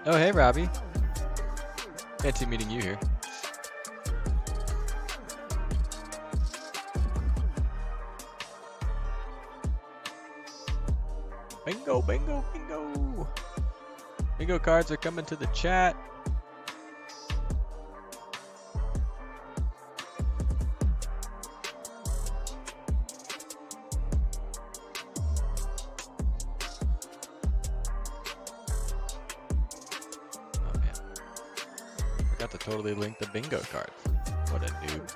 Oh, hey, Robbie. Fancy meeting you here. Bingo, bingo, bingo. Bingo cards are coming to the chat. Oh man, forgot to totally link the bingo cards. What a noob.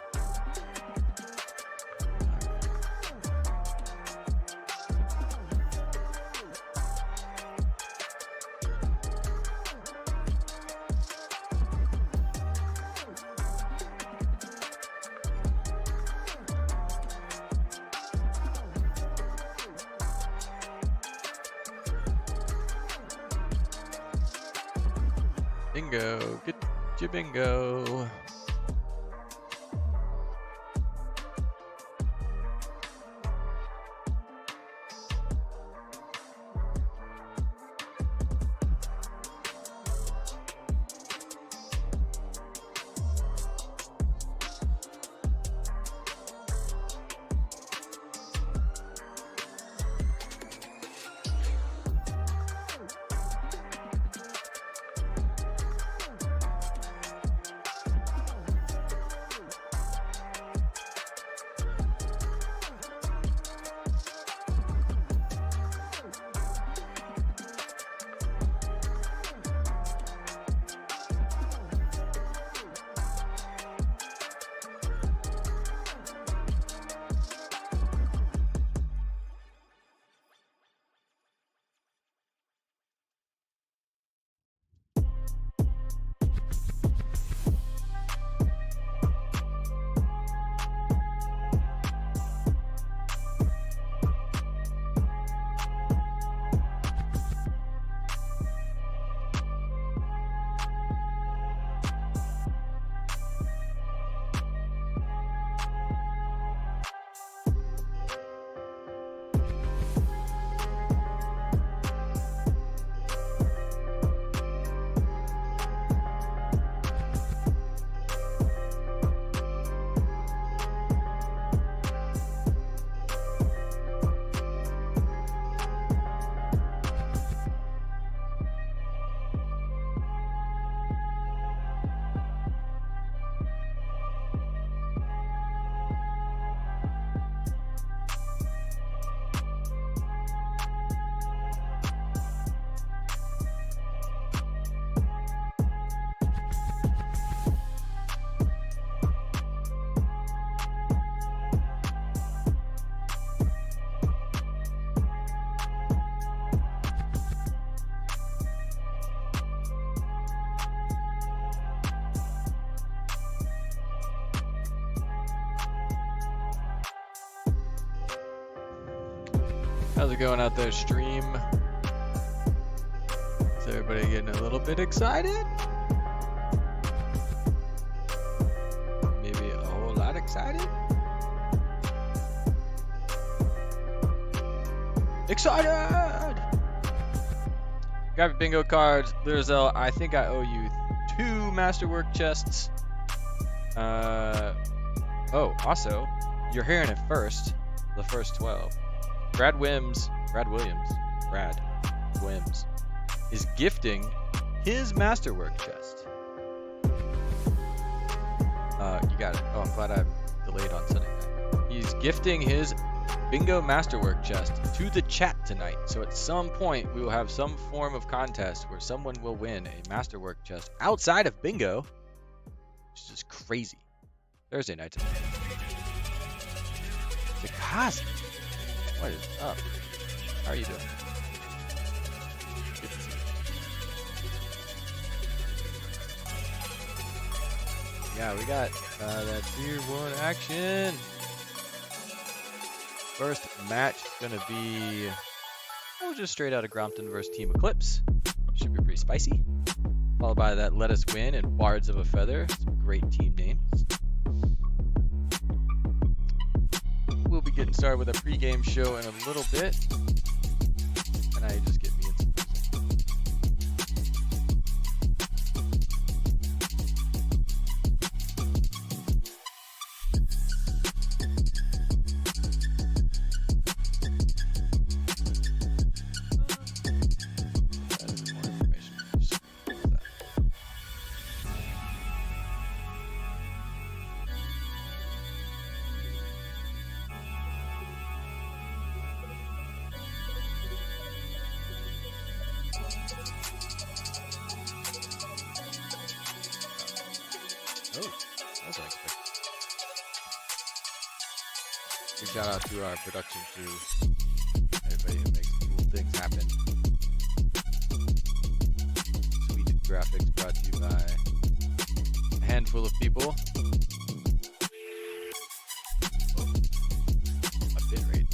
Bingo, get your bingo. How's it going out there, stream? Is everybody getting a little bit excited? Maybe a whole lot excited? Excited! Grab your bingo cards. Lirzell, I think I owe you 2 masterwork chests. Oh, also, you're hearing it first. The first 12. Brad Williams is gifting his masterwork chest. You got it. Oh, I'm glad I'm delayed on Sunday night. He's gifting his bingo masterwork chest to the chat tonight. So at some point, we will have some form of contest where someone will win a masterwork chest outside of bingo, which is just crazy. Thursday night tonight. The Cosby. What is up? How are you doing? Good to see you. Yeah, we got that tier 1 action. First match is gonna be just straight out of Grompton versus Team Eclipse. Should be pretty spicy. Followed by that Let Us Win and Bards of a Feather. Some great team names. We'll be getting started with a pregame show in a little bit. And I just get me in some music. Big shout out to our production crew. Everybody who makes cool things happen. Sweet graphics brought to you by a handful of people. Oh, my bit rate.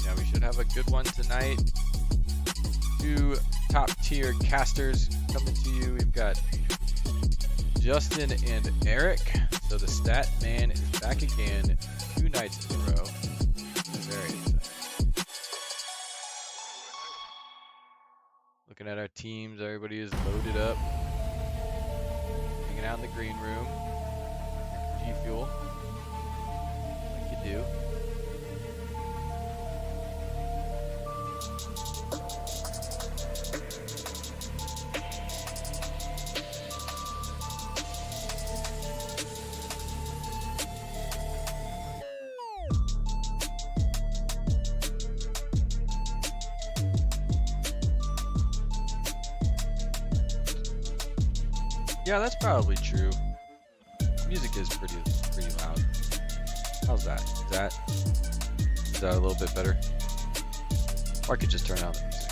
Yeah, we should have a good one tonight. Two top tier casters coming to you. We've got Justin and Eric. So the stat man is back again 2 nights in a row. Very exciting. Looking at our teams, everybody is loaded up. Hanging out in the green room. G Fuel. Like you do. Yeah, that's probably true. Music is pretty loud. How's that? Is that a little bit better? Or I could just turn on the music.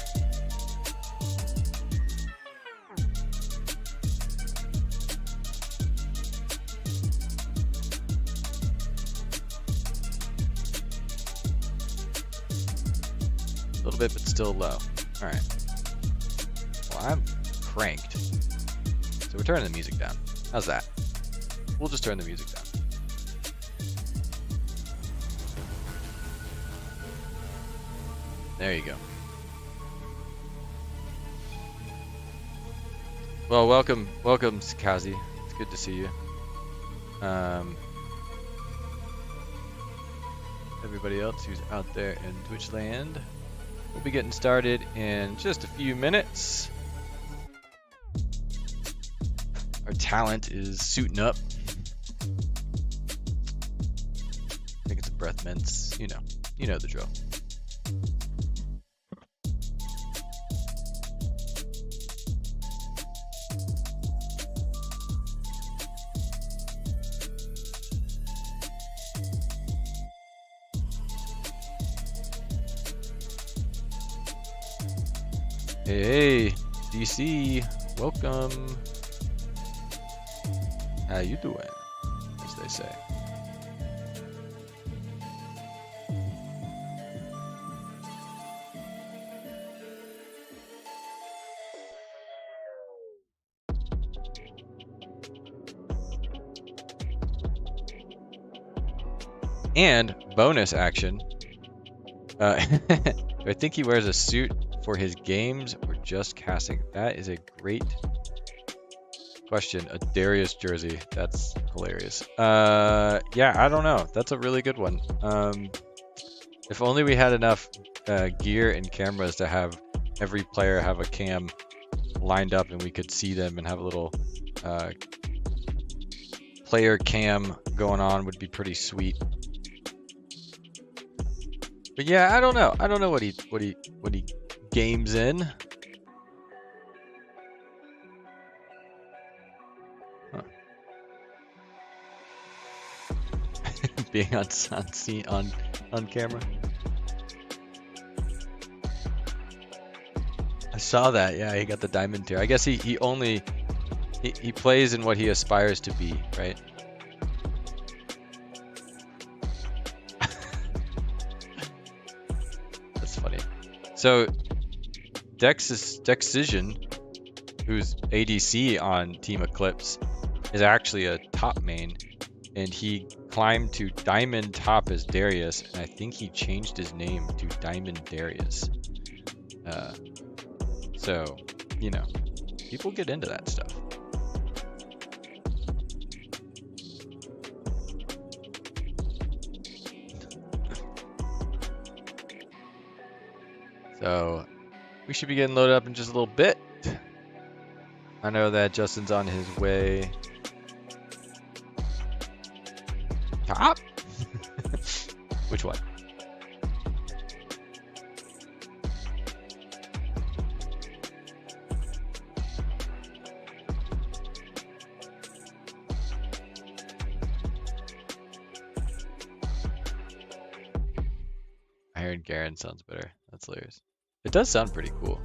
A little bit, but still low. All right. Well, I'm cranked. So we're turning the music down. How's that? We'll just turn the music down. There you go. Well, welcome, Kazi. It's good to see you. Everybody else who's out there in Twitch land, we'll be getting started in just a few minutes. Our talent is suiting up. I think it's a breath mints. You know the drill. Hey, DC, welcome. How you doing, as they say. And bonus action. Do I think he wears a suit for his games or just casting? That is a great question. A Darius jersey. That's hilarious. Yeah, I don't know. That's a really good one. If only we had enough gear and cameras to have every player have a cam lined up and we could see them and have a little player cam going on would be pretty sweet. But yeah, I don't know. I don't know what he games in. Huh. Being on camera. I saw that. Yeah, he got the diamond tier. I guess he plays in what he aspires to be, right? That's funny. So Dexision, who's ADC on Team Eclipse, is actually a top main, and he climbed to Diamond top as Darius, and I think he changed his name to Diamond Darius. So, you know, people get into that stuff. So, we should be getting loaded up in just a little bit. I know that Justin's on his way. Top? Which one? hearing Garen sounds better. That's hilarious. It does sound pretty cool.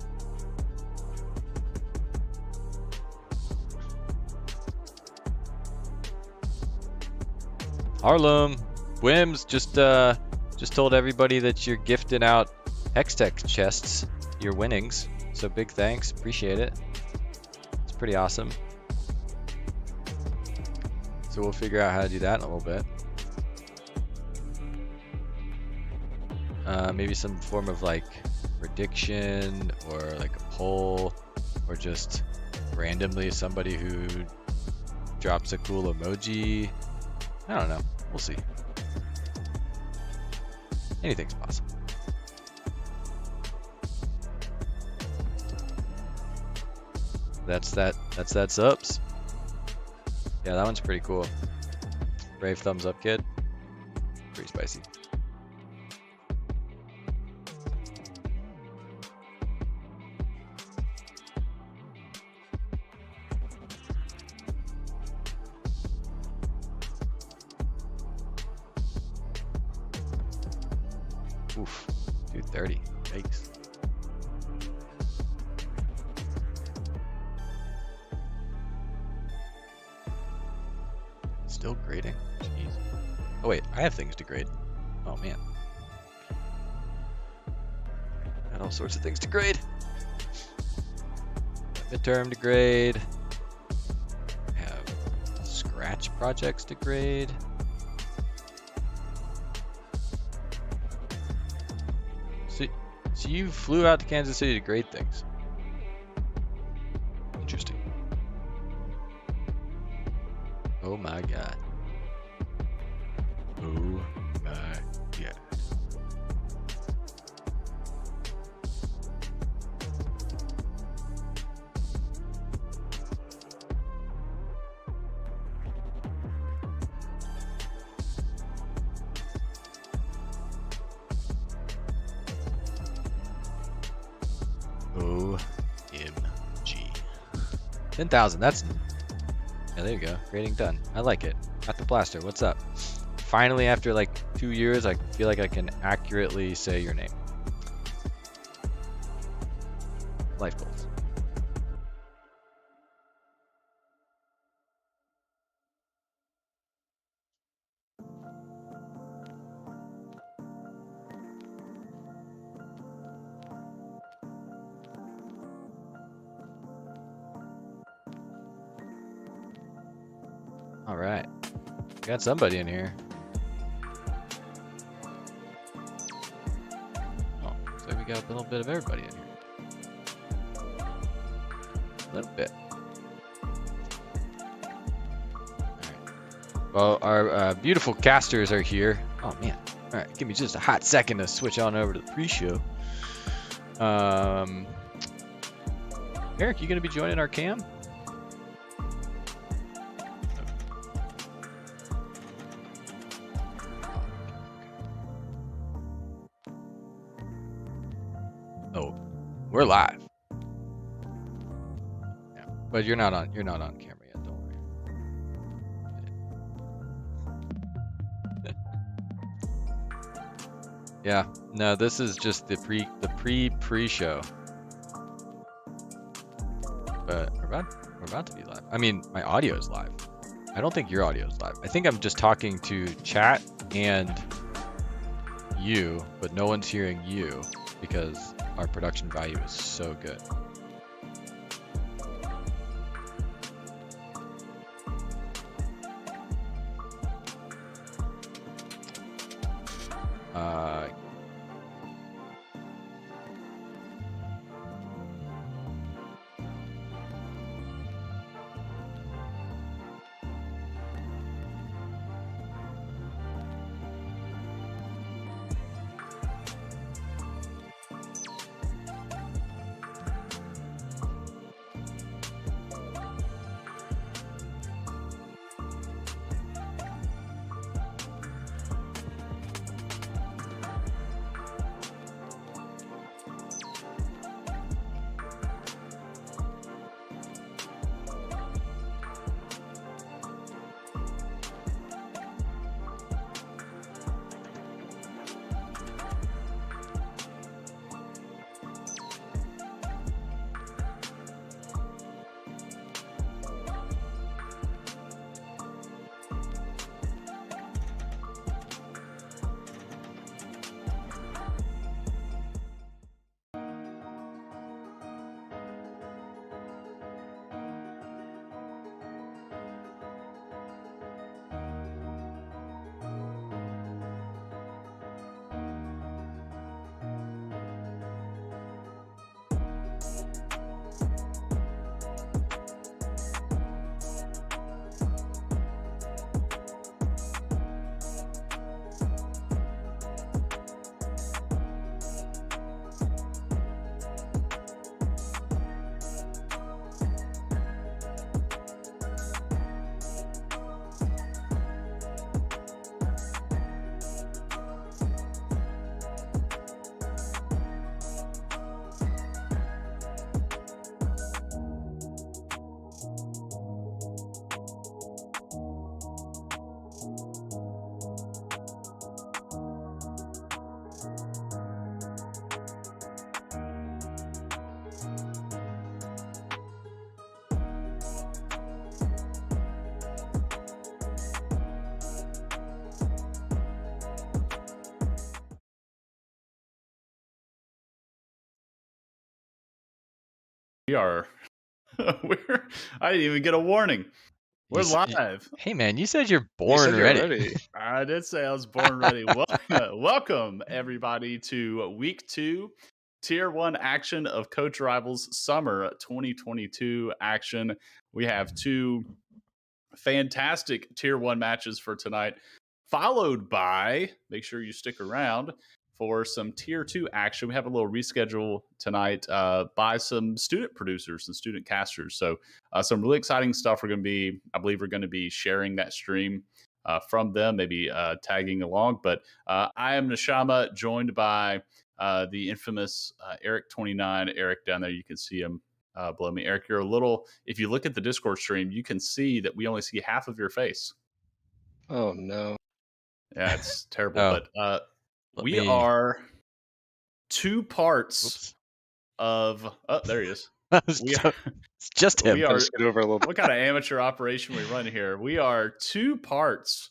Harlem, Wims just told everybody that you're gifting out Hextech chests, your winnings. So big thanks, appreciate it. It's pretty awesome. So we'll figure out how to do that in a little bit. Maybe some form of like prediction or like a poll, or just randomly somebody who drops a cool emoji. I don't know. We'll see. Anything's possible. That's that subs. Yeah, that one's pretty cool. Brave thumbs up, kid. Pretty spicy. Oof, 230. Yikes. Still grading? Jeez. Oh wait, I have things to grade. Oh man. Got all sorts of things to grade. Midterm to grade. I have scratch projects to grade. So you flew out to Kansas City to grade things. Interesting. Oh my god. Oh my god. OMG. 10,000, that's... Yeah, there you go. Grading done. I like it. At the Blaster, what's up? Finally, after like 2 years, I feel like I can accurately say your name. Life goals. All right, got somebody in here. Oh, so we got a little bit of everybody in here. A little bit. All right. Well, our beautiful casters are here. Oh man. All right, give me just a hot second to switch on over to the pre-show. Eric, you gonna be joining our cam? We're live. Yeah, but you're not on camera yet, don't worry. Yeah, no, this is just the pre-show. But we're about to be live. I mean, my audio is live. I don't think your audio is live. I think I'm just talking to chat and you, but no one's hearing you because our production value is so good. We are. I didn't even get a warning. We're live. Hey man, you said you're You born said you're ready. ready. I did say I was born ready. Welcome, everybody, to week 2, Tier 1 action of Coach Rivals Summer 2022 action. We have 2 fantastic Tier 1 matches for tonight, followed by, make sure you stick around for some Tier 2 action. We have a little reschedule tonight by some student producers and student casters. So some really exciting stuff. I believe we're going to be sharing that stream from them, maybe tagging along. But I am Nishama, joined by the infamous Eric29. Eric down there, you can see him below me. Eric, you're if you look at the Discord stream, you can see that we only see half of your face. Oh no. Yeah, it's terrible. Oh, But we are 2 parts Oops. of. Oh, there he is. It's just him. We are. Scoot over a little bit. What kind of amateur operation we run here? We are 2 parts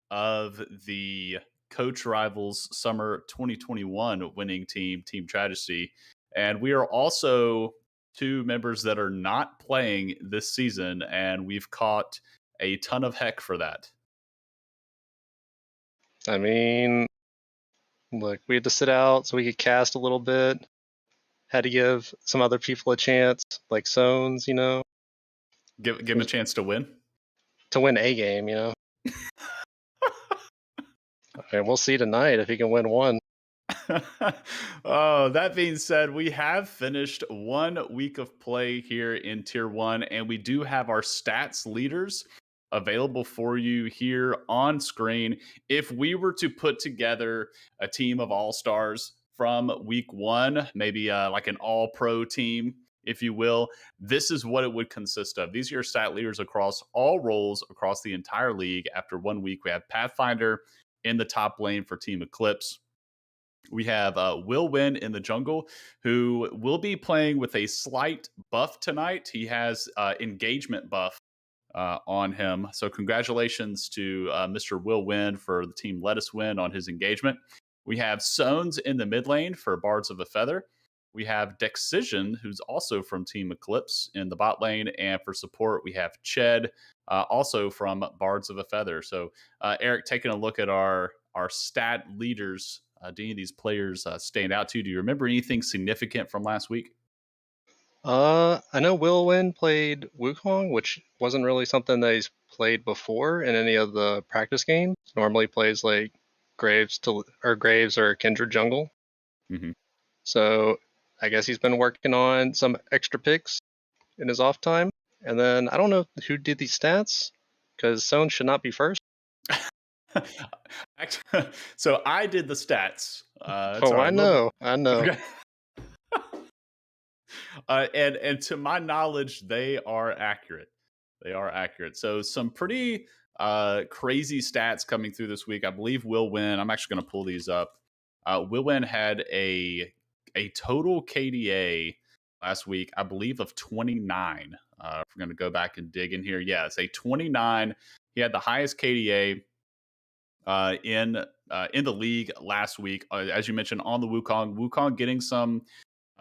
of the Coach Rivals Summer 2021 winning team, Team Tragedy, and we are also 2 members that are not playing this season, and we've caught a ton of heck for that. I mean, look, we had to sit out so we could cast a little bit. Had to give some other people a chance, like Sones, Give him a chance to win. to win a game, And we'll see tonight if he can win one. Oh, that being said, we have finished 1 week of play here in Tier 1, and we do have our stats leaders available for you here on screen. If we were to put together a team of all-stars from week 1, maybe like an all-pro team, if you will, this is what it would consist of. These are your stat leaders across all roles across the entire league. After 1 week, we have Pathfinder in the top lane for Team Eclipse. We have Will Win in the jungle, who will be playing with a slight buff tonight. He has engagement buff on him. So congratulations to Mr. Will Win for the team Let Us Win on his engagement. We have Sones in the mid lane for Bards of a Feather. We have Decision, who's also from Team Eclipse, in the bot lane. And for support, we have Ched, also from Bards of a Feather. So, Eric, taking a look at our stat leaders, do any of these players stand out to you? Do you remember anything significant from last week? I know Will Win played Wukong, which wasn't really something that he's played before in any of the practice games. Normally plays like Graves or Kindred Jungle. Mm-hmm. So I guess he's been working on some extra picks in his off time. And then I don't know who did these stats, because Sones should not be first. So I did the stats. I know. Okay. And to my knowledge, they are accurate. So some pretty crazy stats coming through this week. I believe Will Win. I'm actually going to pull these up. Will Win had a total KDA last week, I believe, of 29. If we're going to go back and dig in here, yeah, it's a 29. He had the highest KDA in the league last week. As you mentioned, on the Wukong getting some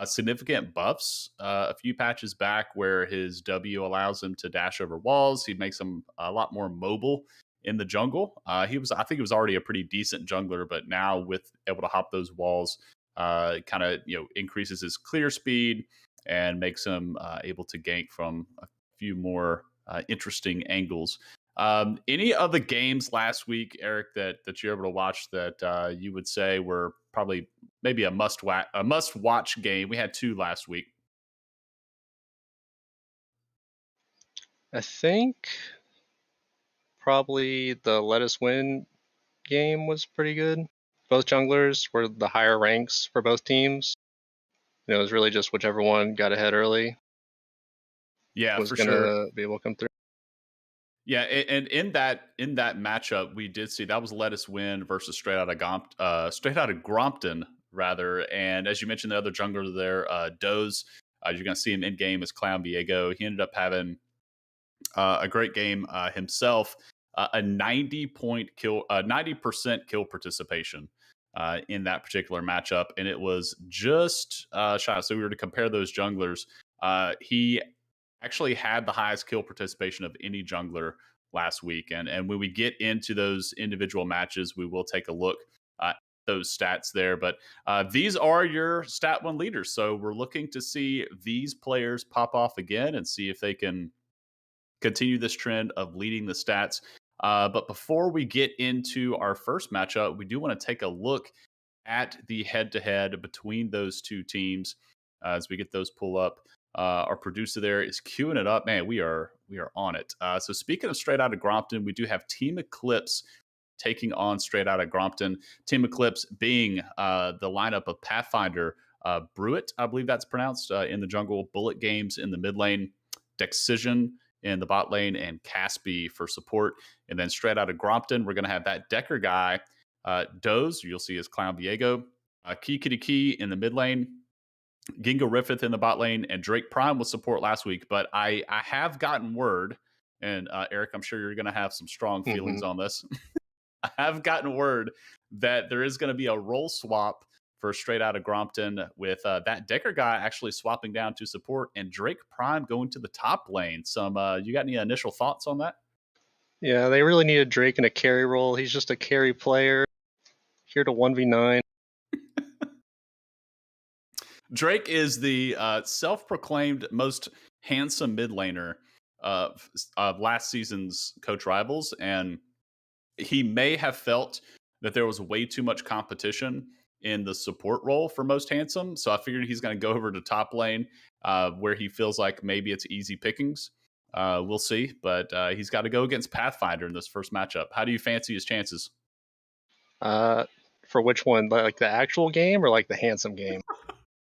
significant buffs a few patches back, where his W allows him to dash over walls. He makes him a lot more mobile in the jungle. I think he was already a pretty decent jungler, but now with able to hop those walls, kind of increases his clear speed and makes him able to gank from a few more interesting angles. Any of the games last week, Eric, that you're able to watch that you would say were probably maybe a must watch game? We had 2 last week. I think probably the Let Us Win game was pretty good. Both junglers were the higher ranks for both teams. It was really just whichever one got ahead early. Yeah, was for gonna sure. be able to come through. Yeah, and in that matchup, we did see that was Let Us Win versus straight out of Grompton, rather. And as you mentioned, the other jungler there, Doze, you're going to see him in game as Clown Viego. He ended up having a great game himself, a 90% kill participation in that particular matchup, and it was just shy. So we were to compare those junglers. He actually had the highest kill participation of any jungler last week. And when we get into those individual matches, we will take a look at those stats there. But these are your stat one leaders. So we're looking to see these players pop off again and see if they can continue this trend of leading the stats. But before we get into our first matchup, we do want to take a look at the head to head between those two teams as we get those pull up. Our producer there is queuing it up. Man, we are on it. So speaking of Straight Out of Grompton, we do have Team Eclipse taking on Straight Out of Grompton. Team Eclipse being the lineup of Pathfinder, Brewitt, I believe that's pronounced, in the jungle, Bullet Games in the mid lane, Decision in the bot lane, and Caspi for support. And then Straight Out of Grompton, we're going to have that Decker guy, Doze, you'll see as Clown Viego, Key Kitty Key in the mid lane, Gingo Riffith in the bot lane, and Drake Prime with support last week. But I have gotten word, and Eric, I'm sure you're going to have some strong feelings on this. I have gotten word that there is going to be a role swap for Straight Out of Grompton with that Decker guy actually swapping down to support and Drake Prime going to the top lane. You got any initial thoughts on that? Yeah, they really needed Drake in a carry role. He's just a carry player here to 1v9. Drake is the self-proclaimed most handsome mid laner of last season's Coach Rivals, and he may have felt that there was way too much competition in the support role for most handsome. So I figured he's going to go over to top lane where he feels like maybe it's easy pickings. We'll see, but he's got to go against Pathfinder in this first matchup. How do you fancy his chances? For which one? Like the actual game or like the handsome game?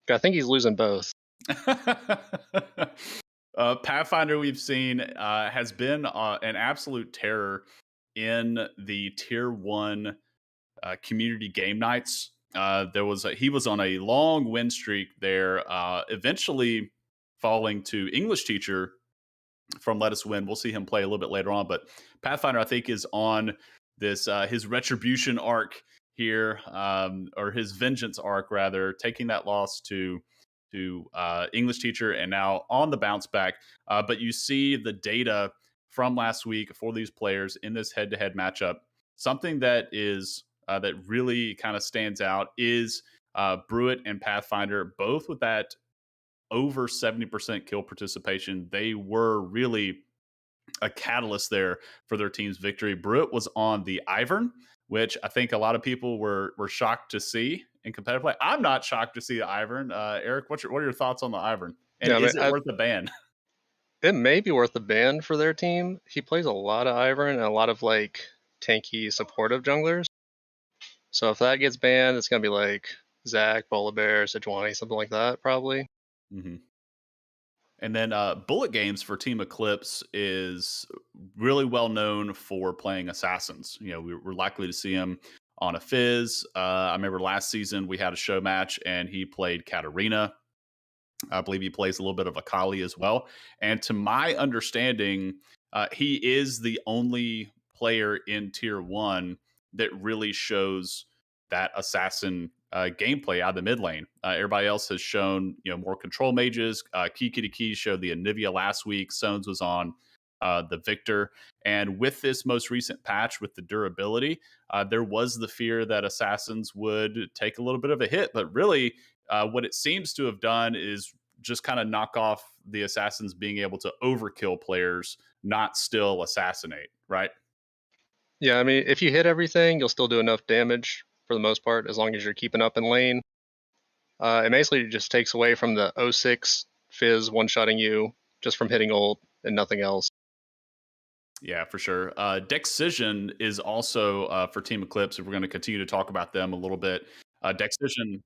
I think he's losing both. Pathfinder we've seen has been an absolute terror in the tier 1 community game nights. He was on a long win streak there, eventually falling to English Teacher from Let Us Win. We'll see him play a little bit later on, but Pathfinder, I think, is on this his retribution arc here, or his vengeance arc rather, taking that loss to English Teacher and now on the bounce back. But you see the data from last week for these players in this head-to-head matchup. Something that is that really kind of stands out is Brewitt and Pathfinder, both with that over 70% kill participation. They were really a catalyst there for their team's victory. Brewitt was on the Ivern, which I think a lot of people were shocked to see in competitive play. I'm not shocked to see the Ivern. Eric, what are your thoughts on the Ivern? And Yeah, is it worth a ban? It may be worth a ban for their team. He plays a lot of Ivern and a lot of like tanky supportive junglers. So if that gets banned, it's gonna be like Zach, Bear, Sejuani, something like that, probably. Mm-hmm. And then Bullet Games for Team Eclipse is really well known for playing assassins. You know, we're likely to see him on a Fizz. I remember last season we had a show match and he played Katarina. I believe he plays a little bit of Akali as well. And to my understanding, he is the only player in Tier 1 that really shows that assassin gameplay out of the mid lane. Everybody else has shown, more control mages. Kiki Key showed the Anivia last week. Sones was on the Victor. And with this most recent patch with the durability, there was the fear that assassins would take a little bit of a hit. But really, what it seems to have done is just kind of knock off the assassins being able to overkill players, not still assassinate, right? Yeah, I mean, if you hit everything, you'll still do enough damage for the most part, as long as you're keeping up in lane. It basically just takes away from the 06 Fizz one-shotting you just from hitting ult and nothing else. Yeah, for sure. Decision is also for Team Eclipse. If we're going to continue to talk about them a little bit. Decision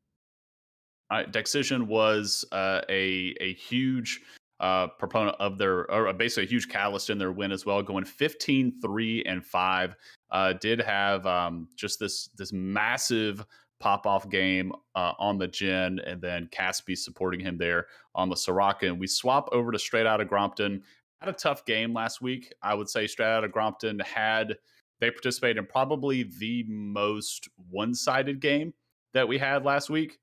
was a huge proponent of their, or basically a huge catalyst in their win as well, going 15-3-5. Did have just this massive pop-off game on the Jhin, and then Caspi supporting him there on the Soraka. And we swap over to Straight Out of Grompton. Had a tough game last week. I would say Straight Out of Grompton they participated in probably the most one-sided game that we had last week.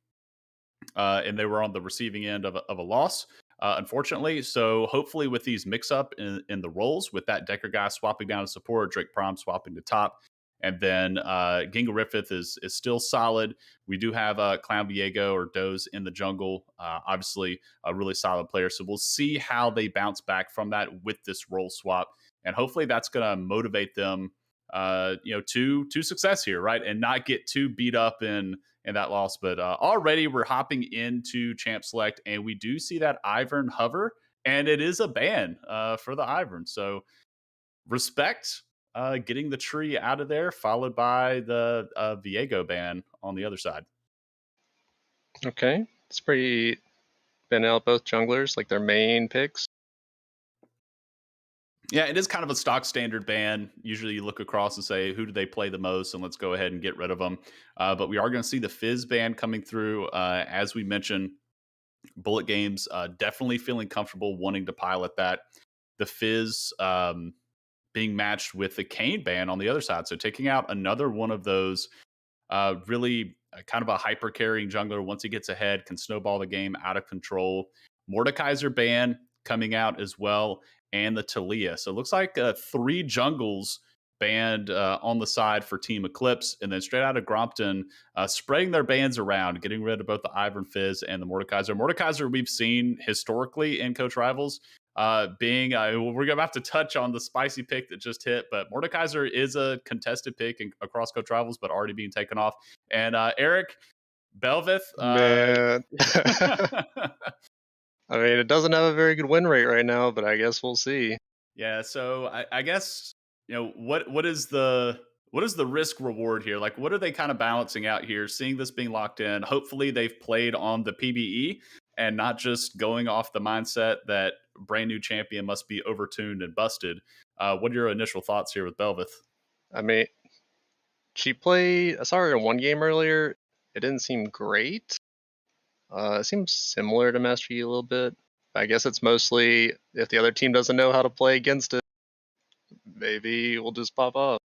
And they were on the receiving end of a loss. unfortunately. So hopefully with these mix up in the roles, with that Decker guy swapping down to support, Drake Prom swapping to top, and then Ginga Riffith is still solid. We do have Clown Viego or Doze in the jungle, obviously a really solid player. So we'll see how they bounce back from that with this role swap, and hopefully that's going to motivate them, to success here, right, and not get too beat up in that loss. But already we're hopping into Champ Select, and we do see that Ivern hover, and it is a ban for the Ivern. So respect getting the tree out of there, followed by the Viego ban on the other side. Okay, it's pretty been out both junglers, like their main picks. Yeah, it is kind of a stock standard ban. Usually you look across and say, who do they play the most? And let's go ahead and get rid of them. But we are going to see the Fizz ban coming through. As we mentioned, Bullet Games definitely feeling comfortable wanting to pilot that. The Fizz being matched with the Kane ban on the other side. So taking out another one of those really kind of a hyper carrying jungler. Once he gets ahead, can snowball the game out of control. Mordekaiser ban coming out as well, and the Talia. So it looks like 3 jungles banned on the side for Team Eclipse, and then straight out of Grompton, spreading their bans around, getting rid of both the Ivern Fizz and the Mordekaiser. Mordekaiser we've seen historically in Coach Rivals being we're gonna have to touch on the spicy pick that just hit, but Mordekaiser is a contested pick across Coach Rivals, but already being taken off. And Eric Belvith, Man. I mean, it doesn't have a very good win rate right now, but I guess we'll see. yeah. So I guess what is the risk reward here? Like, what are they kind of balancing out here? Seeing this being locked in, hopefully they've played on the PBE and not just going off the mindset that brand new champion must be overtuned and busted. What are your initial thoughts here with Belvith? I mean, she played. I saw her in one game earlier. It didn't seem great. It seems similar to Master Yi a little bit. I guess it's mostly if the other team doesn't know how to play against it, maybe we'll just pop off.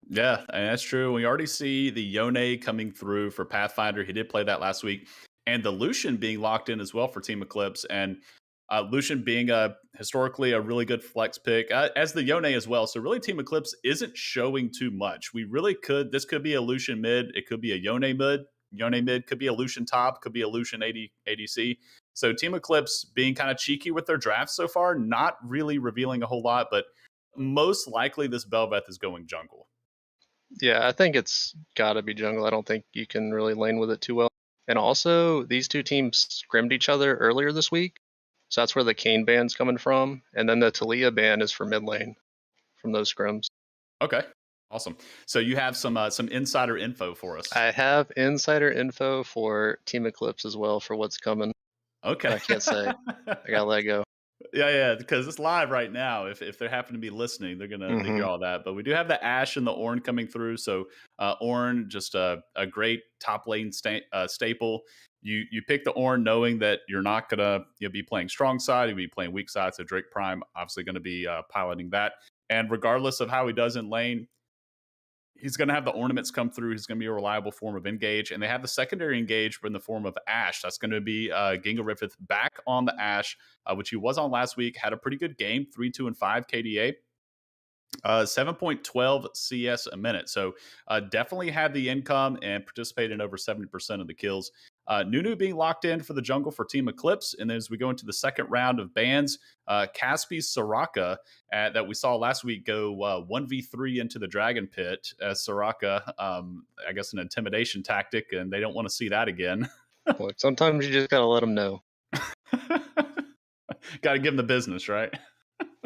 Yeah, and that's true. We already see the Yone coming through for Pathfinder. He did play that last week. And the Lucian being locked in as well for Team Eclipse. And Lucian being historically a really good flex pick, as the Yone as well. So really Team Eclipse isn't showing too much. This could be a Lucian mid. It could be a Yone mid. Yone mid could be a Lucian top, could be a Lucian ADC. So Team Eclipse being kind of cheeky with their drafts so far, not really revealing a whole lot, but most likely this Belveth is going jungle. Yeah, I think it's got to be jungle. I don't think you can really lane with it too well. And also, these two teams scrimmed each other earlier this week. So that's where the Kane ban's coming from. And then the Talia ban is for mid lane from those scrims. Okay, awesome. So you have some insider info for us. I have insider info for Team Eclipse as well for what's coming. Okay. I can't say. I got to let go. Yeah, because it's live right now. If they happen to be listening, they're gonna hear all that. But we do have the Ashe and the Ornn coming through. So Ornn, just a great top lane staple. You pick the Ornn knowing that you're not gonna be playing strong side. You'll be playing weak side. So Drake Prime obviously going to be piloting that. And regardless of how he does in lane, he's going to have the ornaments come through. He's going to be a reliable form of engage. And they have the secondary engage in the form of Ashe. That's going to be Ginga Riffith back on the Ashe, which he was on last week. Had a pretty good game, 3, 2, and 5 KDA. 7.12 CS a minute. So definitely had the income and participated in over 70% of the kills. Nunu being locked in for the jungle for Team Eclipse. And then as we go into the second round of bans, Caspi Soraka that we saw last week go 1v3 into the Dragon Pit as Soraka, I guess an intimidation tactic, and they don't want to see that again. Look, sometimes you just got to let them know. Got to give them the business, right?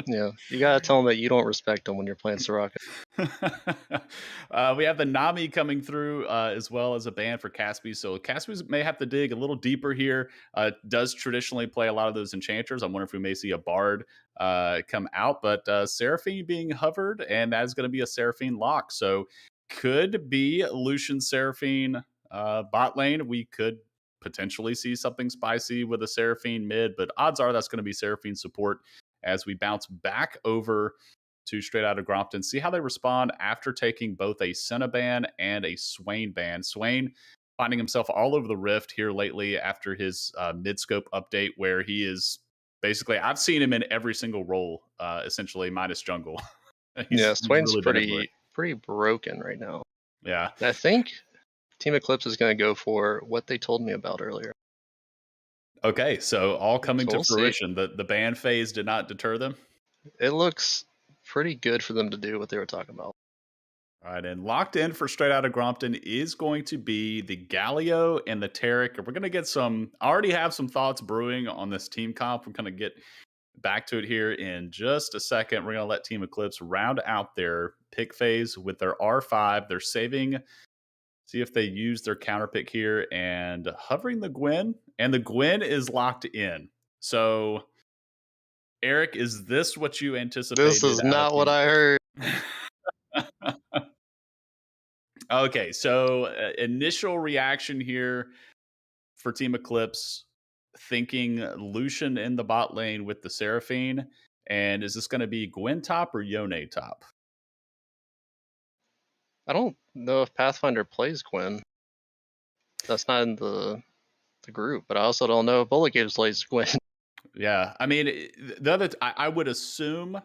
Yeah, you gotta tell them that you don't respect them when you're playing Soraka. We have the Nami coming through as well as a ban for Caspi. So Caspi may have to dig a little deeper here. Does traditionally play a lot of those enchanters. I wonder if we may see a Bard come out. But Seraphine being hovered, and that is going to be a Seraphine lock. So could be Lucian Seraphine bot lane. We could potentially see something spicy with a Seraphine mid, but odds are that's going to be Seraphine support as we bounce back over to straight out of Grompton. See how they respond after taking both a Senna ban and a Swain ban. Swain finding himself all over the Rift here lately after his mid-scope update where he is basically, I've seen him in every single role, essentially minus jungle. Yeah, He's Swain's really been everywhere. pretty broken right now. Yeah. And I think Team Eclipse is going to go for what they told me about earlier. Okay, so all coming So to we'll see. fruition. The ban phase did not deter them. It looks pretty good for them to do what they were talking about. All right, and locked in for Straight Outta Grompton is going to be the Galio and the Tarek. We're going to get some, I already have some thoughts brewing on this team comp. We're going to get back to it here in just a second. We're going to let Team Eclipse round out their pick phase with their R5. They're saving, see if they use their counter pick here and hovering the Gwen. And the Gwen is locked in. So, Eric, is this what you anticipated? This is out of not what Team I heard. Okay, so initial reaction here for Team Eclipse, thinking Lucian in the bot lane with the Seraphine. And is this going to be Gwen top or Yone top? I don't know if Pathfinder plays Gwen. That's not in the group, but I also don't know if Bullet Games plays Gwen. Yeah, I mean, the other, I would assume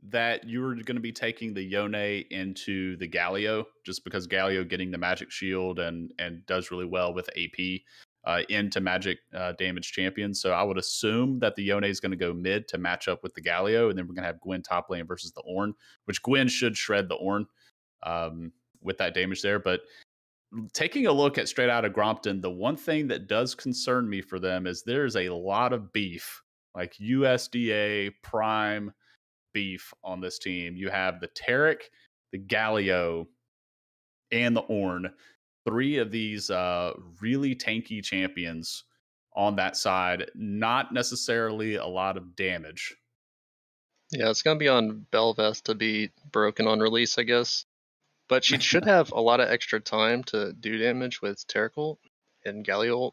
that you're going to be taking the Yone into the Galio, just because Galio getting the magic shield and does really well with AP into magic damage champions. So I would assume that the Yone is going to go mid to match up with the Galio, and then we're going to have Gwen top lane versus the Ornn, which Gwen should shred the Ornn with that damage there. But taking a look at Straight Outta Grompton, the one thing that does concern me for them is there's a lot of beef, like USDA prime beef on this team. You have the Tarek, the Galio, and the Ornn. Three of these really tanky champions on that side. Not necessarily a lot of damage. Yeah, it's going to be on Belveth to be broken on release, I guess. But she should have a lot of extra time to do damage with Terracolt and Galio.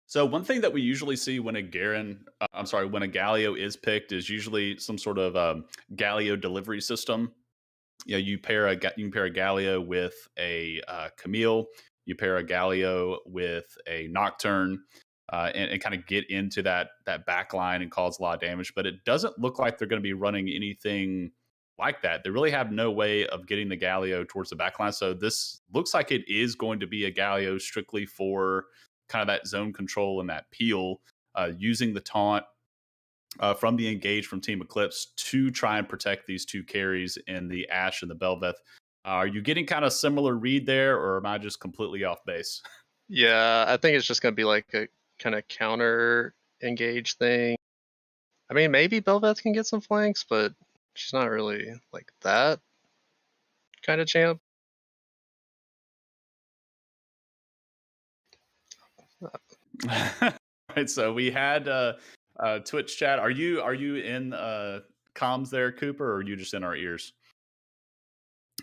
So one thing that we usually see when a when a Galio is picked is usually some sort of Galio delivery system. You know, you can pair a Galio with a Camille, you pair a Galio with a Nocturne, and kind of get into that back line and cause a lot of damage. But it doesn't look like they're going to be running anything like that. They really have no way of getting the Galio towards the back line. So this looks like it is going to be a Galio strictly for kind of that zone control and that peel, using the taunt from the engage from Team Eclipse to try and protect these two carries in the Ashe and the Belveth. Are you getting kind of similar read there, or am I just completely off base? Yeah, I think it's just going to be like a kind of counter engage thing. I mean, maybe Belveth can get some flanks, but she's not really like that kind of champ. Right, so we had Twitch chat. Are you in comms there, Cooper, or are you just in our ears?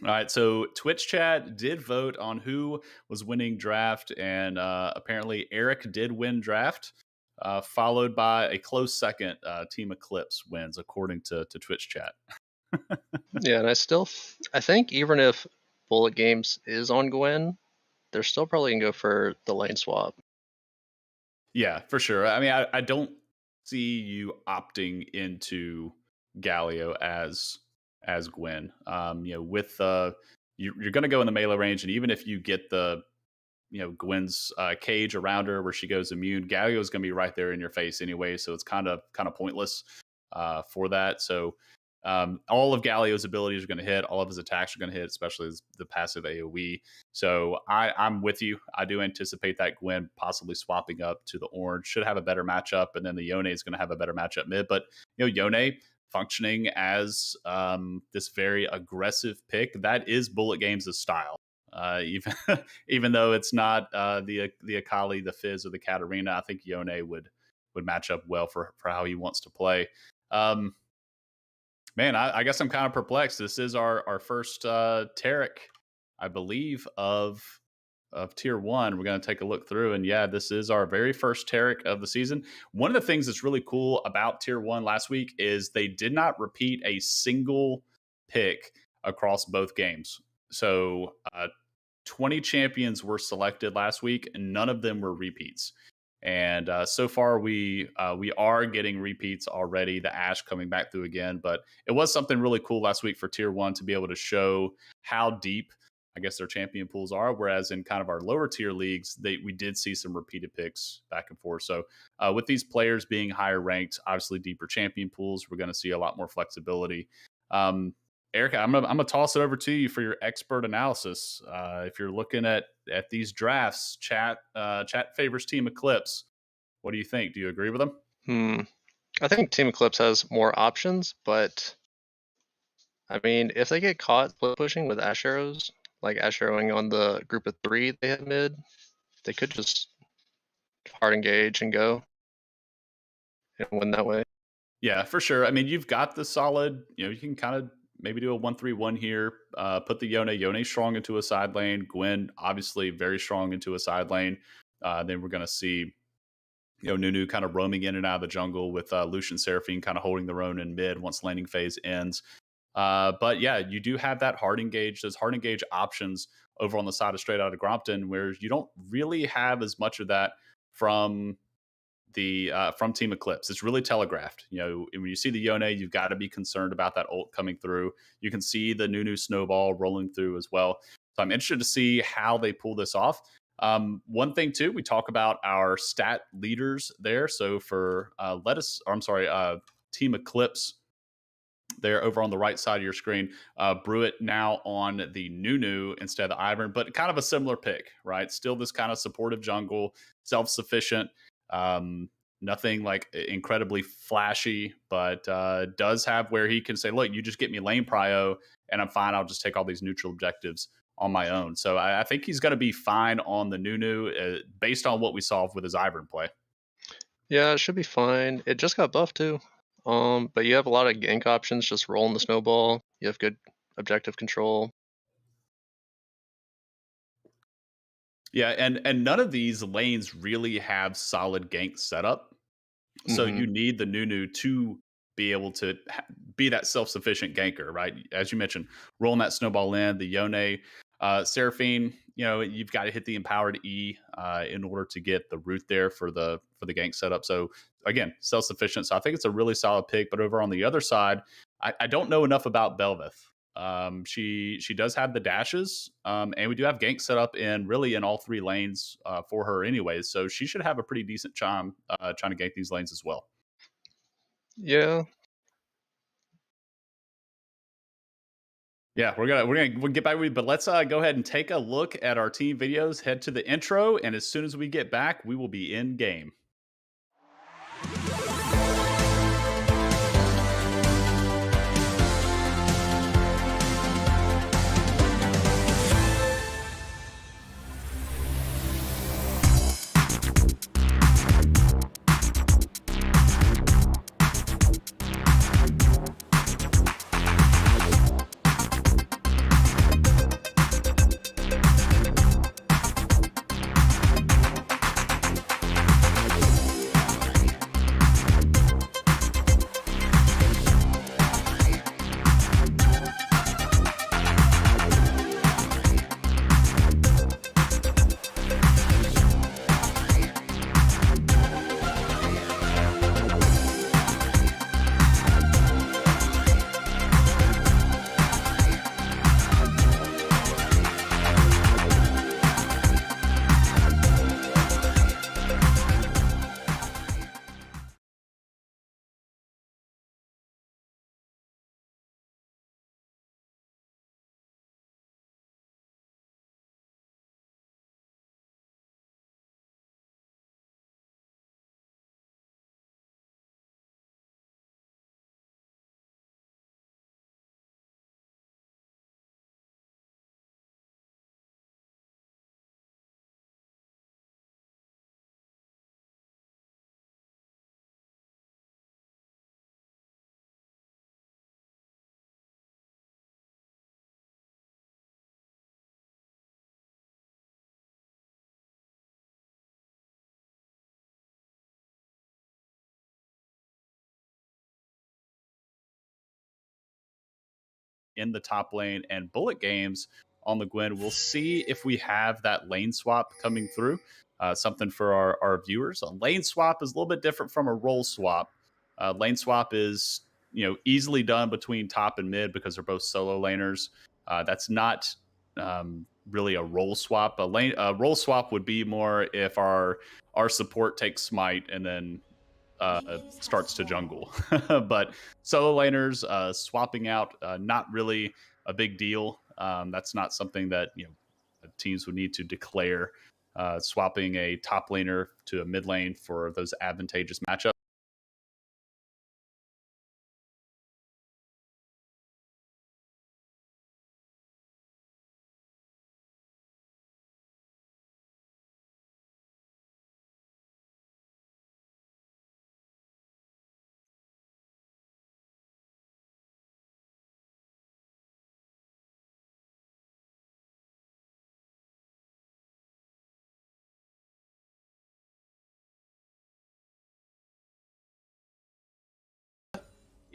All right, so Twitch chat did vote on who was winning draft, and apparently Eric did win draft, followed by a close second. Team Eclipse wins, according to Twitch chat. Yeah, and I think even if Bullet Games is on Gwen, they're still probably going to go for the lane swap. Yeah, for sure. I mean, I don't see you opting into Galio as Gwen. You know, with you're going to go in the melee range, and even if you get the Gwen's cage around her where she goes immune, Galio is going to be right there in your face anyway, so it's kind of pointless for that. So all of Galio's abilities are going to hit, all of his attacks are going to hit, especially the passive AoE. So I'm with you. I do anticipate that Gwen possibly swapping up to the Orange should have a better matchup, and then the Yone is going to have a better matchup mid. But Yone functioning as this very aggressive pick, that is Bullet Games' style. Even even though it's not the Akali, the Fizz, or the Katarina, I think Yone would match up well for how he wants to play. Man, I guess I'm kind of perplexed. This is our first Tarek, I believe, of tier 1. We're going to take a look through, and yeah, this is our very first Tarek of the season. One of the things that's really cool about tier 1 last week is they did not repeat a single pick across both games. So 20 champions were selected last week, and none of them were repeats. And so far, we are getting repeats already. The Ash coming back through again, but it was something really cool last week for Tier One to be able to show how deep, I guess, their champion pools are. Whereas in kind of our lower tier leagues, we did see some repeated picks back and forth. So with these players being higher ranked, obviously deeper champion pools, we're going to see a lot more flexibility. Erica, I'm gonna toss it over to you for your expert analysis. If you're looking at these drafts, chat favors Team Eclipse. What do you think? Do you agree with them? I think Team Eclipse has more options, but I mean, if they get caught split pushing with Ash Arrows, like Ash Arrowing on the group of 3 they had mid, they could just hard engage and go and win that way. Yeah, for sure. I mean, you've got the solid. You can kind of maybe do a 1-3-1 here. Put the Yone strong into a side lane. Gwen obviously very strong into a side lane. Then we're going to see Nunu kind of roaming in and out of the jungle with Lucian Seraphine kind of holding their own in mid once landing phase ends. But yeah, you do have that hard engage, those hard engage options over on the side of Straight Outta Grompton, where you don't really have as much of that from from Team Eclipse. It's really telegraphed. When you see the Yone, you've got to be concerned about that ult coming through. You can see the Nunu snowball rolling through as well. So I'm interested to see how they pull this off. One thing too, we talk about our stat leaders there. So for Team Eclipse, there over on the right side of your screen. Brewitt now on the Nunu instead of the Ivern, but kind of a similar pick, right? Still this kind of supportive jungle, self-sufficient. Nothing like incredibly flashy, but does have where he can say, look, you just get me lane prio and I'm fine. I'll just take all these neutral objectives on my own. So I think he's going to be fine on the Nunu based on what we saw with his Ivern play. Yeah, it should be fine. It just got buffed too. But you have a lot of gank options, just rolling the snowball. You have good objective control. Yeah, and none of these lanes really have solid gank setup. So you need the Nunu to be able to be that self-sufficient ganker, right? As you mentioned, rolling that snowball in, the Yone, Seraphine, you've got to hit the empowered E in order to get the root there for the gank setup. So again, self-sufficient. So I think it's a really solid pick. But over on the other side, I don't know enough about Belveth. She does have the dashes, and we do have gank set up in all 3 lanes for her anyways. So she should have a pretty decent time trying to gank these lanes as well. Yeah. Yeah, we'll get back with you, but let's go ahead and take a look at our team videos. Head to the intro, and as soon as we get back, we will be in game. In the top lane and bullet games on the Gwen. We'll see if we have that lane swap coming through. Something for our viewers. A lane swap is a little bit different from a role swap. Lane swap is easily done between top and mid because they're both solo laners. That's not really a role swap. A role swap would be more if our support takes smite and then starts to jungle. But solo laners swapping out, not really a big deal. That's not something that teams would need to declare. Swapping a top laner to a mid lane for those advantageous matchups.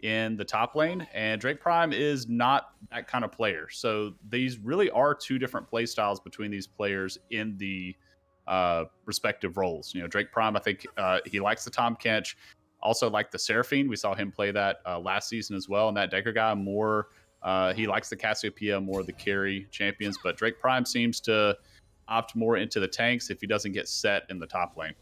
In the top lane, and Drake Prime is not that kind of player. So these really are two different play styles between these players in the respective roles. Drake Prime, I think he likes the Tom Kench, also like the Seraphine. We saw him play that last season as well. And that Decker guy more, he likes the Cassiopeia, more the carry champions. But Drake Prime seems to opt more into the tanks if he doesn't get set in the top lane.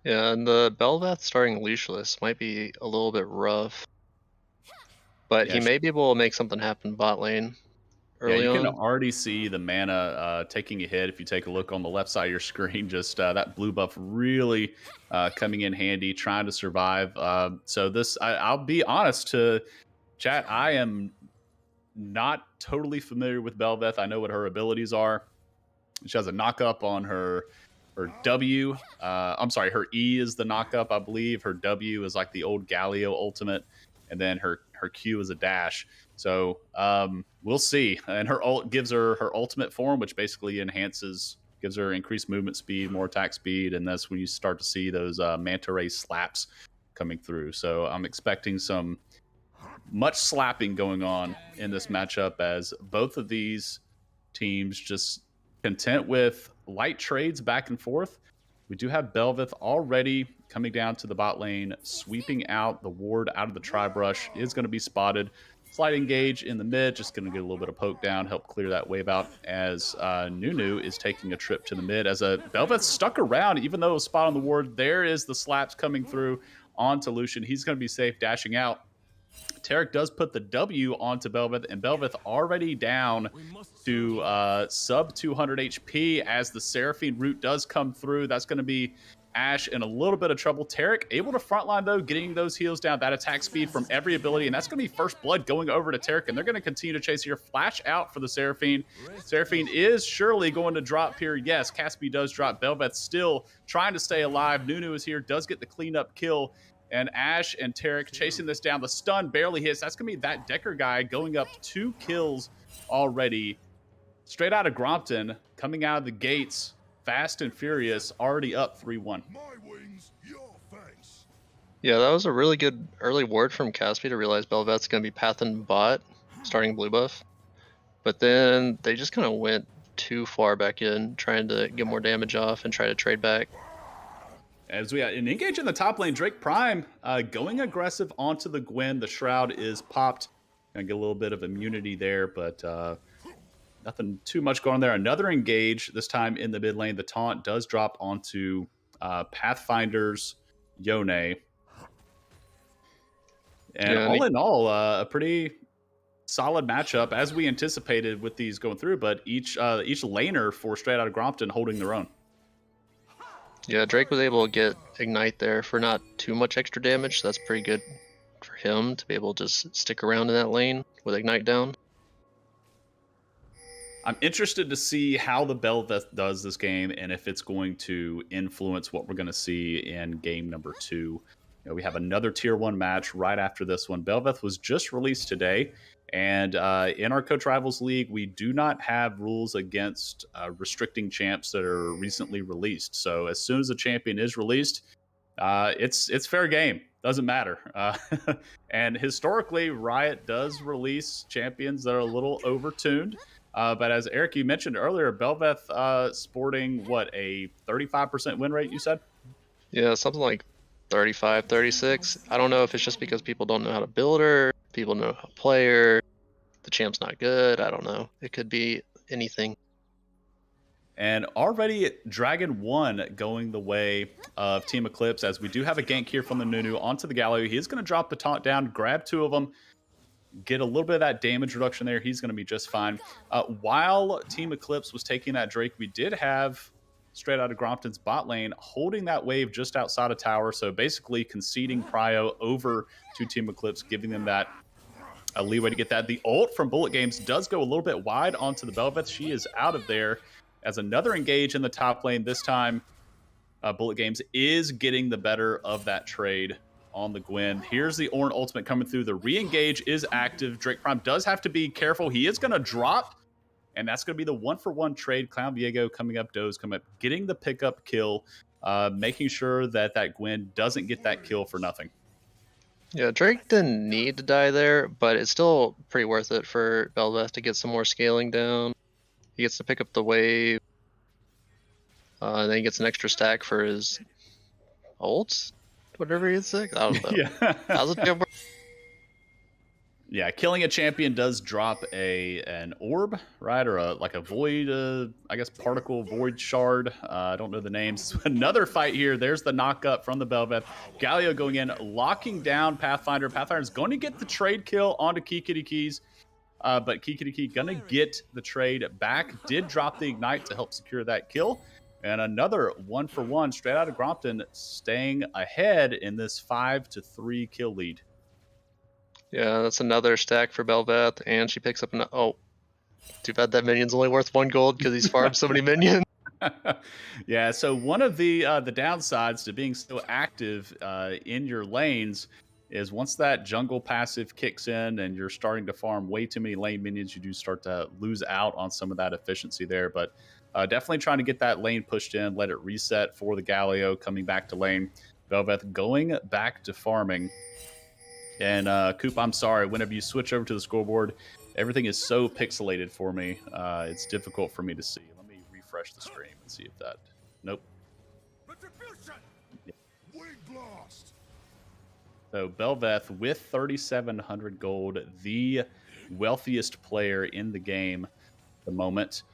Yeah, and the Bel'Veth starting leashless might be a little bit rough. But Yeah, he may be able to make something happen bot lane early you can on. already see the mana taking a hit. If you take a look on the left side of your screen, just that blue buff really coming in handy, trying to survive. So this, I'll be honest to chat, I am not totally familiar with Bel'Veth. I know what her abilities are. She has a knock-up on her W. I'm sorry, her E is the knock-up, I believe. Her W is like the old Galio ultimate, and then her Q is a dash. So we'll see. And her ult gives her ultimate form, which basically gives her increased movement speed, more attack speed, and that's when you start to see those manta ray slaps coming through. So I'm expecting some much slapping going on in this matchup, as both of these teams just content with light trades back and forth. We do have Bel'Veth already coming down to the bot lane, sweeping out the ward out of the tribe rush. Is going to be spotted. Slight engage in the mid, just going to get a little bit of poke down, help clear that wave out, as Nunu is taking a trip to the mid. As a Bel'Veth stuck around, even though it was spot on the ward, there is the slaps coming through onto Lucian. He's going to be safe dashing out. Tarek does put the W onto Bel'Veth, and Bel'Veth already down to sub 200 HP as the Seraphine root does come through. That's going to be Ashe in a little bit of trouble. Tarek able to frontline, though, getting those heals down, that attack speed from every ability, and that's going to be first blood going over to Tarek, and they're going to continue to chase here. Flash out for the Seraphine. Seraphine is surely going to drop here. Yes, Caspi does drop. Bel'Veth still trying to stay alive. Nunu is here, does get the cleanup kill. And Ashe and Tarek chasing this down. The stun barely hits. That's going to be that Decker guy going up 2 kills already. Straight out of Grompton, coming out of the gates, fast and furious, already up 3-1. Yeah, that was a really good early ward from Caspi to realize Bel'Veth's going to be pathing bot, starting blue buff. But then they just kind of went too far back in, trying to get more damage off and try to trade back. As we engage in the top lane, Drake Prime going aggressive onto the Gwen. The Shroud is popped. Gonna get a little bit of immunity there, but nothing too much going on there. Another engage, this time in the mid lane. The taunt does drop onto Pathfinder's Yone. And Yeah, all in all, a pretty solid matchup, as we anticipated with these going through, but each laner for Straight Outta Grompton holding their own. Yeah, Drake was able to get Ignite there for not too much extra damage, so that's pretty good for him to be able to just stick around in that lane with Ignite down. I'm interested to see how the Bel'Veth does this game and if it's going to influence what we're going to see in game number 2. We have another Tier 1 match right after this one. Bel'Veth was just released today, and in our Coach Rivals League, we do not have rules against restricting champs that are recently released. So as soon as a champion is released, it's fair game. doesn't matter. And historically, Riot does release champions that are a little overtuned. But as Eric, you mentioned earlier, Belveth sporting what, a 35% win rate, you said? Yeah, something like 35, 36. I don't know if it's just because people don't know how to build her, people know how to play her, the champ's not good. I don't know. It could be anything. And already Dragon 1 going the way of Team Eclipse, as we do have a gank here from the Nunu onto the Galio. He is going to drop the taunt down, grab 2 of them, get a little bit of that damage reduction there. He's going to be just fine. While Team Eclipse was taking that Drake, we did have straight out of Grompton's bot lane holding that wave just outside of tower. So basically conceding prio over to Team Eclipse, giving them that a leeway to get that. The ult from Bullet Games does go a little bit wide onto the Belveth. She is out of there as another engage in the top lane. This time, Bullet Games is getting the better of that trade on the Gwen. Here's the Ornn ultimate coming through. The re-engage is active. Drake Prime does have to be careful. He is going to drop, and that's going to be the 1-for-1 trade. Clown Viego coming up, Doze coming up, getting the pickup kill, making sure that that Gwen doesn't get that kill for nothing. Yeah, Drake didn't need to die there, but it's still pretty worth it for Belveth to get some more scaling down. He gets to pick up the wave, and then he gets an extra stack for his ults, whatever he gets. I don't know. Yeah. How's it going? Yeah, killing a champion does drop an orb, right? Or a void, I guess, particle void shard. I don't know the names. Another fight here. There's the knock up from the Belveth. Galio going in, locking down Pathfinder. Pathfinder's going to get the trade kill onto Kikity Keys. But Kikity Key going to get the trade back. Did drop the ignite to help secure that kill. And another 1-for-1 straight out of Grompton, staying ahead in this 5-3 kill lead. Yeah, that's another stack for Belveth, and she picks up oh, too bad that minion's only worth 1 gold because he's farmed so many minions. Yeah, so one of the downsides to being so active in your lanes is once that jungle passive kicks in and you're starting to farm way too many lane minions, you do start to lose out on some of that efficiency there. But definitely trying to get that lane pushed in, let it reset for the Galio coming back to lane. Belveth going back to farming. And Coop, I'm sorry, whenever you switch over to the scoreboard, everything is so pixelated for me. It's difficult for me to see. Let me refresh the stream and see if that... Nope. Yeah. So Belveth with 3,700 gold, the wealthiest player in the game at the moment.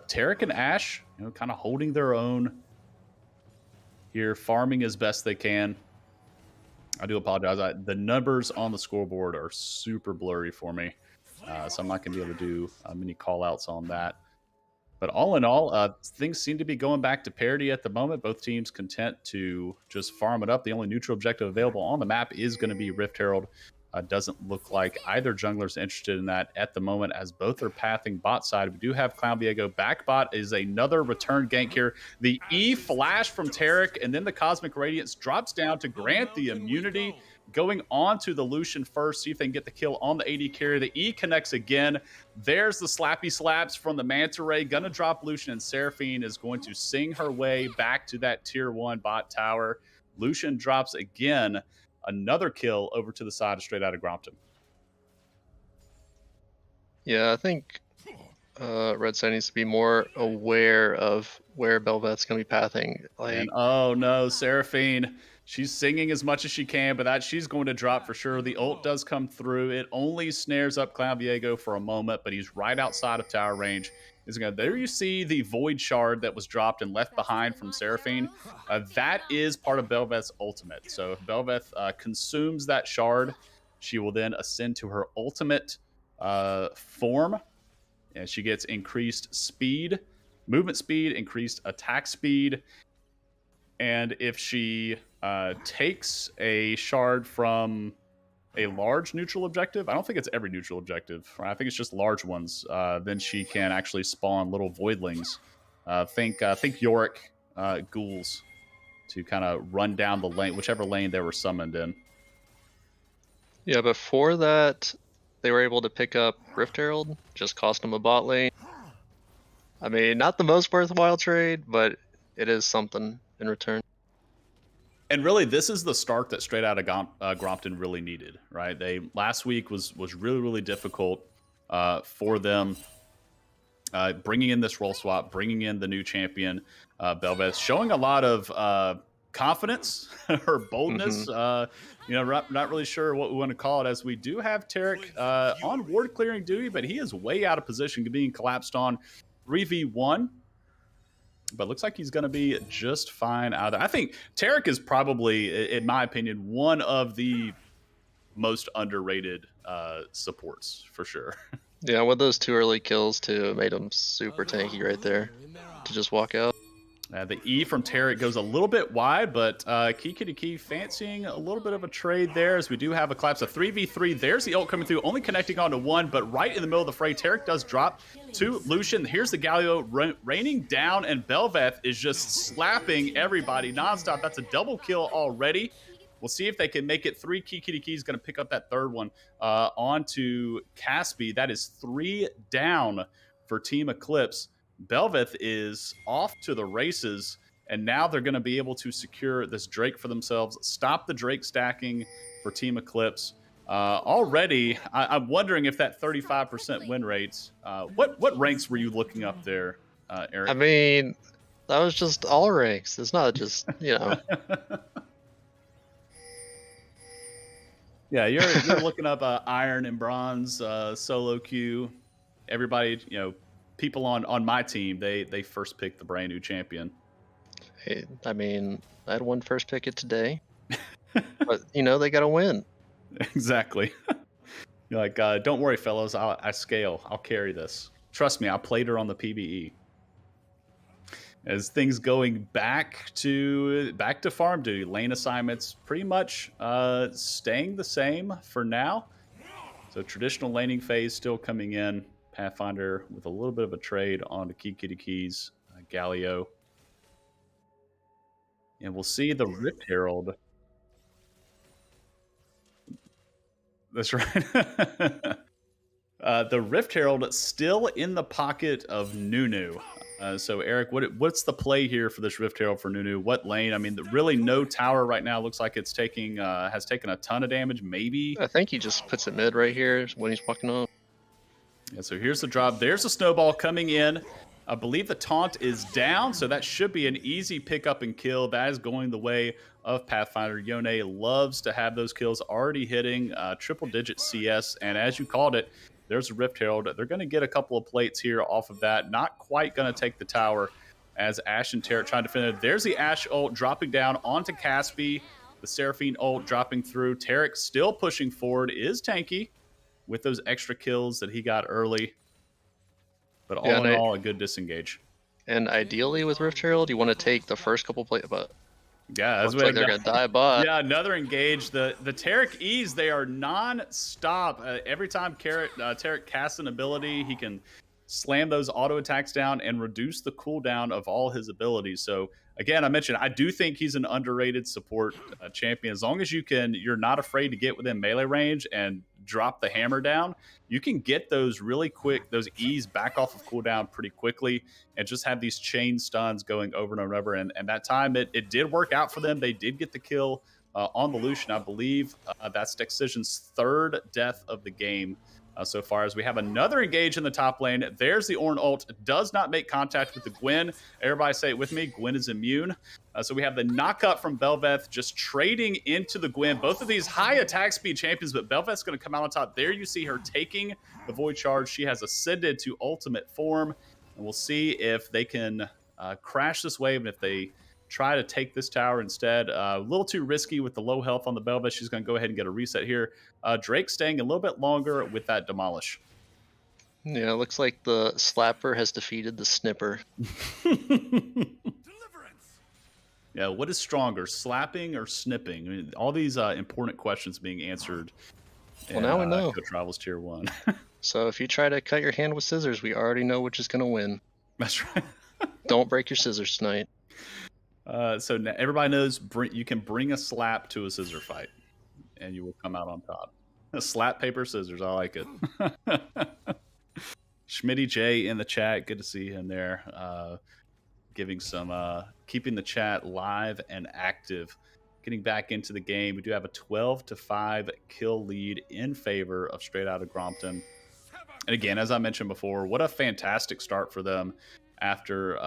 Tarek and Ash, kind of holding their own here, farming as best they can. I do apologize. The numbers on the scoreboard are super blurry for me, so I'm not going to be able to do many call-outs on that. But all in all, things seem to be going back to parity at the moment. Both teams content to just farm it up. The only neutral objective available on the map is going to be Rift Herald. Doesn't look like either jungler's interested in that at the moment, as both are pathing bot side. We do have Clown Viego. Back bot is another return gank here. The E flash from Tarek, and then the Cosmic Radiance drops down to grant the immunity. Going on to the Lucian first, see if they can get the kill on the AD carrier. The E connects again. There's the slappy slaps from the Manta Ray. Gonna drop Lucian, and Seraphine is going to sing her way back to that tier 1 bot tower. Lucian drops again. Another kill over to the side, straight out of Grompton. Yeah, I think Red Side needs to be more aware of where Belveth's going to be pathing. And, oh no, Seraphine. She's singing as much as she can, but she's going to drop for sure. The ult does come through. It only snares up Clown Viego for a moment, but he's right outside of tower range. There you see the Void Shard that was dropped and left behind from Seraphine. That is part of Belveth's ultimate. So if Belveth consumes that shard, she will then ascend to her ultimate form. And she gets increased speed, movement speed, increased attack speed. And if she takes a shard from a large neutral objective, I don't think it's every neutral objective, right? I think it's just large ones, then she can actually spawn little voidlings. Think Yorick ghouls to kind of run down the lane, whichever lane they were summoned in. Yeah, before that, they were able to pick up Rift Herald, just cost them a bot lane. I mean, not the most worthwhile trade, but it is something in return. And really, this is the start that Straight Outta Grompton really needed, right? Last week was really, really difficult for them. Bringing in this role swap, bringing in the new champion, Belveth, showing a lot of confidence or boldness. Not really sure what we want to call it, as we do have Tarek on ward clearing duty, but he is way out of position, being collapsed on 3v1. But looks like he's going to be just fine out of there. I think Tarek is probably, in my opinion, one of the most underrated supports for sure. Yeah, with those 2 early kills too, it made him super tanky right there to just walk out. The E from Tarek goes a little bit wide, but Key fancying a little bit of a trade there, as we do have a collapse of 3v3. There's the ult coming through, only connecting onto 1, but right in the middle of the fray, Tarek does drop to Lucian. Here's the Galio raining down, and Belveth is just slapping everybody nonstop. That's a double kill already. We'll see if they can make it 3. Key is going to pick up that third one onto Caspi. That is 3 down for Team Eclipse. Belveth is off to the races, and now they're going to be able to secure this Drake for themselves, stop the Drake stacking for Team Eclipse. Already, I'm wondering if that 35% win rates, what ranks were you looking up there, Eric? I mean, that was just all ranks. It's not just, Yeah, you're looking up iron and bronze, solo queue. Everybody, people on my team, they first picked the brand new champion. Hey, I mean, I had one first pick it today, but they got to win. Exactly. You're like, don't worry, fellas. I scale. I'll carry this. Trust me, I played her on the PBE. As things going back to farm duty, lane assignments pretty much staying the same for now. So traditional laning phase still coming in. Pathfinder with a little bit of a trade on the Keys, Galio. And we'll see the Rift Herald. That's right. The Rift Herald still in the pocket of Nunu. So Eric, what's the play here for this Rift Herald for Nunu? What lane? I mean, really no tower right now. Looks like it's has taken a ton of damage. Maybe. I think he just puts it mid right here when he's walking up. Yeah, so here's the drop. There's a snowball coming in. I believe the taunt is down, so that should be an easy pickup and kill. That is going the way of Pathfinder. Yone loves to have those kills already hitting triple-digit CS, and as you called it, there's a Rift Herald. They're going to get a couple of plates here off of that. Not quite going to take the tower, as Ashe and Tarek trying to defend it. There's the Ashe ult dropping down onto Caspi. The Seraphine ult dropping through. Tarek still pushing forward, is tanky with those extra kills that he got early. But all in all, a good disengage. And ideally with Rift Herald, you want to take the first couple plays, but yeah, looks like they're going to die a bot. Yeah, another engage. The Tarek E's, they are non-stop. Every time Tarek casts an ability, he can slam those auto attacks down and reduce the cooldown of all his abilities. So again, I mentioned, I do think he's an underrated support champion. As long as you're not afraid to get within melee range and drop the hammer down, you can get those really quick, those E's back off of cooldown pretty quickly and just have these chain stuns going over and over. And that time it did work out for them. They did get the kill on the Lucian. I believe that's Decision's third death of the game so far, as we have another engage in the top lane. There's the Ornn ult. Does not make contact with the Gwen. Everybody say it with me. Gwen is immune. So we have the knockup from Belveth just trading into the Gwen. Both of these high attack speed champions, but Belveth's going to come out on top. There you see her taking the Void Charge. She has ascended to ultimate form. And we'll see if they can crash this wave, and if they try to take this tower instead. A little too risky with the low health on the Belveth. She's going to go ahead and get a reset here. Drake staying a little bit longer with that Demolish. Yeah, it looks like the Slapper has defeated the Snipper. Yeah, what is stronger, slapping or snipping? I mean, all these important questions being answered. Well, now we know. Coach Rivals Tier 1. So if you try to cut your hand with scissors, we already know which is going to win. That's right. Don't break your scissors tonight. So now everybody knows you can bring a slap to a scissor fight, and you will come out on top. Slap, paper, scissors. I like it. Schmitty J in the chat. Good to see him there. Giving some, keeping the chat live and active getting back into the game. We do have a 12-5 kill lead in favor of Straight Outta Grompton. And again, as I mentioned before, what a fantastic start for them after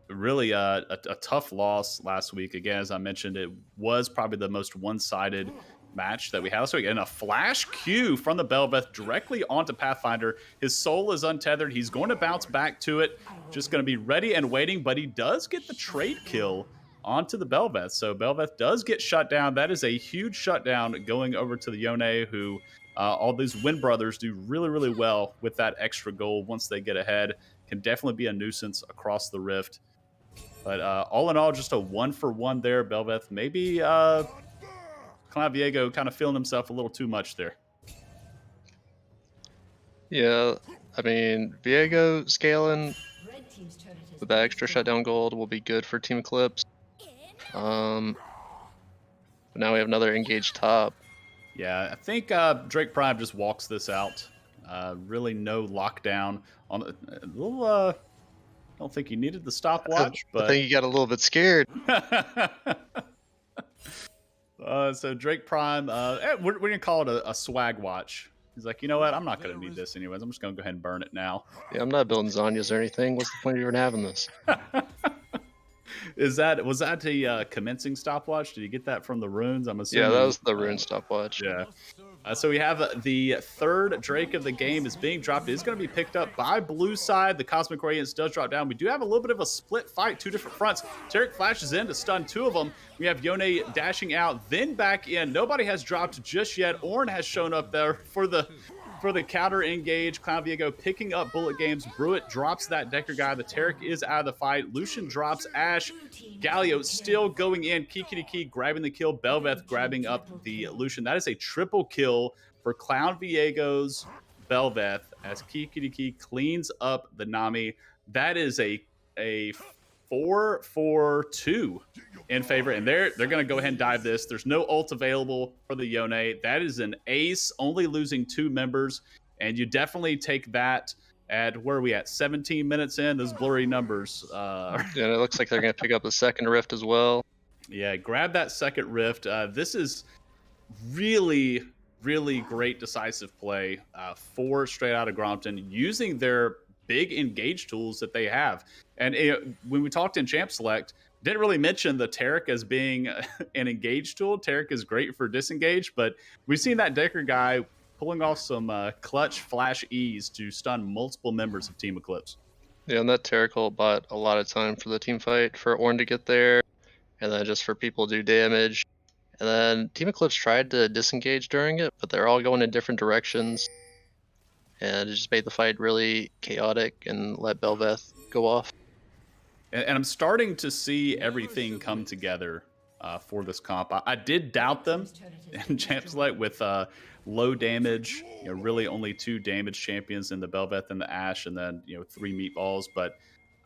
really a tough loss last week. Again, as I mentioned, it was probably the most one-sided match that we had. So again, a flash Q from the Belveth directly onto Pathfinder. His soul is untethered. He's going to bounce back to it. Just going to be ready and waiting, but he does get the trade kill onto the Belveth. So Belveth does get shut down. That is a huge shutdown going over to the Yone, who all these Win brothers do really, really well with that extra goal once they get ahead. Can definitely be a nuisance across the rift. But all in all, just a 1-for-1 there. Belveth maybe Clown Viego kind of feeling himself a little too much there. Yeah, I mean, Viego scaling with that extra shutdown gold will be good for Team Eclipse. But now we have another engaged top. Yeah, I think Drake Prime just walks this out. Really no lockdown on the little. I don't think he needed the stopwatch, but I think he got a little bit scared. So Drake Prime, we're gonna call it a swag watch. He's like, you know what? I'm not gonna need this anyways. I'm just gonna go ahead and burn it now. Yeah, I'm not building Zanyas or anything. What's the point of even having this? Was that a commencing stopwatch? Did you get that from the runes? I'm assuming. Yeah, that was the rune stopwatch. Yeah. So we have the third Drake of the game is being dropped. It is going to be picked up by blue side. The Cosmic Radiance does drop down. We do have a little bit of a split fight, two different fronts. Tarek flashes in to stun two of them. We have Yone dashing out, then back in. Nobody has dropped just yet. Ornn has shown up there for the counter engage. Clown Viego picking up bullet games. Bruit drops that Decker guy. The Tarek is out of the fight. Lucian drops Ash. Galio still going in. Key grabbing the kill. Belveth grabbing up the Lucian. That is a triple kill for Clown Viego's Belveth as Key cleans up the Nami. That is a 4-4-2 in favor, and they're going to go ahead and dive this. There's no ult available for the Yone. That is an ace, only losing 2 members, and you definitely take that at, where are we at, 17 minutes in? Those blurry numbers. Yeah, and it looks like they're going to pick up the second rift as well. Yeah, grab that second rift. This is really, really great decisive play for Straight Outta Grompton, using their big engage tools that they have. And when we talked in Champ Select, didn't really mention the Tarek as being an engage tool. Tarek is great for disengage, but we've seen that Decker guy pulling off some clutch flash E's to stun multiple members of Team Eclipse. Yeah, and that Tarek ult bought a lot of time for the team fight, for Ornn to get there, and then just for people to do damage. And then Team Eclipse tried to disengage during it, but they're all going in different directions. And it just made the fight really chaotic and let Belveth go off. And I'm starting to see everything come together for this comp. I did doubt them in Champ Select with low damage, really only 2 damage champions in the Belveth and the Ash, and then 3 meatballs. But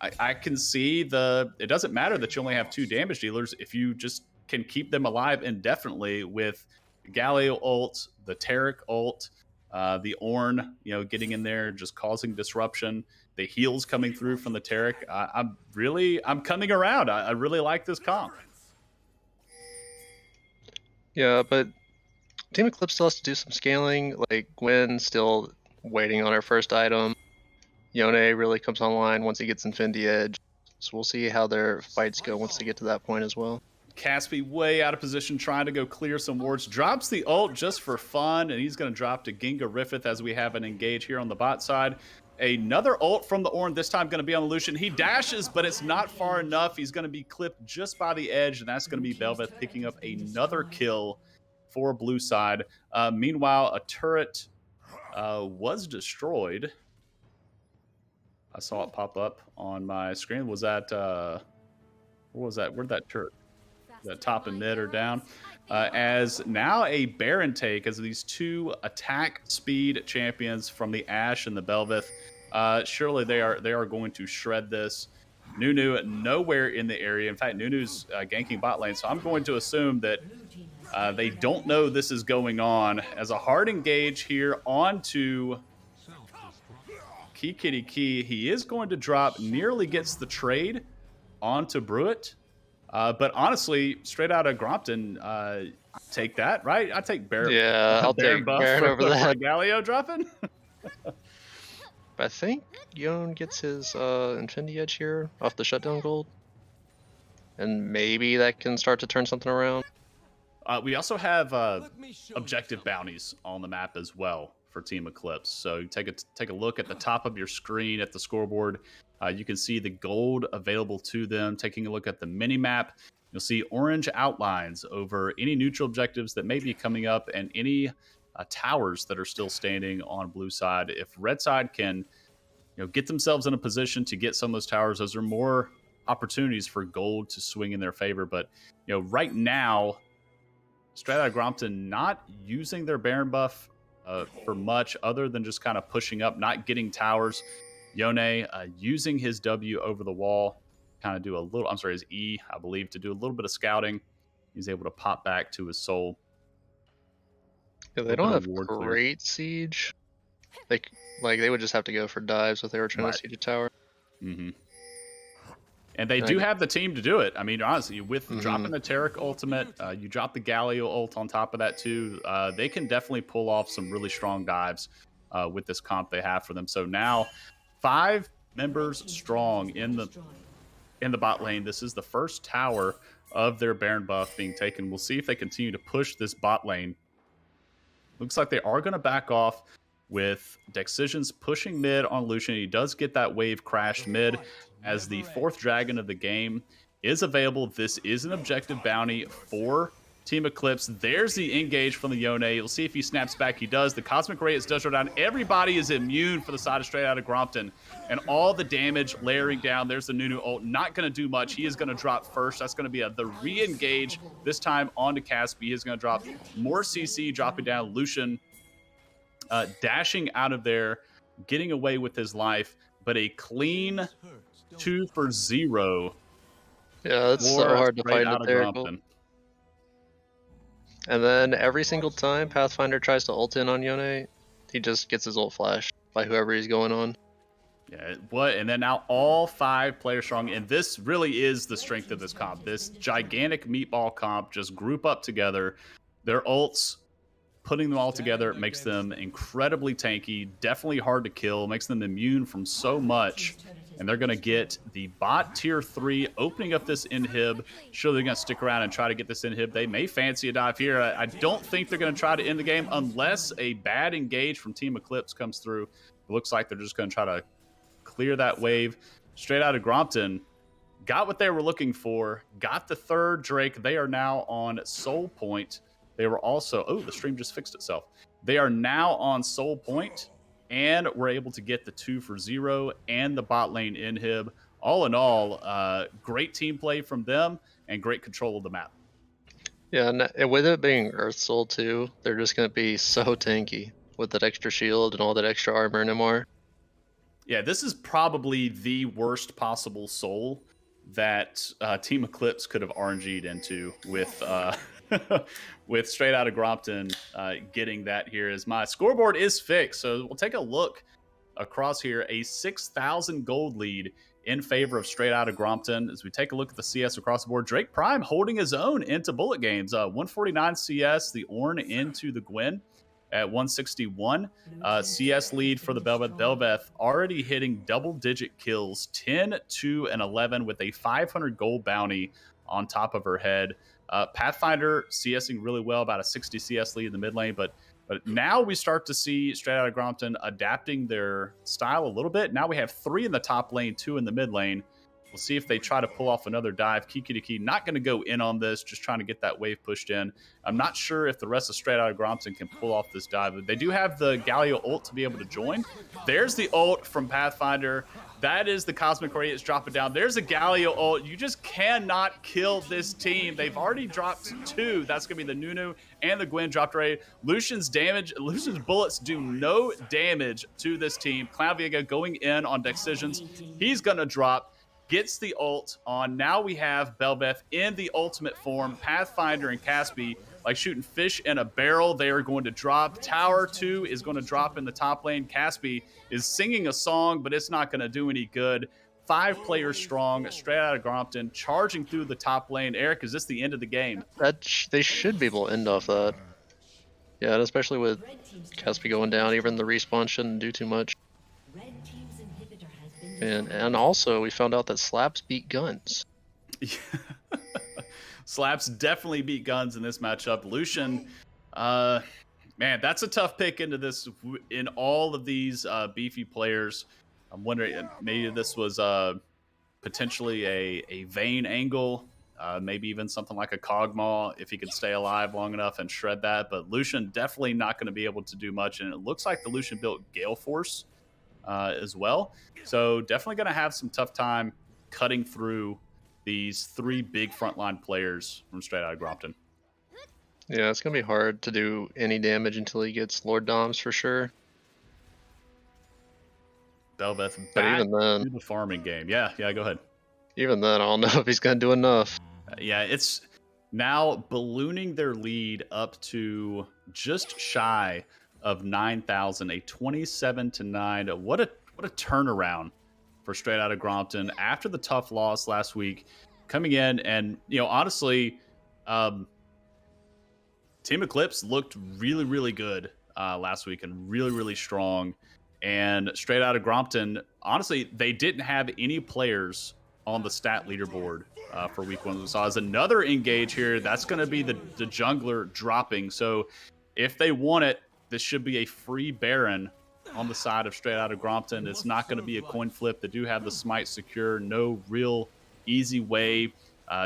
I can see it doesn't matter that you only have 2 damage dealers if you just can keep them alive indefinitely with Galio ult, the Tarek ult, the Ornn, getting in there, just causing disruption. The heals coming through from the Tarek. I'm coming around. I really like this comp. Yeah, but Team Eclipse still has to do some scaling. Like Gwen still waiting on her first item. Yone really comes online once he gets Infinity Edge. So we'll see how their fights go once they get to that point as well. Caspi way out of position, trying to go clear some wards. Drops the ult just for fun, and he's going to drop to Ginga Riffith as we have an engage here on the bot side. Another ult from the Ornn, this time going to be on the Lucian. He dashes, but it's not far enough. He's going to be clipped just by the edge, and that's going to be Belveth picking up another kill for blue side. Meanwhile, a turret was destroyed. I saw it pop up on my screen. Was that, where was that? Where'd that turret? The top and mid are down. As now a Baron take as these 2 attack speed champions from the Ash and the Belveth. Surely they are going to shred this. Nunu nowhere in the area. In fact, Nunu's ganking bot lane. So I'm going to assume that they don't know this is going on. As a hard engage here onto Key. He is going to drop, nearly gets the trade onto Bruit. But honestly, straight out of Grompton, I take that, right? I take Baron. Yeah, I'll Baron take buff Baron over for that. Galio dropping. But I think Yon gets his Infinity Edge here off the shutdown gold. And maybe that can start to turn something around. We also have objective bounties on the map as well for Team Eclipse. So take a look at the top of your screen at the scoreboard. You can see the gold available to them. Taking a look at the mini map, you'll see orange outlines over any neutral objectives that may be coming up and any towers that are still standing on blue side. If red side can get themselves in a position to get some of those towers, those are more opportunities for gold to swing in their favor. But right now, straight out of Grompton not using their Baron buff for much other than just kind of pushing up, not getting towers. Yone using his W over the wall, kind of do a little, his E, I believe, to do a little bit of scouting. He's able to pop back to his soul. Yeah, they don't have great siege. They would just have to go for dives if they were trying to siege a tower. Mm-hmm. And they do have the team to do it. I mean, honestly, with dropping the Taric ultimate, you drop the Galio ult on top of that too. They can definitely pull off some really strong dives with this comp they have for them. So now 5 members strong in the bot lane. This is the first tower of their Baron buff being taken. We'll see if they continue to push this bot lane. Looks like they are going to back off with Decisions pushing mid on Lucian. He does get that wave crashed mid as the 4th dragon of the game is available. This is an objective bounty for Team Eclipse. There's the engage from the Yone. You'll see if he snaps back. He does. The Cosmic Radiance does go down. Everybody is immune for the side of straight out of Grompton. And all the damage layering down. There's the Nunu ult. Not going to do much. He is going to drop first. That's going to be the re-engage. This time onto Caspi. He is going to drop more CC, dropping down. Lucian dashing out of there, getting away with his life. But a clean 2 for 0. Yeah, it's so hard to fight it there. And then every single time Pathfinder tries to ult in on Yone, he just gets his ult flashed by whoever he's going on. Yeah, and then now all 5 players strong, and this really is the strength of this comp. This gigantic meatball comp, just group up together. Their ults, putting them all together, makes them incredibly tanky, definitely hard to kill, makes them immune from so much. And they're going to get the bot tier 3 opening up this inhib. Sure, they're going to stick around and try to get this inhib. They may fancy a dive here. I don't think they're going to try to end the game unless a bad engage from Team Eclipse comes through. It looks like they're just going to try to clear that wave. Straight out of Grompton, got what they were looking for, got the 3rd Drake. They are now on Soul Point. They were also, the stream just fixed itself. They are now on Soul Point, and we're able to get the 2 for 0 and the bot lane inhib. All in all, great team play from them and great control of the map. Yeah, and with it being Earth Soul too, they're just going to be so tanky with that extra shield and all that extra armor and MR. Yeah, this is probably the worst possible soul that Team Eclipse could have RNG'd into with with straight out of Grompton getting that here. As my scoreboard is fixed, so we'll take a look across here. A 6,000 gold lead in favor of straight out of Grompton. As we take a look at the CS across the board, Drake Prime holding his own into bullet games. 149 CS, the Ornn into the Gwen at 161. CS lead for the Belbeth. Belbeth already hitting double-digit kills, 10, 2, and 11 with a 500 gold bounty on top of her head. Pathfinder CSing really well, about a 60 CS lead in the mid lane, but now we start to see straight out of Grompton adapting their style a little bit. Now we have 3 in the top lane, 2 in the mid lane. We'll see if they try to pull off another dive. Kiki to Key not going to go in on this, just trying to get that wave pushed in. I'm not sure if the rest of straight out of Grompton can pull off this dive. They do have the Galio ult to be able to join. There's the ult from Pathfinder. That is the Cosmic Radiance dropping down. There's a Galio ult. You just cannot kill this team. They've already dropped 2. That's going to be the Nunu and the Gwen dropped already. Lucian's bullets do no damage to this team. Cloud Vega going in on Decisions. He's going to drop. Gets the ult on. Now we have Belbeth in the ultimate form. Pathfinder and Caspi like shooting fish in a barrel. They are going to drop. Tower 2 is going to drop in the top lane. Caspi is singing a song, but it's not going to do any good. 5 players strong, straight out of Grompton, charging through the top lane. Eric, is this the end of the game? They should be able to end off that. Yeah, and especially with Caspi going down, even the respawn shouldn't do too much. And also, we found out that slaps beat guns. Slaps definitely beat guns in this matchup. Lucian, man, that's a tough pick into this. In all of these beefy players, I'm wondering maybe this was potentially a Vayne angle, maybe even something like a Cogmaw if he could stay alive long enough and shred that. But Lucian definitely not going to be able to do much, and it looks like the Lucian built Gale Force as well. So definitely going to have some tough time cutting through these 3 big frontline players from straight out of Grompton. Yeah, it's going to be hard to do any damage until he gets Lord Doms for sure. Belveth But back even then, to the farming game. Yeah, go ahead. Even then, I don't know if he's going to do enough. Yeah, it's now ballooning their lead up to just shy of 9,000, a 27-9. What a turnaround for straight out of Grompton after the tough loss last week, coming in and honestly, Team Eclipse looked really good last week and really strong. And straight out of Grompton, honestly, they didn't have any players on the stat leaderboard for week 1. So as another engage here, that's going to be the jungler dropping. So if they want it, this should be a free Baron on the side of straight out of Grompton. It's not going to be a coin flip. They do have the smite secure. No real easy way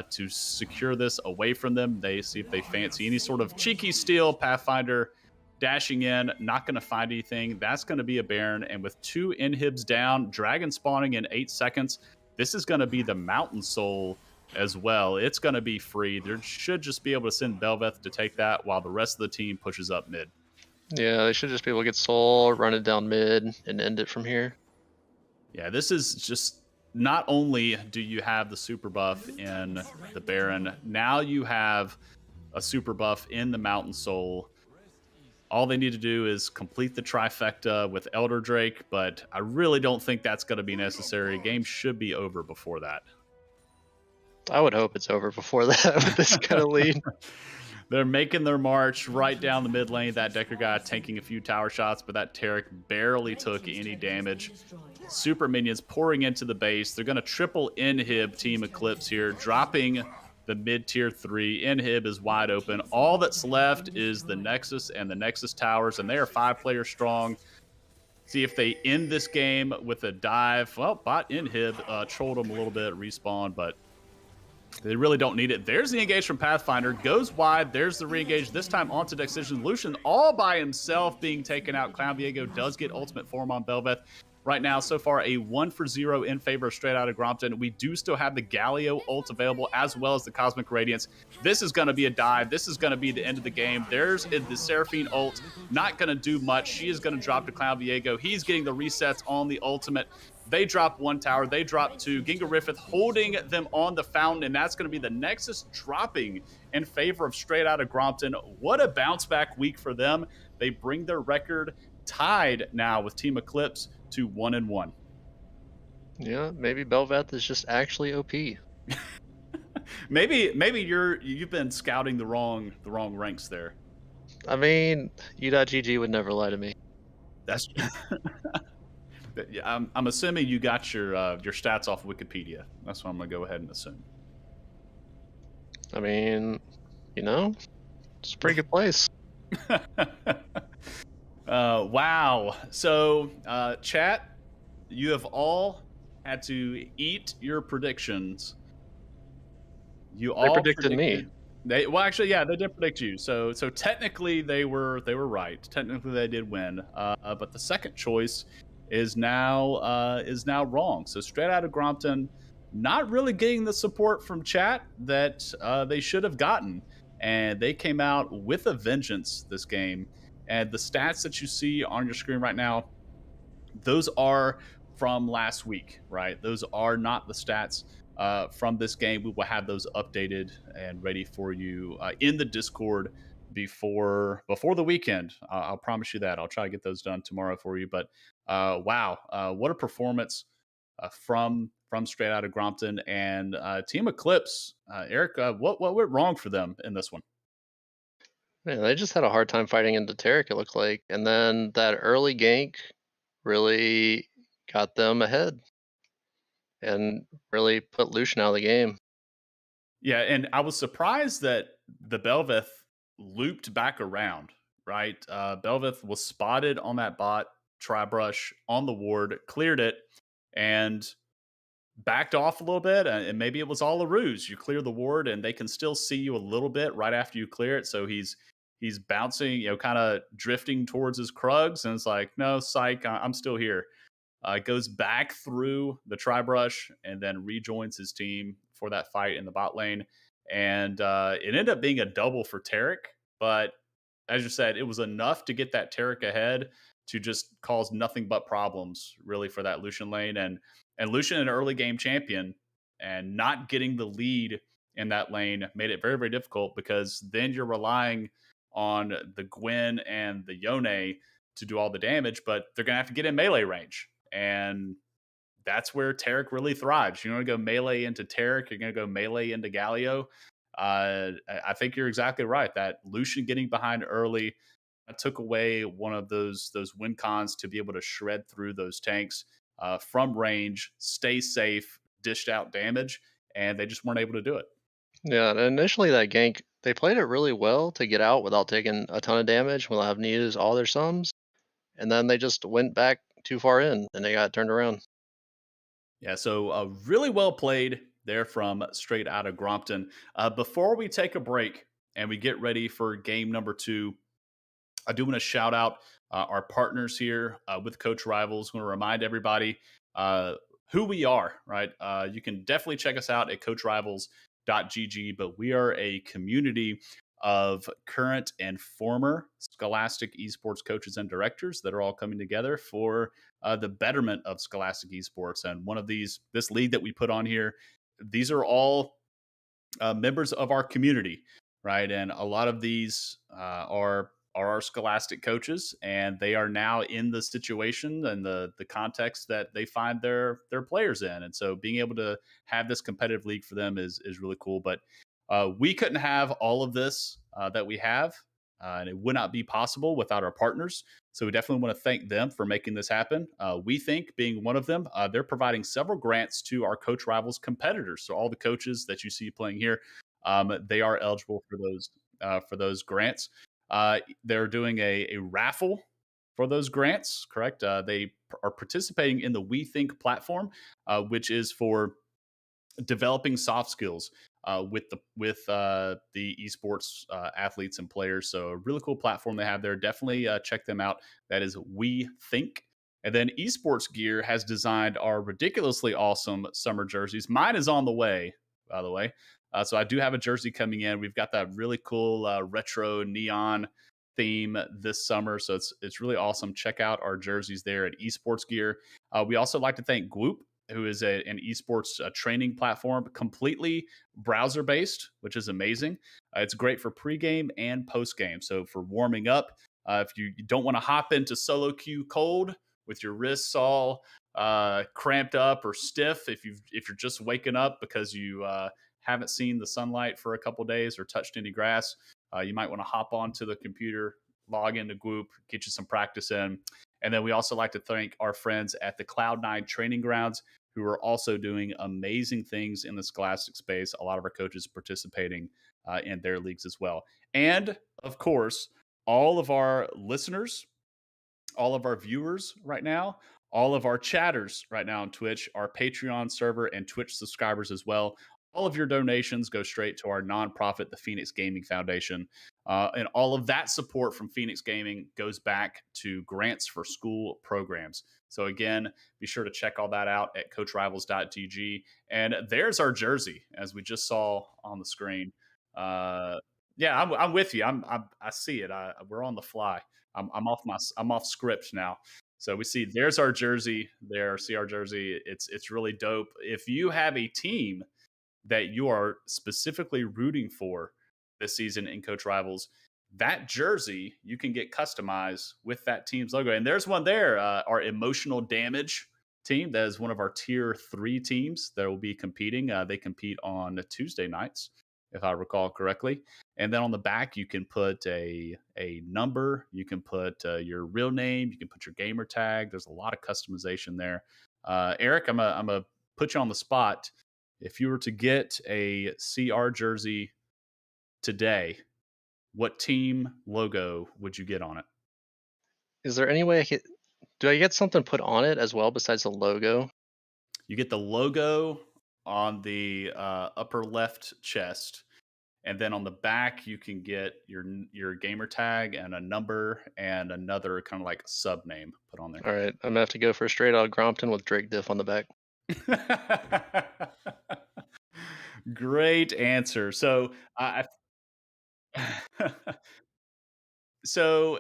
to secure this away from them. They see if they fancy any sort of cheeky steal. Pathfinder dashing in, not going to find anything. That's going to be a Baron. And with 2 inhibs down, Dragon spawning in 8 seconds, this is going to be the Mountain Soul as well. It's going to be free. They should just be able to send Belveth to take that while the rest of the team pushes up mid. Yeah, they should just be able to get Soul, run it down mid, and end it from here. Yeah, this is just, not only do you have the super buff in the Baron, now you have a super buff in the Mountain Soul. All they need to do is complete the trifecta with Elder Drake, but I really don't think that's going to be necessary. Game should be over before that. I would hope it's over before that with this kind of lead. They're making their march right down the mid lane. That Decker guy taking a few tower shots, but that Taric barely took any damage. Super minions pouring into the base. They're going to triple inhib Team Eclipse here, dropping the mid-tier 3. Inhib is wide open. All that's left is the Nexus and the Nexus towers, and they are 5 players strong. See if they end this game with a dive. Well, bot Inhib trolled them a little bit, respawn, but they really don't need it. There's the engage from Pathfinder. Goes wide. There's the re-engage. This time onto Decision. Lucian all by himself being taken out. Clown Viego does get ultimate form on Belveth. Right now, so far, a 1-for-0 in favor of straight out of Grompton. We do still have the Galio ult available, as well as the Cosmic Radiance. This is going to be a dive. This is going to be the end of the game. There's the Seraphine ult. Not going to do much. She is going to drop to Clown Viego. He's getting the resets on the ultimate. They drop 1 tower. They drop 2. Ginga Riffith holding them on the fountain, and that's going to be the Nexus dropping in favor of straight out of Grompton. What a bounce-back week for them. They bring their record tied now with Team Eclipse to 1-1. Yeah, maybe Belveth is just actually OP. maybe you've been scouting the wrong ranks there. I mean, U.GG would never lie to me. That's I'm assuming you got your stats off Wikipedia. That's what I'm gonna go ahead and assume. I mean, it's a pretty good place. Wow. So, chat, you have all had to eat your predictions. They predicted me. They did predict you. So technically they were right. Technically they did win. But the second choice is now wrong. So straight out of Grompton, not really getting the support from chat that they should have gotten, and they came out with a vengeance this game. And the stats that you see on your screen right now, those are from last week, right? Those are not the stats from this game. We will have those updated and ready for you in the Discord before the weekend. I'll promise you that. I'll try to get those done tomorrow for you. But wow, what a performance from from Straight Out of Grompton, and Team Eclipse. Eric, what went wrong for them in this one? Man, they just had a hard time fighting into Tarek, it looked like. And then that early gank really got them ahead and really put Lucian out of the game. Yeah, and I was surprised that the Belveth looped back around, right? Belveth was spotted on that bot, tri-brush on the ward, cleared it, and backed off a little bit. And maybe it was all a ruse. You clear the ward, and they can still see you a little bit right after you clear it. So he's bouncing, kind of drifting towards his Krugs, and it's like, no, psych, I'm still here. Goes back through the tri-brush and then rejoins his team for that fight in the bot lane. And it ended up being a double for Tarek. But as you said, it was enough to get that Tarek ahead to just cause nothing but problems, really, for that Lucian lane. And Lucian, an early game champion, and not getting the lead in that lane made it very, very difficult, because then you're relying on the Gwen and the Yone to do all the damage, but they're going to have to get in melee range. And that's where Tarek really thrives. You want to go melee into Tarek, you're going to go melee into Galio. I think you're exactly right. That Lucian getting behind early took away one of those win cons to be able to shred through those tanks from range, stay safe, dished out damage, and they just weren't able to do it. Yeah, and initially that gank, they played it really well to get out without taking a ton of damage, without having to use all their sums. And then they just went back too far in and they got turned around. Yeah, so really well played there from Straight Out of Grompton. Before we take a break and we get ready for game number 2, I do want to shout out our partners here with Coach Rivals. I want to remind everybody who we are, right? You can definitely check us out at coachrivals.gg, but we are a community of current and former Scholastic esports coaches and directors that are all coming together for the betterment of Scholastic esports. And one of this league that we put on here, these are all members of our community, right? And a lot of these are our Scholastic coaches, and they are now in the situation and the context that they find their players in. And so being able to have this competitive league for them is really cool. But we couldn't have all of this that we have, and it would not be possible without our partners. So we definitely want to thank them for making this happen. We think, being one of them, they're providing several grants to our Coach Rivals competitors. So all the coaches that you see playing here, they are eligible for those grants. They're doing a raffle for those grants, correct? They are participating in the We Think platform, which is for developing soft skills with the esports athletes and players. So a really cool platform they have there. Definitely check them out. That is We Think. And then Esports Gear has designed our ridiculously awesome summer jerseys. Mine is on the way, by the way. So I do have a jersey coming in. We've got that really cool retro neon theme this summer. So it's really awesome. Check out our jerseys there at Esports Gear. We also like to thank Gwoop, who is an esports training platform, completely browser based, which is amazing. It's great for pregame and postgame. So for warming up, if you don't want to hop into solo queue cold with your wrists all cramped up or stiff, if you're just waking up because you haven't seen the sunlight for a couple days or touched any grass, you might want to hop onto the computer, log into Gwoop, get you some practice in. And then we also like to thank our friends at the Cloud9 Training Grounds, who are also doing amazing things in the Scholastic space. A lot of our coaches participating in their leagues as well. And, of course, all of our listeners, all of our viewers right now, all of our chatters right now on Twitch, our Patreon server and Twitch subscribers as well. All of your donations go straight to our nonprofit, the Phoenix Gaming Foundation. And all of that support from Phoenix Gaming goes back to grants for school programs. So again, be sure to check all that out at coachrivals.gg. And there's our jersey, as we just saw on the screen. Yeah, I'm with you. I see it. We're on the fly. I'm off script now. So we see there's our jersey there. See our jersey. It's really dope. If you have a team that you are specifically rooting for this season in Coach Rivals, that jersey you can get customized with that team's logo. And there's one there, our emotional damage team. That is one of our tier 3 teams that will be competing. They compete on Tuesday nights, if I recall correctly. And then on the back, you can put a number. You can put your real name. You can put your gamer tag. There's a lot of customization there. Eric, I'm a put you on the spot. If you were to get a CR jersey today, what team logo would you get on it? Is there any way do I get something put on it as well besides the logo? You get the logo on the upper left chest, and then on the back you can get your gamer tag and a number and another kind of like sub name put on there. All right, I'm gonna have to go for a straight out Grompton with Drake Diff on the back. Great answer. So so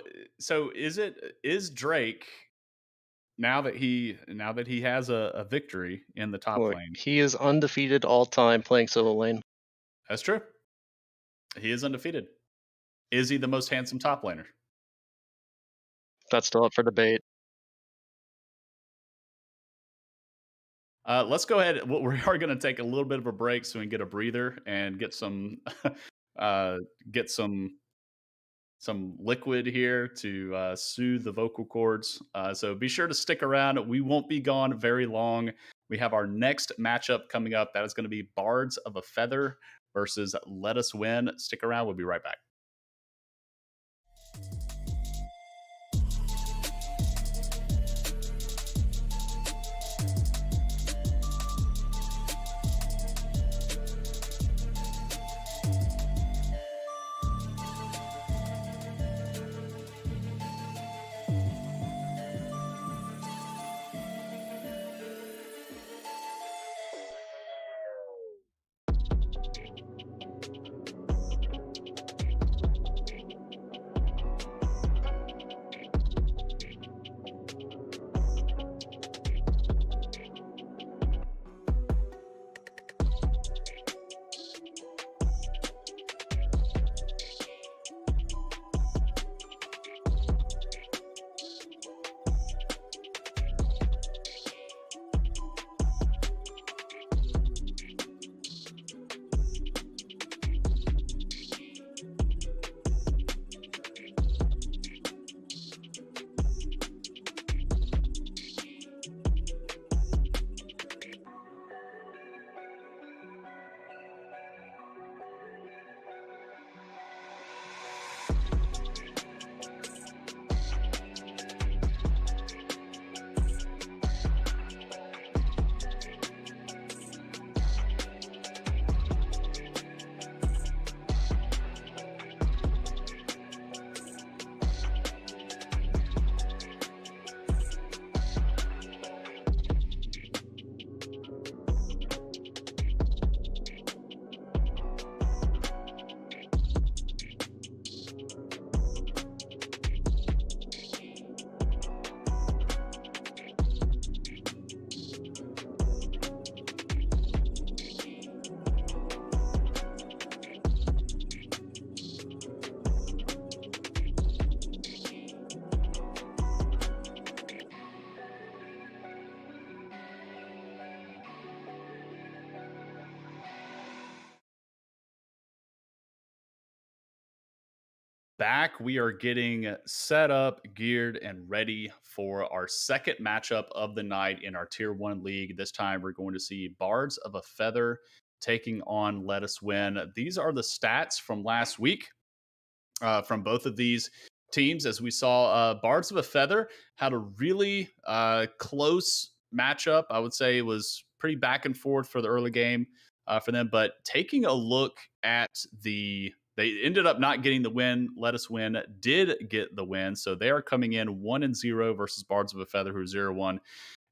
is Drake, now that he has a victory in the top Look, lane? he is undefeated all time playing solo lane. That's true. He is undefeated. Is he the most handsome top laner? That's still up for debate. Let's go ahead. We are going to take a little bit of a break so we can get a breather and get some get some liquid here to soothe the vocal cords. So be sure to stick around. We won't be gone very long. We have our next matchup coming up. That is going to be Bards of a Feather versus Let Us Win. Stick around. We'll be right back. Back, we are getting set up, geared, and ready for our second matchup of the night in our Tier 1 league. This time, we're going to see Bards of a Feather taking on Let Us Win. These are the stats from last week from both of these teams. As we saw, Bards of a Feather had a really close matchup. I would say it was pretty back and forth for the early game for them. But taking a look at they ended up not getting the win. Let Us Win did get the win. So they are coming in 1-0 versus Bards of a Feather, who are 0-1.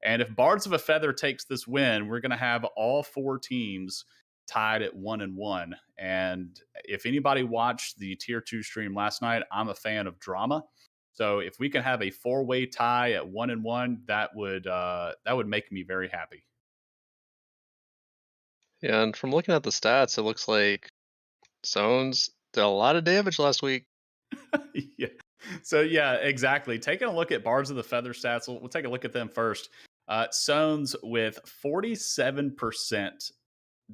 And if Bards of a Feather takes this win, we're going to have all four teams tied at 1-1. And if anybody watched the Tier 2 stream last night, I'm a fan of drama. So if we can have a 4-way tie at 1-1, that would make me very happy. Yeah, and from looking at the stats, it looks like Zones did a lot of damage last week. Yeah. So yeah, exactly. Taking a look at Bards of the Feather stats, we'll take a look at them first. Sones with 47%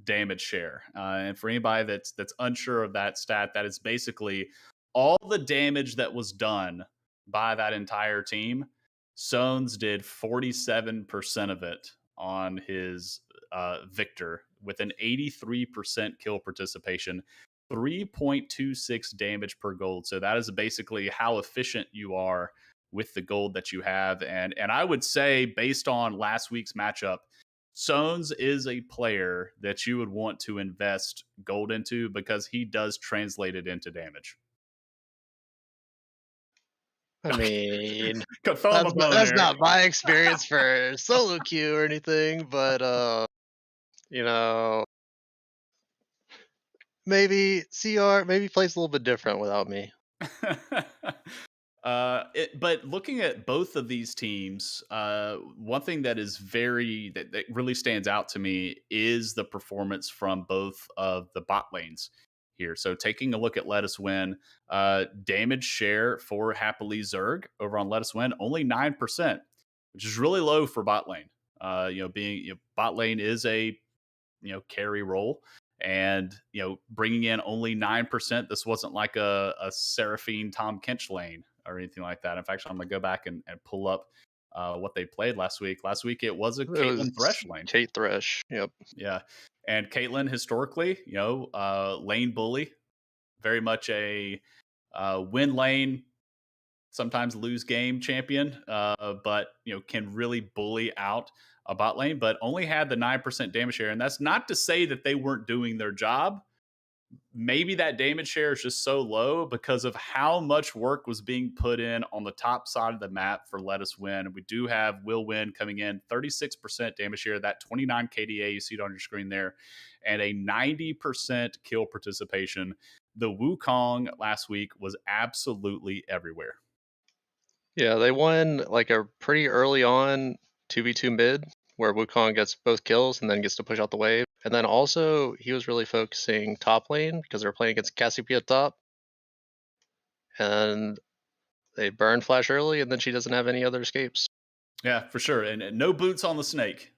damage share. And for anybody that's unsure of that stat, that is basically all the damage that was done by that entire team. Sones did 47% of it on his Victor with an 83% kill participation, 3.26 damage per gold. So that is basically how efficient you are with the gold that you have. And I would say, based on last week's matchup, Sones is a player that you would want to invest gold into because he does translate it into damage. I mean, Throw him a bone, that's Eric. not my experience for solo queue or anything, but you know, maybe CR maybe plays a little bit different without me. But looking at both of these teams, one thing that is that really stands out to me is the performance from both of the bot lanes here. So taking a look at Let Us Win, damage share for Happily Zerg over on Let Us Win, only 9%, which is really low for bot lane. Bot lane is a carry role, and bringing in only 9%. This wasn't like a Seraphine Tom Kench lane or anything like that. In fact, I'm going to go back and pull up what they played last week. Last week it was a Caitlyn Thresh lane. Kate Thresh, yep. Yeah, and Caitlyn historically, lane bully, very much a win lane, sometimes lose game champion, but can really bully out a bot lane, but only had the 9% damage share. And that's not to say that they weren't doing their job. Maybe that damage share is just so low because of how much work was being put in on the top side of the map for Let Us Win. We do have Will Win coming in, 36% damage share, that 29 KDA, you see it on your screen there, and a 90% kill participation. The Wukong last week was absolutely everywhere. Yeah, they won like a pretty early on 2v2 mid where Wukong gets both kills and then gets to push out the wave. And then also he was really focusing top lane because they were playing against Cassiopeia top. And they burn Flash early and then she doesn't have any other escapes. Yeah, for sure. And no boots on the snake.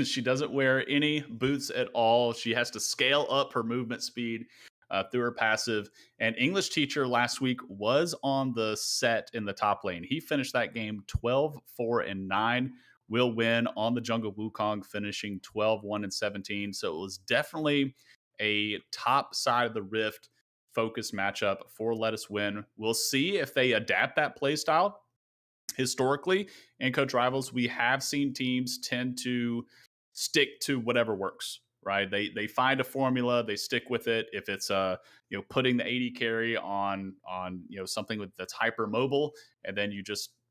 She doesn't wear any boots at all. She has to scale up her movement speed through her passive. And English teacher last week was on the set in the top lane. He finished that game 12-4-9. Will Win on the jungle Wukong, finishing 12-1-17. So it was definitely a top side of the rift focus matchup for Let Us Win. We'll see if they adapt that play style. Historically, in Coach Rivals, we have seen teams tend to stick to whatever works, right? They find a formula, they stick with it. If it's putting the 80 carry on something that's hyper mobile, and then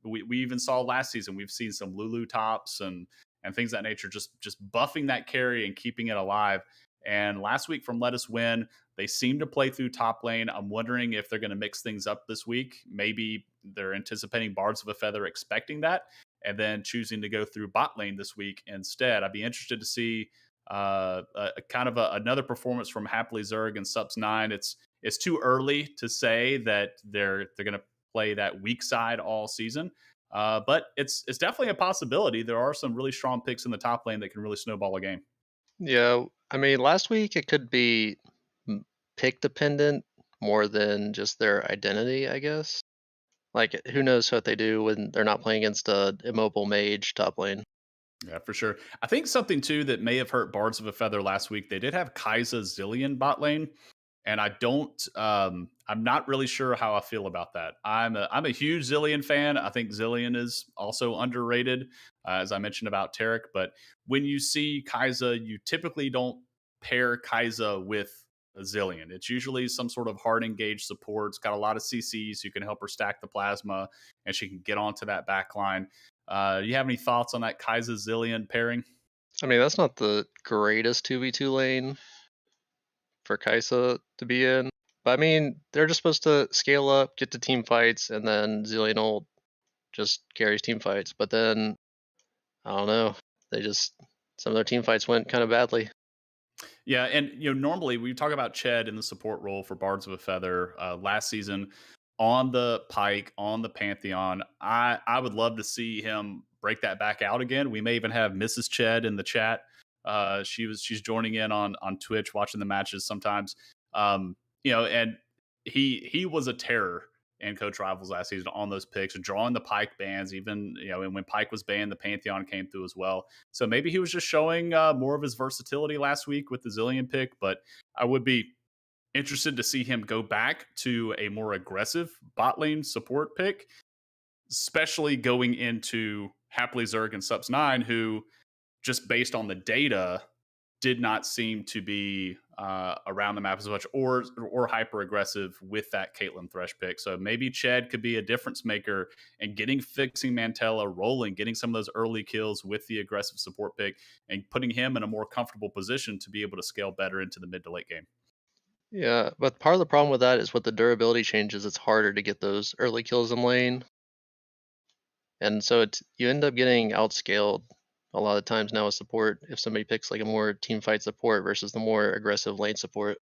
we even saw last season, we've seen some Lulu tops and things of that nature, just buffing that carry and keeping it alive. And last week from Let Us Win, they seem to play through top lane. I'm wondering if they're going to mix things up this week. Maybe they're anticipating Bards of a Feather, expecting that, and then choosing to go through bot lane this week instead. I'd be interested to see another performance from Happily Zerg and Subs 9. It's too early to say that they're going to play that weak side all season. But it's definitely a possibility. There are some really strong picks in the top lane that can really snowball a game. Yeah, I mean, last week it could be pick dependent more than just their identity, I guess. Like, who knows what they do when they're not playing against a immobile mage top lane. Yeah, for sure. I think something too that may have hurt Bards of a Feather last week, they did have Kai'Sa Zillion bot lane, and I'm not really sure how I feel about that. I'm a huge Zillion fan. I think Zillion is also underrated, as I mentioned about Tarek. But when you see Kai'Sa, you typically don't pair Kai'Sa with a Zillion. It's usually some sort of hard engaged support. It's got a lot of CCs. You can help her stack the plasma, and she can get onto that back line. Do you have any thoughts on that Kai'Sa Zillion pairing? I mean, that's not the greatest 2v2 lane for Kai'Sa to be in. But I mean, they're just supposed to scale up, get to team fights, and then Zillion ult just carries team fights. But then, I don't know, some of their team fights went kind of badly. Yeah, and normally we talk about Ched in the support role for Bards of a Feather last season on the Pike, on the Pantheon. I would love to see him break that back out again. We may even have Mrs. Ched in the chat. She's joining in on Twitch, watching the matches sometimes. And he was a terror in Coach Rivals last season on those picks, drawing the Pike bans. Even and when Pike was banned, the Pantheon came through as well. So maybe he was just showing more of his versatility last week with the Zillion pick. But I would be interested to see him go back to a more aggressive bot lane support pick, especially going into Happily Zerg and Subs 9, who just based on the data did not seem to be around the map as much or hyper aggressive with that Caitlyn Thresh pick. So maybe Ched could be a difference maker and fixing Mantella rolling, getting some of those early kills with the aggressive support pick and putting him in a more comfortable position to be able to scale better into the mid to late game. Yeah, but part of the problem with that is with the durability changes, it's harder to get those early kills in lane. And so you end up getting outscaled a lot of times now with support if somebody picks like a more team fight support versus the more aggressive lane support.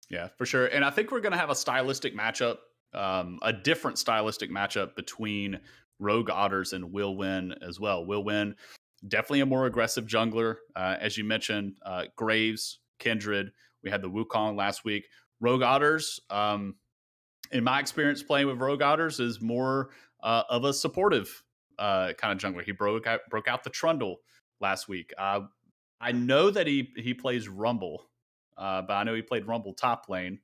Yeah, for sure. And I think we're going to have a stylistic matchup, a different stylistic matchup between Rogue Otters and Will Win as well. Will Win, definitely a more aggressive jungler. As you mentioned, Graves, Kindred. We had the Wukong last week. Rogue Otters, in my experience playing with Rogue Otters, is more of a supportive kind of jungler. He broke out the Trundle last week. I know that he plays Rumble, but I know he played Rumble top lane.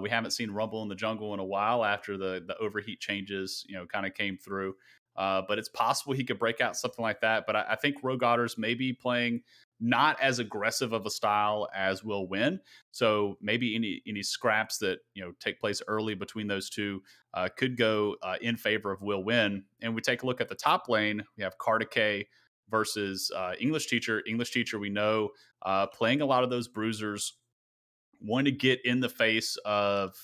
We haven't seen Rumble in the jungle in a while after the overheat changes, kind of came through. But it's possible he could break out something like that. But I think Rogue Otters may be playing not as aggressive of a style as Will Win. So maybe any scraps that take place early between those two could go in favor of Will Win. And we take a look at the top lane. We have Kardake versus English Teacher. English Teacher, we know, playing a lot of those bruisers, wanting to get in the face of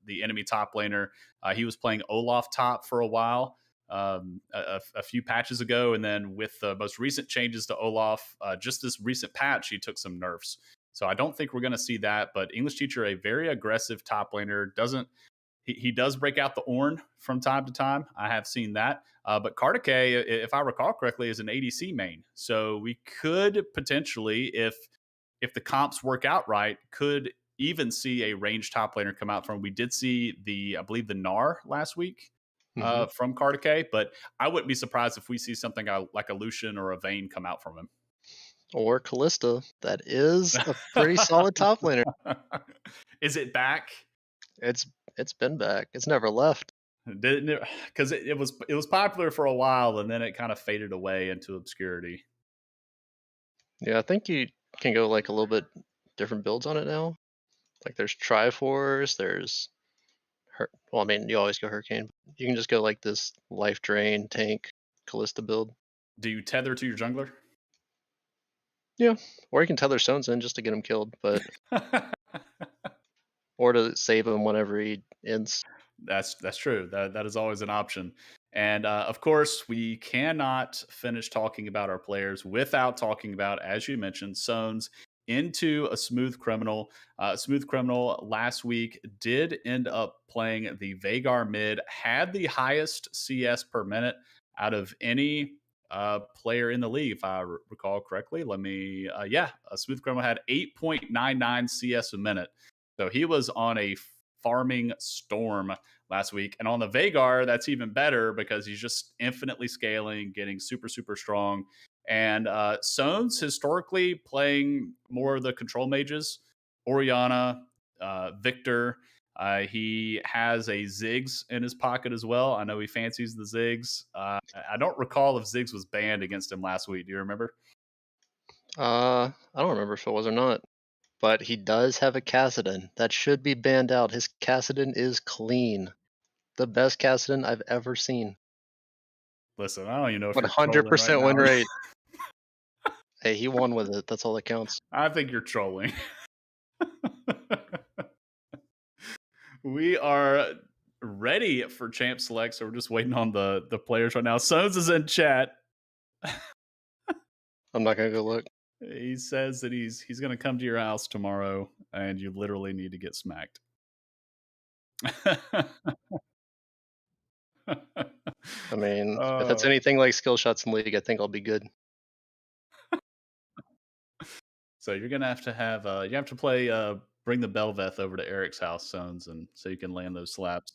the enemy top laner. He was playing Olaf top for a while, a few patches ago, and then with the most recent changes to Olaf, just this recent patch, he took some nerfs. So I don't think we're going to see that, but English Teacher, a very aggressive top laner, he does break out the Ornn from time to time. I have seen that. But Kardake, if I recall correctly, is an ADC main. So we could potentially, if the comps work out right, could even see a range top laner come out from. We did see I believe the Gnar last week from Kardake, but I wouldn't be surprised if we see something like a Lucian or a Vayne come out from him. Or Callista. That is a pretty solid top laner. Is it back? It's been back. It's never left. Because it was popular for a while and then it kind of faded away into obscurity. Yeah, I think you can go like a little bit different builds on it now. Like there's Triforce, there's well, I mean, you always go Hurricane. You can just go like this life drain tank Callista build. Do you tether to your jungler? Yeah, or you can tether Stones in just to get him killed, but or to save him whenever he ends. That's true. That is always an option. And of course, we cannot finish talking about our players without talking about, as you mentioned, Sones into a Smooth Criminal. Smooth Criminal last week did end up playing the Veigar mid, had the highest CS per minute out of any player in the league, if I recall correctly. Smooth Criminal had 8.99 CS a minute. So he was on a farming storm last week. And on the Veigar, that's even better because he's just infinitely scaling, getting super, super strong. And Sones historically playing more of the control mages, Orianna, Victor. He has a Ziggs in his pocket as well. I know he fancies the Ziggs. I don't recall if Ziggs was banned against him last week. Do you remember? I don't remember if it was or not. But he does have a Kassadin. That should be banned out. His Kassadin is clean. The best Kassadin I've ever seen. Listen, I don't even know if 100% win right rate. Hey, he won with it. That's all that counts. I think you're trolling. We are ready for Champ Select, so we're just waiting on the players right now. Sones is in chat. I'm not going to go look. He says that he's going to come to your house tomorrow, and you literally need to get smacked. I mean, if it's Uh, anything like skill shots in League, I think I'll be good. so you're gonna have you have to play bring the Belveth over to Eric's house, Sons, and so you can land those slaps.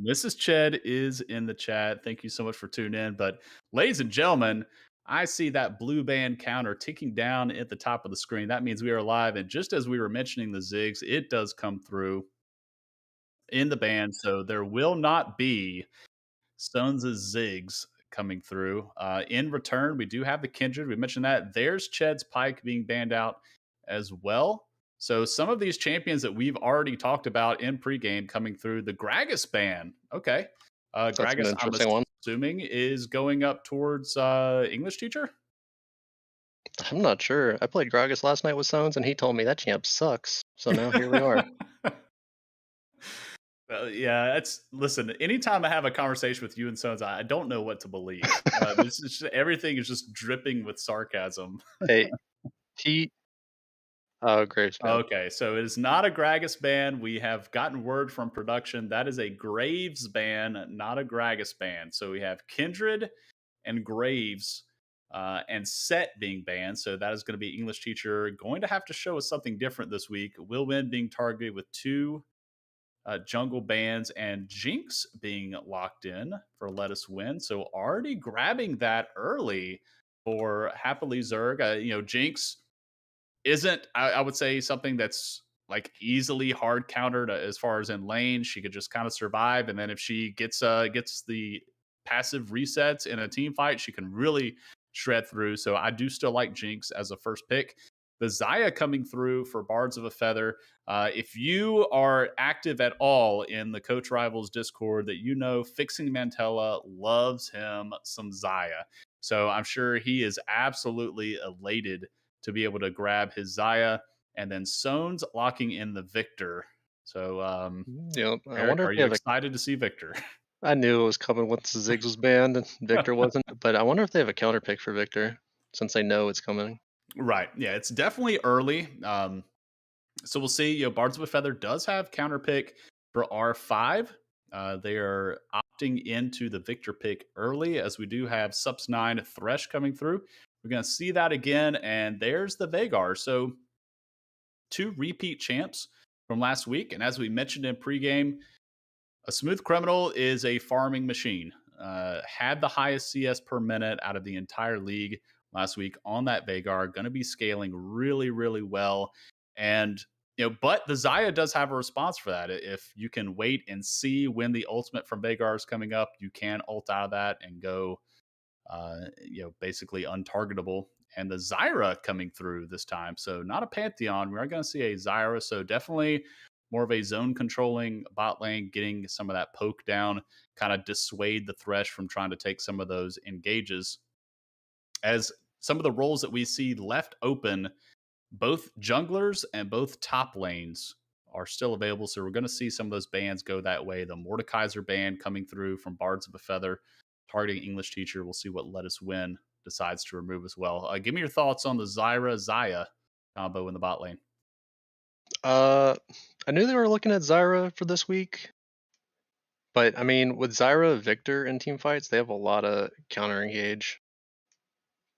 Mrs. Ched is in the chat. Thank you so much for tuning in. But ladies and gentlemen, I see that blue band counter ticking down at the top of the screen. That means we are live. And just as we were mentioning the zigs, it does come through in the band. So there will not be Stones' Zigs coming through. In return, we do have the Kindred. We mentioned that. There's Ched's Pike being banned out as well. So some of these champions that we've already talked about in pregame coming through. The Gragas ban. Okay. That's an Gragas, I'm interesting one. assuming, is going up towards English teacher. I'm not sure. I played Gragas last night with Sones, and he told me that champ sucks. So now here we are. Yeah, that's listen. Anytime I have a conversation with you and Sons, I don't know what to believe. This is everything is just dripping with sarcasm. Hey, he. Oh, Graves ban. Okay, so it is not a Gragas ban. We have gotten word from production that is a Graves ban, not a Gragas ban. So we have Kindred and Graves and Set being banned. So that is going to be English teacher going to have to show us something different this week. Will Win being targeted with two jungle bans and Jinx being locked in for Let Us Win. So already grabbing that early for Happily Zerg. Jinx isn't, I would say, something that's like easily hard countered as far as in lane. She could just kind of survive, and then if she gets the passive resets in a team fight, she can really shred through. So I do still like Jinx as a first pick. The Xayah coming through for Bards of a Feather. If you are active at all in the Coach Rivals Discord, that you know, Fixing Mantella loves him some Xayah. So I'm sure he is absolutely elated to be able to grab his Xayah, and then Sones locking in the Victor. So, I Eric, wonder if are they you have a. excited to see Victor? I knew it was coming once Ziggs was banned and Victor wasn't, but I wonder if they have a counter pick for Victor since they know it's coming. Right. Yeah, it's definitely early. So we'll see. Bards of a Feather does have counter pick for R5. They are opting into the Victor pick early, as we do have Subs 9 Thresh coming through. We're going to see that again, and there's the Vagar. So two repeat champs from last week. And as we mentioned in pregame, a Smooth Criminal is a farming machine. Had the highest CS per minute out of the entire league last week on that Vagar. Going to be scaling really, really well. And but the Xayah does have a response for that. If you can wait and see when the ultimate from Vagar is coming up, you can ult out of that and go, basically untargetable. And the Zyra coming through this time. So not a Pantheon. We are going to see a Zyra. So definitely more of a zone controlling bot lane, getting some of that poke down, kind of dissuade the Thresh from trying to take some of those engages. As some of the roles that we see left open, both junglers and both top lanes are still available. So we're going to see some of those bans go that way. The Mordekaiser ban coming through from Bards of a Feather, targeting English teacher. We'll see what Let Us Win decides to remove as well. Give me your thoughts on the Xayah combo in the bot lane. I knew they were looking at Zyra for this week, but I mean, with Zyra, Victor in team fights, they have a lot of counter engage.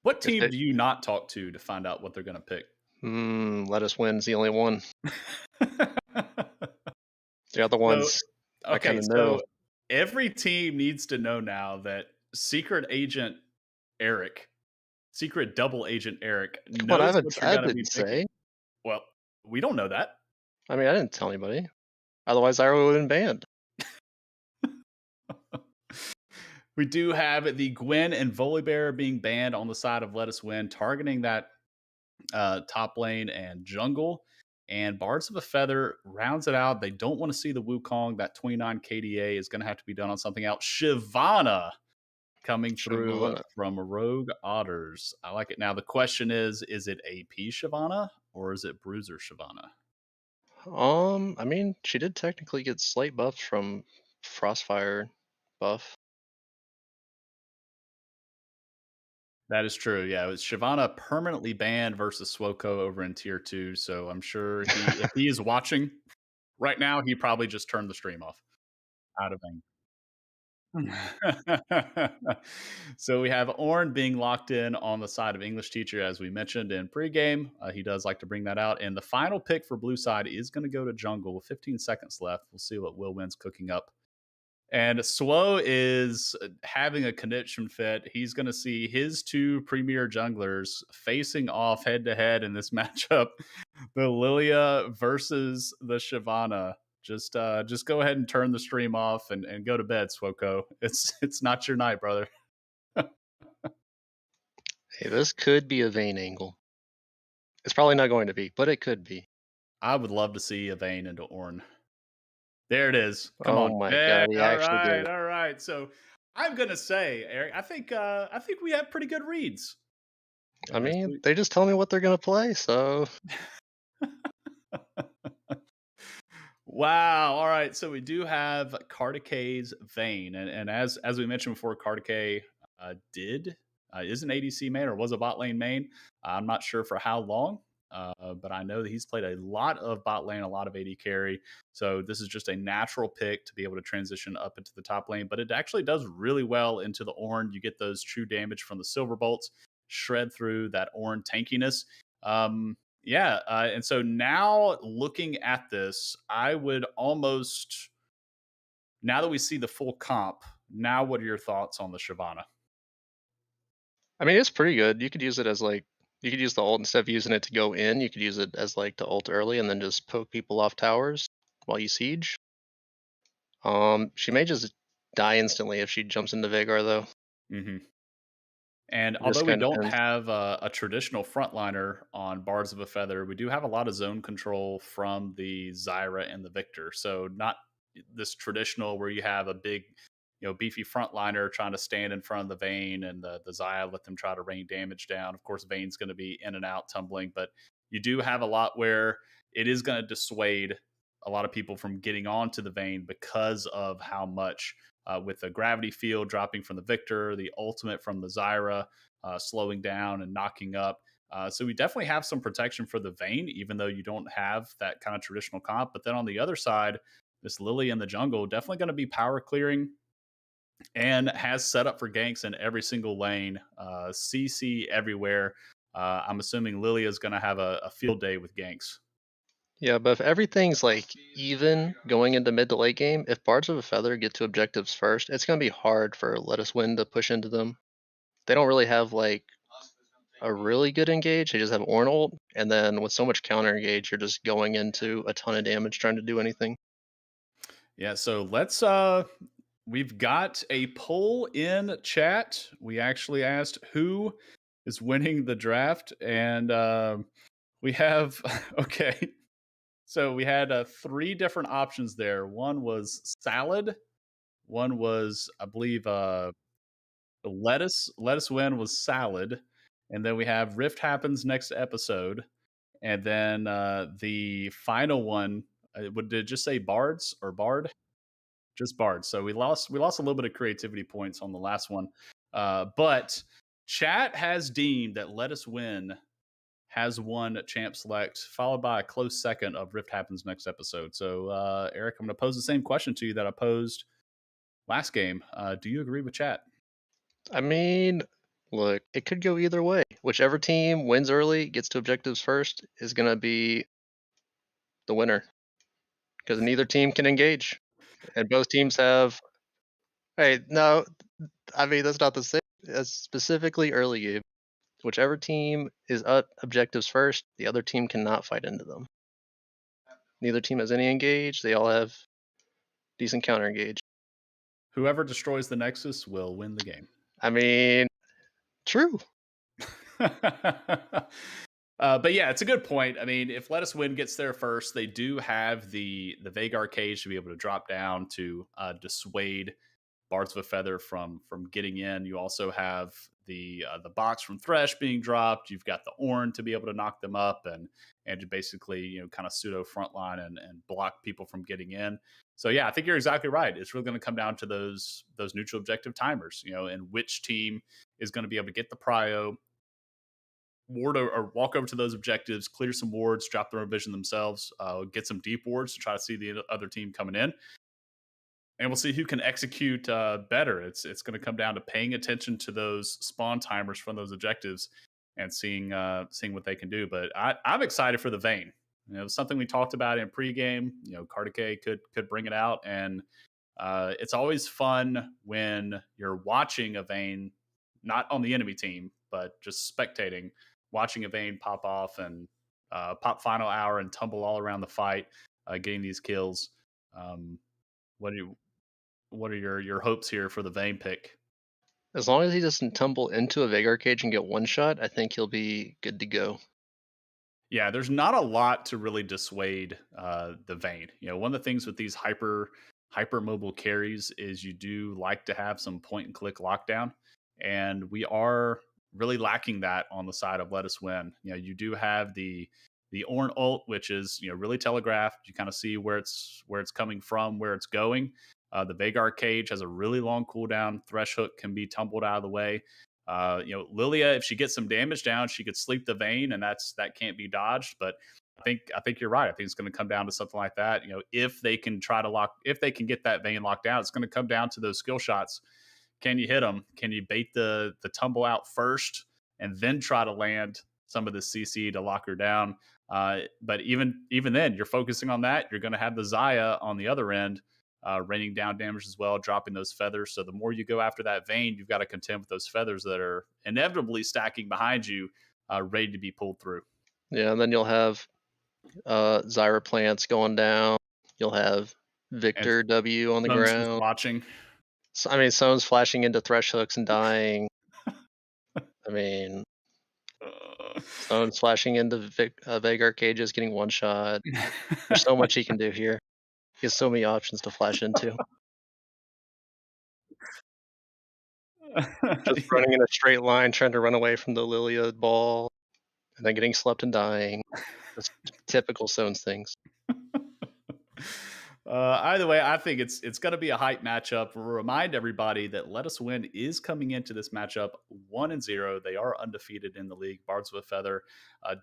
What team do you not talk to find out what they're going to pick? Let Us Win's the only one. The other ones, I kind of know. Every team needs to know now that Secret Double Agent Eric knows what you're going to be picking. Well, we don't know that. I mean, I didn't tell anybody. Otherwise, Zyra would have been banned. We do have the Gwen and Volibear being banned on the side of Let Us Win, targeting that top lane and jungle. And Bards of a Feather rounds it out. They don't want to see the Wukong. That 29 KDA is going to have to be done on something else. Shyvana coming through from Rogue Otters. I like it. Now, the question is it AP Shyvana or is it Bruiser Shyvana? I mean, she did technically get slight buffs from Frostfire buff. That is true. Yeah, it was Shyvana permanently banned versus Swoko over in Tier 2. So I'm sure if he is watching right now, he probably just turned the stream off out of anger. So we have Orn being locked in on the side of English teacher, as we mentioned in pregame. He does like to bring that out. And the final pick for blue side is going to go to jungle with 15 seconds left. We'll see what Will Wynn's cooking up. And Swo is having a connection fit. He's going to see his two premier junglers facing off head to head in this matchup. The Lilia versus the Shyvana. Just go ahead and turn the stream off and go to bed, Swoko. It's not your night, brother. Hey, this could be a Vayne angle. It's probably not going to be, but it could be. I would love to see a Vayne into Orn. There it is. Come Oh on. my Yeah, god, he all actually did right, it. all right. So I'm gonna say, Eric, I think we have pretty good reads. I mean, they just tell me what they're gonna play, so Wow. All right. So we do have Cardicay's Vayne. And as we mentioned before, Cardicay is an ADC main or was a bot lane main. I'm not sure for how long, but I know that he's played a lot of bot lane, a lot of AD carry. So this is just a natural pick to be able to transition up into the top lane. But it actually does really well into the Ornn. You get those true damage from the Silver Bolts, shred through that Ornn tankiness. Yeah, and so now looking at this, I would almost, now that we see the full comp, now what are your thoughts on the Shyvana? I mean, it's pretty good. You could use it as like you could use the ult instead of using it to go in. You could use it as like to ult early and then just poke people off towers while you siege. She may just die instantly if she jumps into Veigar though. Mm-hmm. And It just although we kind of don't depends. have a traditional frontliner on Bards of a Feather, we do have a lot of zone control from the Zyra and the Victor. So not this traditional where you have a big, beefy frontliner trying to stand in front of the Vayne and the Zyra let them try to rain damage down. Of course, Vayne's going to be in and out tumbling, but you do have a lot where it is going to dissuade a lot of people from getting onto the Vayne because of how much with the gravity field dropping from the Victor, the ultimate from the Zyra, slowing down and knocking up. So we definitely have some protection for the Vayne, even though you don't have that kind of traditional comp. But then on the other side, this Lily in the jungle definitely going to be power clearing and has set up for ganks in every single lane, CC everywhere. I'm assuming Lily is going to have a field day with ganks. Yeah, but if everything's like even going into mid to late game, if Bards of a Feather get to objectives first, it's gonna be hard for Let Us Win to push into them. They don't really have like a really good engage. They just have Ornn ult, and then with so much counter engage, you're just going into a ton of damage trying to do anything. Yeah, so let's we've got a poll in chat. We actually asked who is winning the draft, and we have okay. So we had 3 different options there. One was salad. One was, I believe, lettuce. Lettuce win was salad, and then we have Rift happens next episode, and then the final one. Did it just say Bards or Bard? Just Bards. So we lost a little bit of creativity points on the last one, but chat has deemed that Let Us Win has won Champ Select, followed by a close second of Rift Happens next episode. So, Eric, I'm going to pose the same question to you that I posed last game. Do you agree with chat? I mean, look, it could go either way. Whichever team wins early, gets to objectives first, is gonna be the winner. Because neither team can engage. And both teams have Hey, no, I mean that's not the same. It's specifically early game. Whichever team is up objectives first, the other team cannot fight into them. Neither team has any engage. They all have decent counter engage. Whoever destroys the Nexus will win the game. I mean, true. But yeah, it's a good point. I mean, if Let Us Win gets there first, they do have the Veigar cage to be able to drop down to dissuade Bards of a Feather from getting in. You also have the box from Thresh being dropped. You've got the Ornn to be able to knock them up and to basically kind of pseudo frontline and block people from getting in. So yeah, I think you're exactly right. It's really going to come down to those neutral objective timers, and which team is going to be able to get the prio, ward or walk over to those objectives, clear some wards, drop their own vision themselves, get some deep wards to try to see the other team coming in. and we'll see who can execute better. It's going to come down to paying attention to those spawn timers from those objectives and seeing what they can do. But I'm excited for the Vayne. You know, something we talked about in pregame. You know, Kartike could bring it out, and it's always fun when you're watching a Vayne, not on the enemy team, but just spectating, watching a Vayne pop off and pop final hour and tumble all around the fight, getting these kills. What are your hopes here for the Vayne pick? As long as he doesn't tumble into a Vagar cage and get one shot, I think he'll be good to go. Yeah, there's not a lot to really dissuade the Vayne. You know, one of the things with these hyper mobile carries is you do like to have some point and click lockdown, and we are really lacking that on the side of Let Us Win. You know, you do have the Ornn ult, which is, you know, really telegraphed. You kind of see where it's coming from, where it's going. The Vagar cage has a really long cooldown. Thresh hook can be tumbled out of the way. You know, Lilia, if she gets some damage down, she could sleep the Vayne, and that can't be dodged. But I think you're right. I think it's going to come down to something like that. You know, if they can get that Vayne locked down, it's going to come down to those skill shots. Can you hit them? Can you bait the tumble out first and then try to land some of the CC to lock her down? But even then, you're focusing on that. You're going to have the Xayah on the other end, raining down damage as well, dropping those feathers. So the more you go after that Vayne, you've got to contend with those feathers that are inevitably stacking behind you, ready to be pulled through. Yeah, and then you'll have Zyra plants going down. You'll have Victor And W on the Someone's just ground. watching. So, I mean, someone's flashing into thresh hooks and dying. I mean, someone's flashing into Vagar cages, getting one shot. There's so much he can do here. He has so many options to flash into. Just running in a straight line, trying to run away from the Lilia ball, and then getting slept and dying. Just typical Stones things. Either way, I think it's going to be a hype matchup. We'll remind everybody that Let Us Win is coming into this matchup 1-0. They are undefeated in the league. Bards with Feather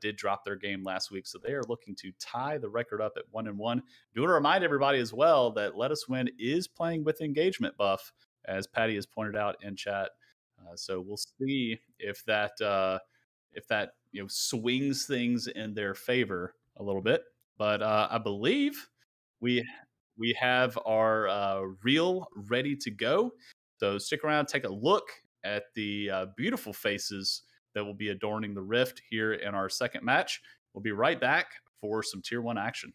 did drop their game last week, so they are looking to tie the record up at 1-1. Do want to remind everybody as well that Let Us Win is playing with engagement buff, as Patty has pointed out in chat. So we'll see if that you know, swings things in their favor a little bit. But I believe we have our reel ready to go. So stick around, take a look at the beautiful faces that will be adorning the Rift here in our second match. We'll be right back for some Tier 1 action.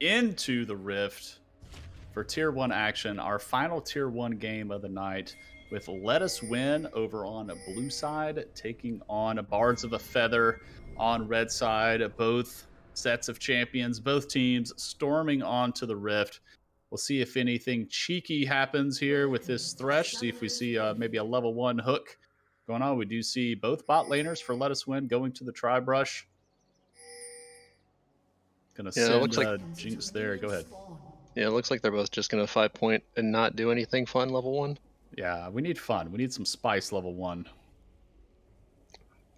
into the Rift for Tier 1 action, our final Tier 1 game of the night, with Let Us Win over on blue side, taking on Bards of a Feather on red side. Both sets of champions, both teams storming onto the Rift. We'll see if anything cheeky happens here with this Thresh, see if we see maybe a level 1 hook going on. We do see both bot laners for Let Us Win going to the Tri-Brush. Gonna Yeah, it send looks like Jinx there. Go ahead. Yeah, it looks like they're both just gonna 5-point and not do anything fun level 1. Yeah, we need fun. We need some spice level 1.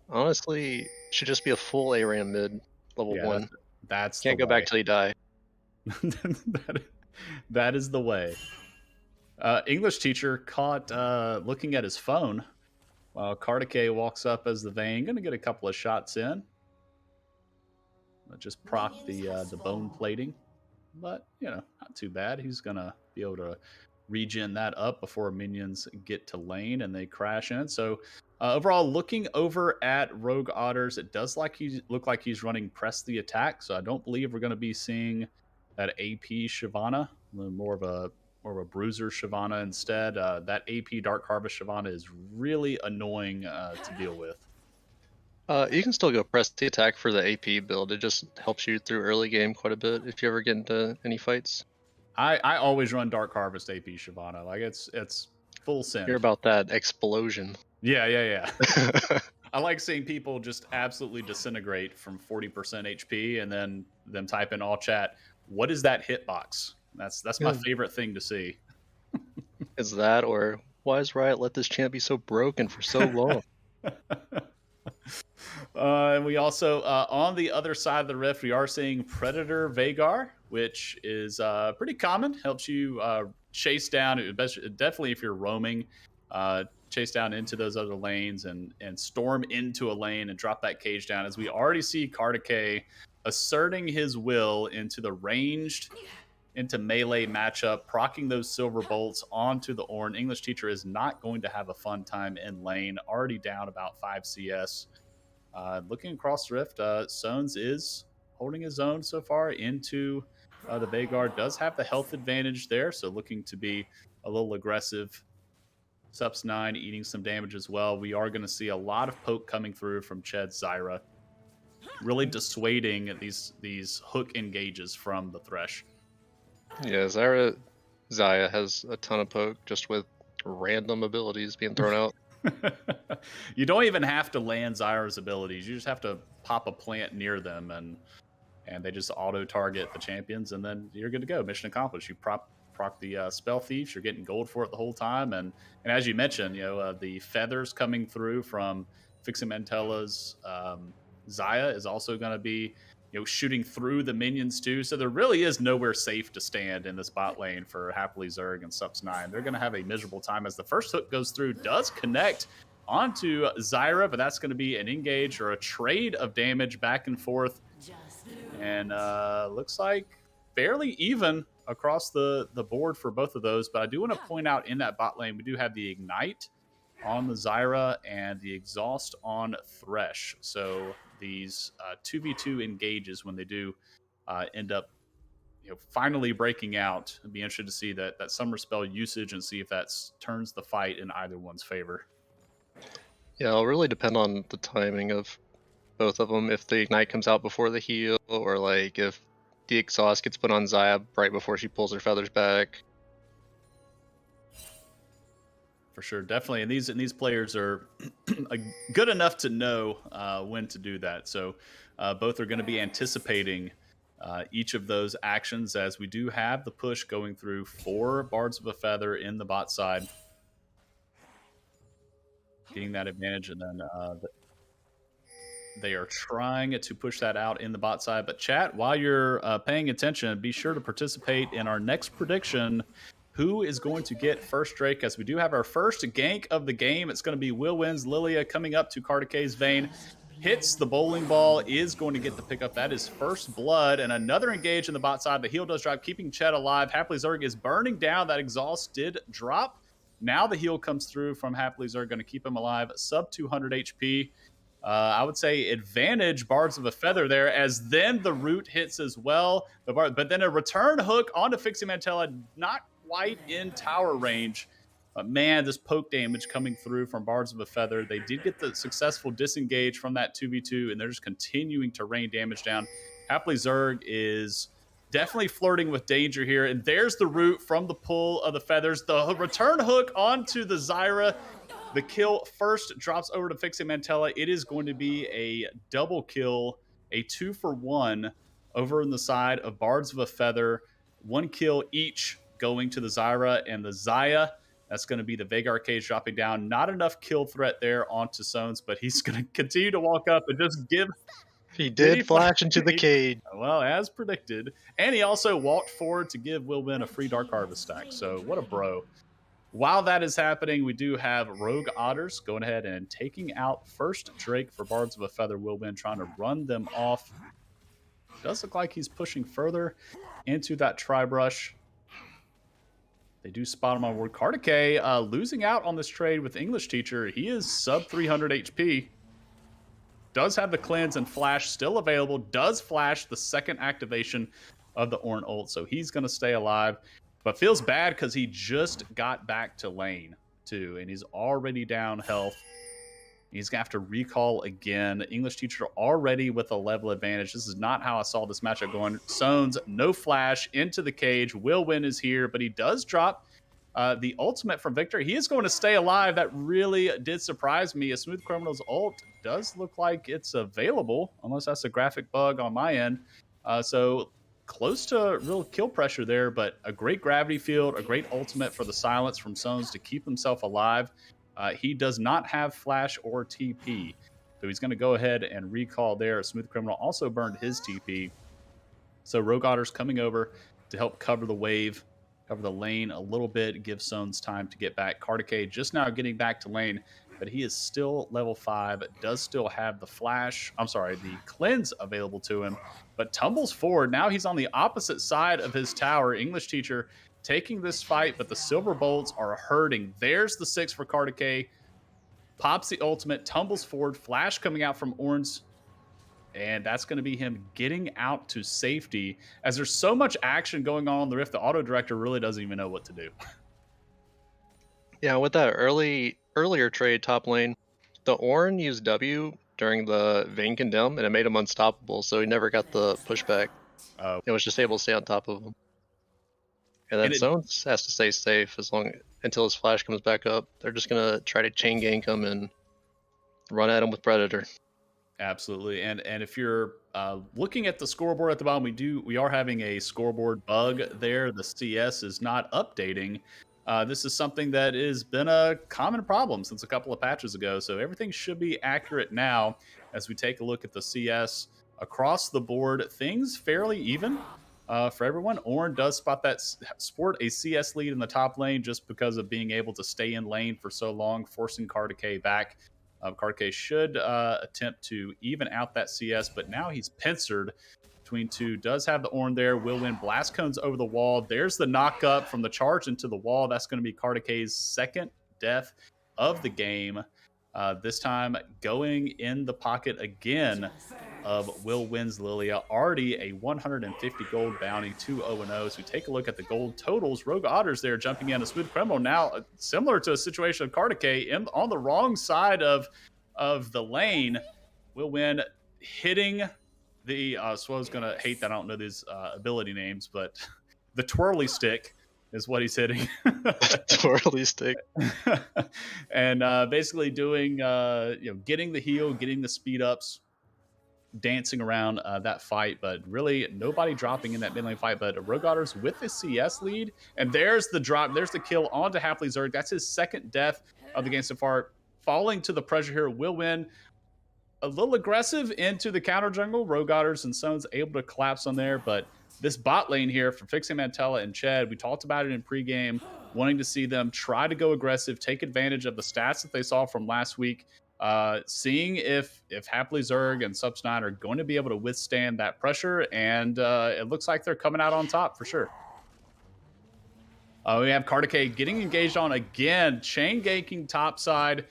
Honestly, should just be a full ARAM mid level Yeah, 1. that's Can't the go back way. till you die. that is the way. English teacher caught looking at his phone while Kartike walks up as the Vayne. Gonna get a couple of shots in. Just proc the bone plating. But, you know, not too bad. He's going to be able to regen that up before minions get to lane and they crash in. So, overall, looking over at Rogue Otters, it does look like he's running Press the Attack. So I don't believe we're going to be seeing that AP Shyvana, more of a bruiser Shyvana instead. That AP Dark Harvest Shyvana is really annoying to deal with. You can still go press the attack for the AP build. It just helps you through early game quite a bit if you ever get into any fights. I always run Dark Harvest AP Shyvana. Like it's full send. Hear about that explosion. Yeah. I like seeing people just absolutely disintegrate from 40% HP and then them type in all chat, what is that hitbox? That's my favorite thing to see. Is that, or why has Riot let this champ be so broken for so long? And we also, on the other side of the Rift, we are seeing Predator Veigar, which is pretty common. Helps you chase down, definitely if you're roaming, chase down into those other lanes and storm into a lane and drop that cage down. As we already see Kartike asserting his will into the ranged, into melee matchup, procking those silver bolts onto the Ornn. English teacher is not going to have a fun time in lane, already down about 5 CS. Looking across the Rift, Sones is holding his own so far into the Veigar. Does have the health advantage there, so looking to be a little aggressive. Sups 9 eating some damage as well. We are going to see a lot of poke coming through from Ched Zyra, really dissuading these hook engages from the Thresh. Yeah, Zaya has a ton of poke just with random abilities being thrown out. You don't even have to land Zyra's abilities. You just have to pop a plant near them and they just auto target the champions, and then you're good to go. Mission accomplished. You proc the spell thieves. You're getting gold for it the whole time, and as you mentioned, the feathers coming through from Fixamentella's Zaya is also going to be shooting through the minions too. So there really is nowhere safe to stand in this bot lane for Happily Zerg and Sups 9. They're going to have a miserable time as the first hook goes through, does connect onto Zyra, but that's going to be an engage or a trade of damage back and forth. And looks like fairly even across the board for both of those. But I do want to point out in that bot lane, we do have the Ignite on the Zyra and the Exhaust on Thresh. So these 2v2 engages, when they do end up finally breaking out, I'd be interested to see that Summer Spell usage and see if that turns the fight in either one's favor. Yeah, it'll really depend on the timing of both of them. If the Ignite comes out before the heal, or like if the Exhaust gets put on Zaya right before she pulls her feathers back. For sure, definitely, and these players are good enough to know when to do that. So both are going to be anticipating each of those actions, as we do have the push going through for Bards of a Feather in the bot side, getting that advantage, and then they are trying to push that out in the bot side. But chat, while you're paying attention, be sure to participate in our next prediction. Who is going to get first Drake, as we do have our first gank of the game. It's going to be Will Wins Lilia coming up to Kartike's Vayne. Hits the bowling ball, is going to get the pickup. That is first blood, and another engage in the bot side. The heal does drop, keeping Chet alive. Happily Zerg is burning down. That exhaust did drop. Now the heal comes through from Happily Zerg, going to keep him alive. Sub 200 HP. I would say advantage Bards of a Feather there, as then the root hits as well. But then a return hook onto Fixie Mantella, not quite in tower range. Man, this poke damage coming through from Bards of a Feather. They did get the successful disengage from that 2v2, and they're just continuing to rain damage down. Happily Zerg is definitely flirting with danger here, and there's the root from the pull of the feathers. The return hook onto the Zyra. The kill first drops over to Fixie Mantella. It is going to be a double kill, a 2-for-1 over on the side of Bards of a Feather. 1 kill each going to the Zyra and the Zaya. That's going to be the Vhagar Cage dropping down. Not enough kill threat there onto Sones, but he's going to continue to walk up and just give. He did flash into the cage. Well, as predicted. And he also walked forward to give Will Win a free Dark Harvest stack. So what a bro. While that is happening, we do have Rogue Otters going ahead and taking out first Drake for Bards of a Feather. Will Win trying to run them off. Does look like he's pushing further into that Tri-Brush. They do spot him on Ward. Kartike losing out on this trade with English Teacher. He is sub 300 HP. Does have the cleanse and flash still available. Does flash the second activation of the Ornn ult. So he's going to stay alive. But feels bad because he just got back to lane too. And he's already down health. He's going to have to recall again. English Teacher already with a level advantage. This is not how I saw this matchup going. Sones, no flash into the cage. Will Win is here, but he does drop the ultimate from Victor. He is going to stay alive. That really did surprise me. A Smooth Criminal's ult does look like it's available, unless that's a graphic bug on my end. So close to real kill pressure there, but a great gravity field, a great ultimate for the silence from Sones to keep himself alive. He does not have flash or TP, so he's going to go ahead and recall there. Smooth Criminal also burned his TP. So Rogue Otter's coming over to help cover the wave, cover the lane a little bit, give Sones time to get back. Kartike just now getting back to lane, but he is still level 5, does still have the the cleanse available to him, but tumbles forward. Now he's on the opposite side of his tower. English Teacher taking this fight, but the silver bolts are hurting. There's the 6 for Kartike. Pops the ultimate, tumbles forward, flash coming out from Ornn's, and that's going to be him getting out to safety. As there's so much action going on the Rift, the auto director really doesn't even know what to do. Yeah, with that earlier trade top lane, the Ornn used W during the Vein Condemn, and it made him unstoppable, so he never got the pushback. It was just able to stay on top of him. And then Zones has to stay safe until his flash comes back up. They're just gonna try to chain gank him and run at him with Predator. Absolutely, and if you're looking at the scoreboard at the bottom, we are having a scoreboard bug there. The CS is not updating. This is something that has been a common problem since a couple of patches ago, so everything should be accurate now. As we take a look at the CS across the board, things fairly even. For everyone, Ornn does sport a CS lead in the top lane just because of being able to stay in lane for so long, forcing Kartike back. Kartike should attempt to even out that CS, but now he's pincered between two. Does have the Ornn there. Will Win. Blast cones over the wall. There's the knock up from the charge into the wall. That's going to be Kartike's second death of the game. This time going in the pocket again of Will Win's Lilia. Already a 150 gold bounty, 2-0-0. So we take a look at the gold totals. Rogue Otters there jumping in. A Smooth Criminal now similar to a situation of Kartike on the wrong side of the lane. Will Win hitting the Swo's gonna hate that I don't know these ability names, but the twirly stick is what he's hitting. Twirly stick. And basically doing getting the heal, getting the speed ups, dancing around that fight, but really nobody dropping in that mid lane fight. But Rogue Otters with the CS lead, and there's the drop, there's the kill onto Happily Zerg. That's his second death of the game so far. Falling to the pressure here, Will Win a little aggressive into the counter jungle. Rogue Otters and Sones able to collapse on there, but this bot lane here for Fixie Mantella and Ched, we talked about it in pregame, wanting to see them try to go aggressive, take advantage of the stats that they saw from last week, seeing if Happily Zerg and Subs9 are going to be able to withstand that pressure, and it looks like they're coming out on top for sure. We have Kartike getting engaged on again, chain ganking top side.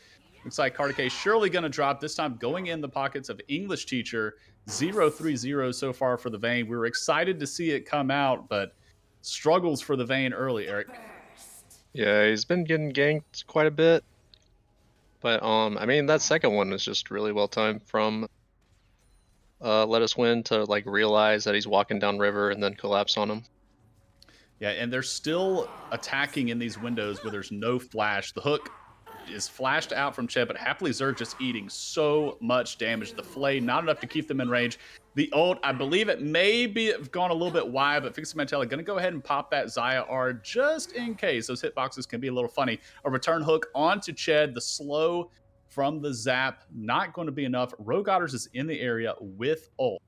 Looks like Carter K surely going to drop, this time going in the pockets of English Teacher. 0-3-0 so far for the Vayne. We were excited to see it come out, but struggles for the Vayne early, Eric. Yeah, he's been getting ganked quite a bit. But I mean, that second one is just really well timed from Let Us Win to like realize that he's walking down river and then collapse on him. Yeah, and they're still attacking in these windows where there's no flash. The hook is flashed out from Chet, but Happily Zerg just eating so much damage. The Flay, not enough to keep them in range. The ult, I believe it may be have gone a little bit wide, but Fixie Mantella going to go ahead and pop that Xayah R just in case. Those hitboxes can be a little funny. A return hook onto Ched. The slow from the zap, not going to be enough. Rogue Otters is in the area with ult.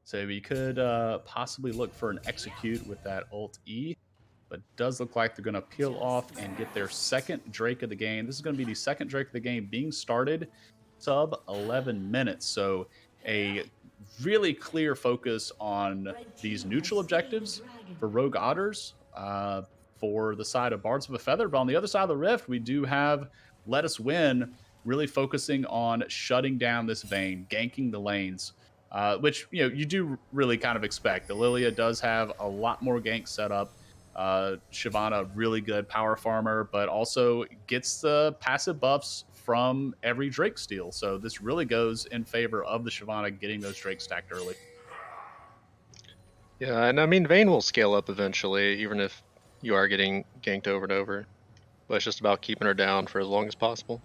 So we could possibly look for an execute with that ult E. But does look like they're going to peel off and get their second Drake of the game. This is going to be the second Drake of the game being started sub 11 minutes. So a really clear focus on these neutral objectives for Rogue Otters for the side of Bards of a Feather. But on the other side of the Rift, we do have Let Us Win really focusing on shutting down this Vayne, ganking the lanes. Which you do really kind of expect. The Lilia does have a lot more gank set up. Shyvana, really good power farmer, but also gets the passive buffs from every Drake steal. So this really goes in favor of the Shyvana getting those Drakes stacked early. Yeah, and I mean, Vayne will scale up eventually, even if you are getting ganked over and over. But it's just about keeping her down for as long as possible.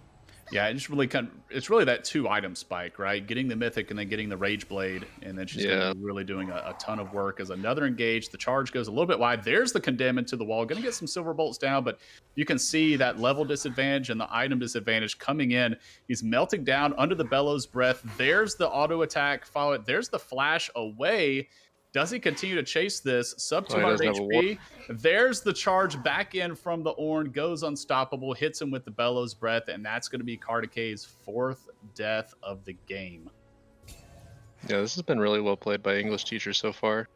Yeah, it's really that 2-item spike, right? Getting the Mythic and then getting the Rage Blade, and then she's going to be really doing a ton of work as another engage. The charge goes a little bit wide. There's the Condemn into the wall. Going to get some Silver Bolts down, but you can see that level disadvantage and the item disadvantage coming in. He's melting down under the Bellows Breath. There's the auto attack. Follow it. There's the flash away. Does he continue to chase this? Sub 200 HP. There's the charge back in from the Ornn. Goes unstoppable. Hits him with the Bellows Breath. And that's going to be Kardek's 4th death of the game. Yeah, this has been really well played by English Teachers so far.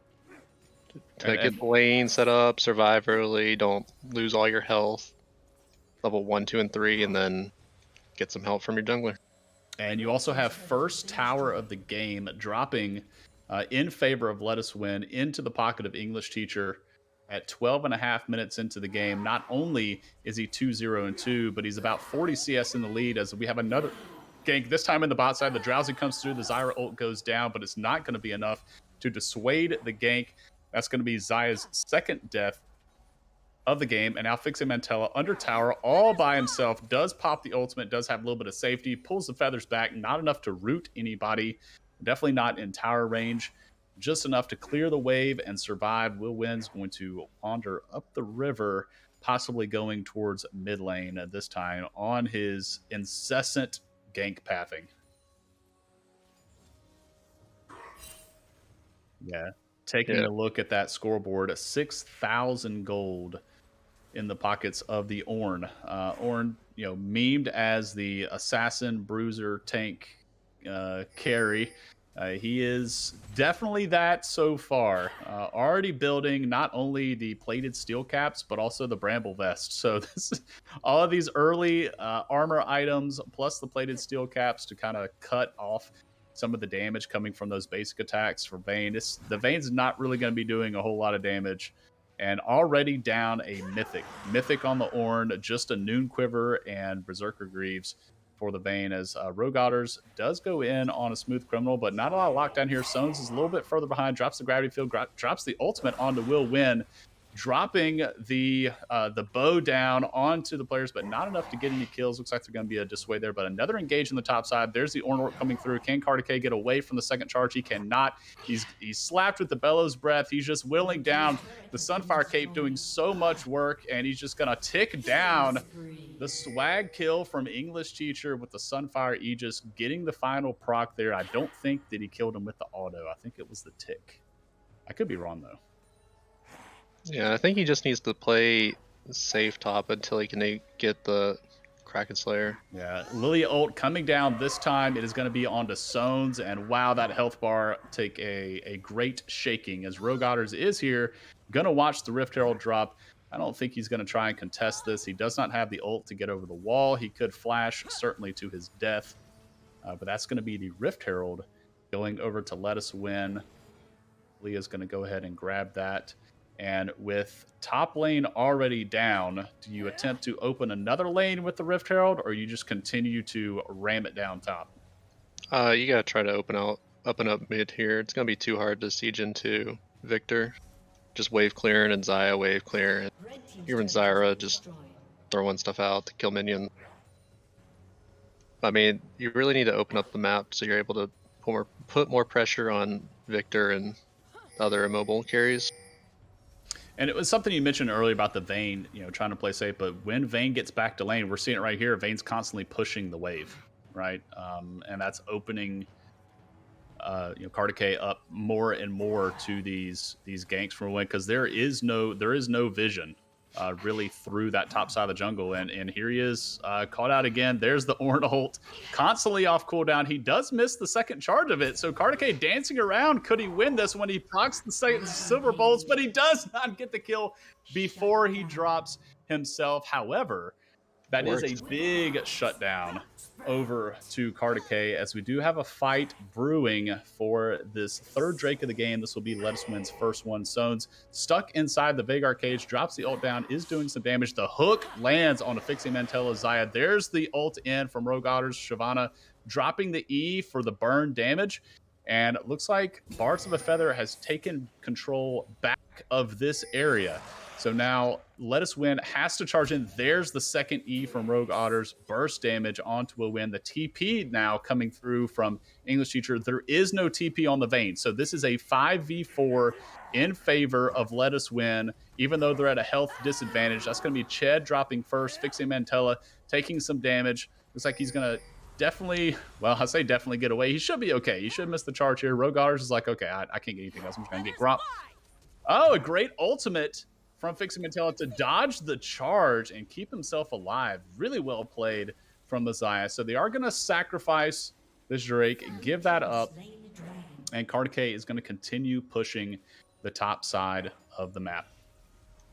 To get the lane set up, survive early, don't lose all your health. Level 1, 2, and 3, and then get some help from your jungler. And you also have first tower of the game dropping in favor of Let Us Win into the pocket of English Teacher at 12.5 minutes into the game. Not only is he 2-0-2, but he's about 40 CS in the lead as we have another gank. This time in the bot side, the Drowsy comes through, the Zyra ult goes down, but it's not going to be enough to dissuade the gank. That's going to be Xayah's second death of the game. And now Fixie Mantella under tower all by himself, does pop the ultimate, does have a little bit of safety, pulls the feathers back, not enough to root anybody. Definitely not in tower range, just enough to clear the wave and survive. Will Win's going to wander up the river, possibly going towards mid lane this time on his incessant gank pathing. Yeah, taking a look at that scoreboard, 6,000 gold in the pockets of the Ornn. Ornn, memed as the assassin, bruiser, tank, carry. He is definitely that so far. Already building not only the plated steel caps, but also the bramble vest. So this is all of these early armor items, plus the plated steel caps to kind of cut off some of the damage coming from those basic attacks for Vayne. The Vayne's not really going to be doing a whole lot of damage. And already down a Mythic. Mythic on the Ornn, just a Noon Quiver and Berserker Greaves for the Vayne as Rogue Otters does go in on a Smooth Criminal, but not a lot of lockdown here. Sones is a little bit further behind, drops the Gravity Field, drops the ultimate onto Will Win, dropping the bow down onto the players, but not enough to get any kills. Looks like they're going to be a dissuade there, but another engage on the top side. There's the Ornn coming through. Can Kardek get away from the second charge? He cannot. He's slapped with the Bellows Breath. He's just willing down. The Sunfire Cape doing so much work, and he's just going to tick down the swag kill from English Teacher with the Sunfire Aegis, getting the final proc there. I don't think that he killed him with the auto. I think it was the tick. I could be wrong, though. Yeah, I think he just needs to play safe top until he can get the Kraken Slayer. Yeah, Lilia ult coming down this time. It is going to be onto Sones, and wow, that health bar take a great shaking as Rogue Otters is here. Going to watch the Rift Herald drop. I don't think he's going to try and contest this. He does not have the ult to get over the wall. He could flash, certainly to his death. But that's going to be the Rift Herald going over to let us win. Leah's going to go ahead and grab that. And with top lane already down, do you attempt to open another lane with the Rift Herald, or you just continue to ram it down top? You gotta try to open up mid here. It's gonna be too hard to siege into Victor. Just wave clearing and Xayah wave clear, and even Zyra just throwing stuff out to kill minions. I mean, you really need to open up the map so you're able to put more pressure on Victor and other immobile carries. And it was something you mentioned earlier about the Vayne, trying to play safe. But when Vayne gets back to lane, we're seeing it right here. Vayne's constantly pushing the wave, right? And that's opening, Kartik up more and more to these ganks from a win, because there is no vision really through that top side of the jungle. And here he is, caught out again. There's the Ornn ult, constantly off cooldown. He does miss the second charge of it. So Kartik dancing around. Could he win this when he procs the silver bolts? But he does not get the kill before he drops himself. However, that is a big shutdown over to Kartik, as we do have a fight brewing for this third Drake of the game. This will be Let Us Win's first one. Sones stuck inside the Veigar cage, drops the ult down, is doing some damage. The hook lands on a Fixing Mantella Xayah. There's the ult in from Rogue Otters. Shyvana dropping the E for the burn damage. And it looks like Bards of a Feather has taken control back of this area. So now Let Us Win has to charge in. There's the second E from Rogue Otters. Burst damage onto a win. The TP now coming through from English Teacher. There is no TP on the Vayne. So this is a 5v4 in favor of Let Us Win, even though they're at a health disadvantage. That's going to be Ched dropping first, Fixing Mantella, taking some damage. Looks like he's going to definitely get away. He should be okay. He should miss the charge here. Rogue Otters is like, okay, I can't get anything else. I'm just going to get Gromp. Oh, a great ultimate from Fixing Mantella to dodge the charge and keep himself alive. Really well played from the Xayah. So they are going to sacrifice this Drake, give that up, and Kartik is going to continue pushing the top side of the map.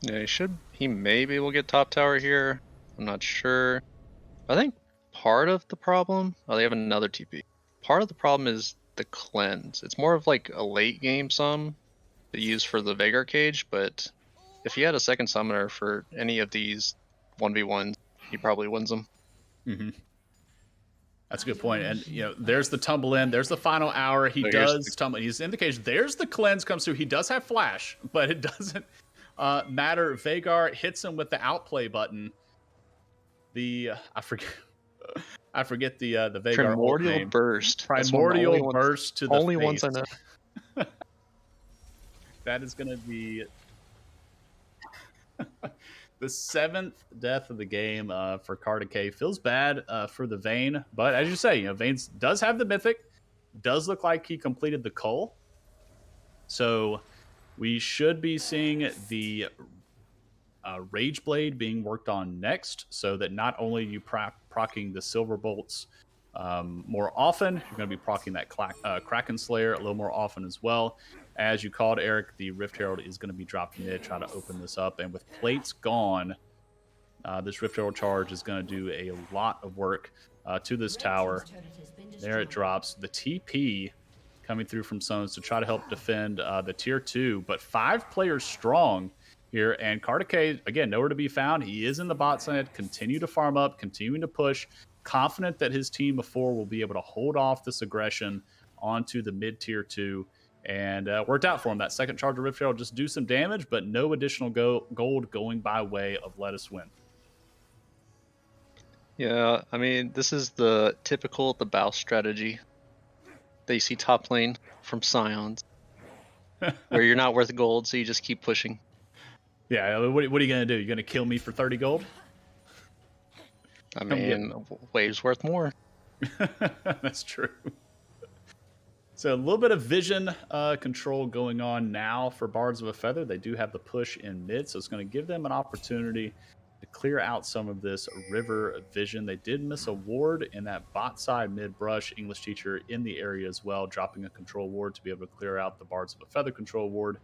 Yeah, he maybe will get top tower here. I'm not sure. I think part of the problem, they have another TP. Part of the problem is the cleanse. It's more of like a late game sum to use for the Veigar cage, but if he had a second summoner for any of these 1v1s, he probably wins them. Mm-hmm. That's a good point. And, there's the tumble in. There's the final hour. He does tumble. He's in the cage. There's the cleanse comes through. He does have flash, but it doesn't matter. Veigar hits him with the outplay button. I forget the Veigar Primordial Burst. Primordial Burst to the only face. ones I know. That is going to be the seventh death of the game for Kartik. Feels bad for the Vayne, but as you say, Vayne does have the mythic. Does look like he completed the cull. So we should be seeing the Rage Blade being worked on next, so that not only you proccing the silver bolts more often, you're going to be proccing that Kraken Slayer a little more often as well. As you called, Eric, the Rift Herald is going to be dropped mid, try to open this up. And with plates gone, this Rift Herald charge is going to do a lot of work to this tower. There it drops. The TP coming through from Sones to try to help defend the tier 2, but 5 players strong here. And Kartik, again, nowhere to be found. He is in the bot side, continue to farm up, continuing to push. Confident that his team of 4 will be able to hold off this aggression onto the mid tier 2. And worked out for him. That second charge of Rift Herald just do some damage, but no additional gold going by way of Let Us Win. Yeah, I mean, this is the typical the Bow strategy that you see top lane from Scions, where you're not worth gold, so you just keep pushing. Yeah, what are you going to do? You're going to kill me for 30 gold? I mean, wave's worth more. That's true. So a little bit of vision control going on now for Bards of a Feather. They do have the push in mid, so it's going to give them an opportunity to clear out some of this river vision. They did miss a ward in that bot side mid brush. English Teacher in the area as well, dropping a control ward to be able to clear out the Bards of a Feather control ward.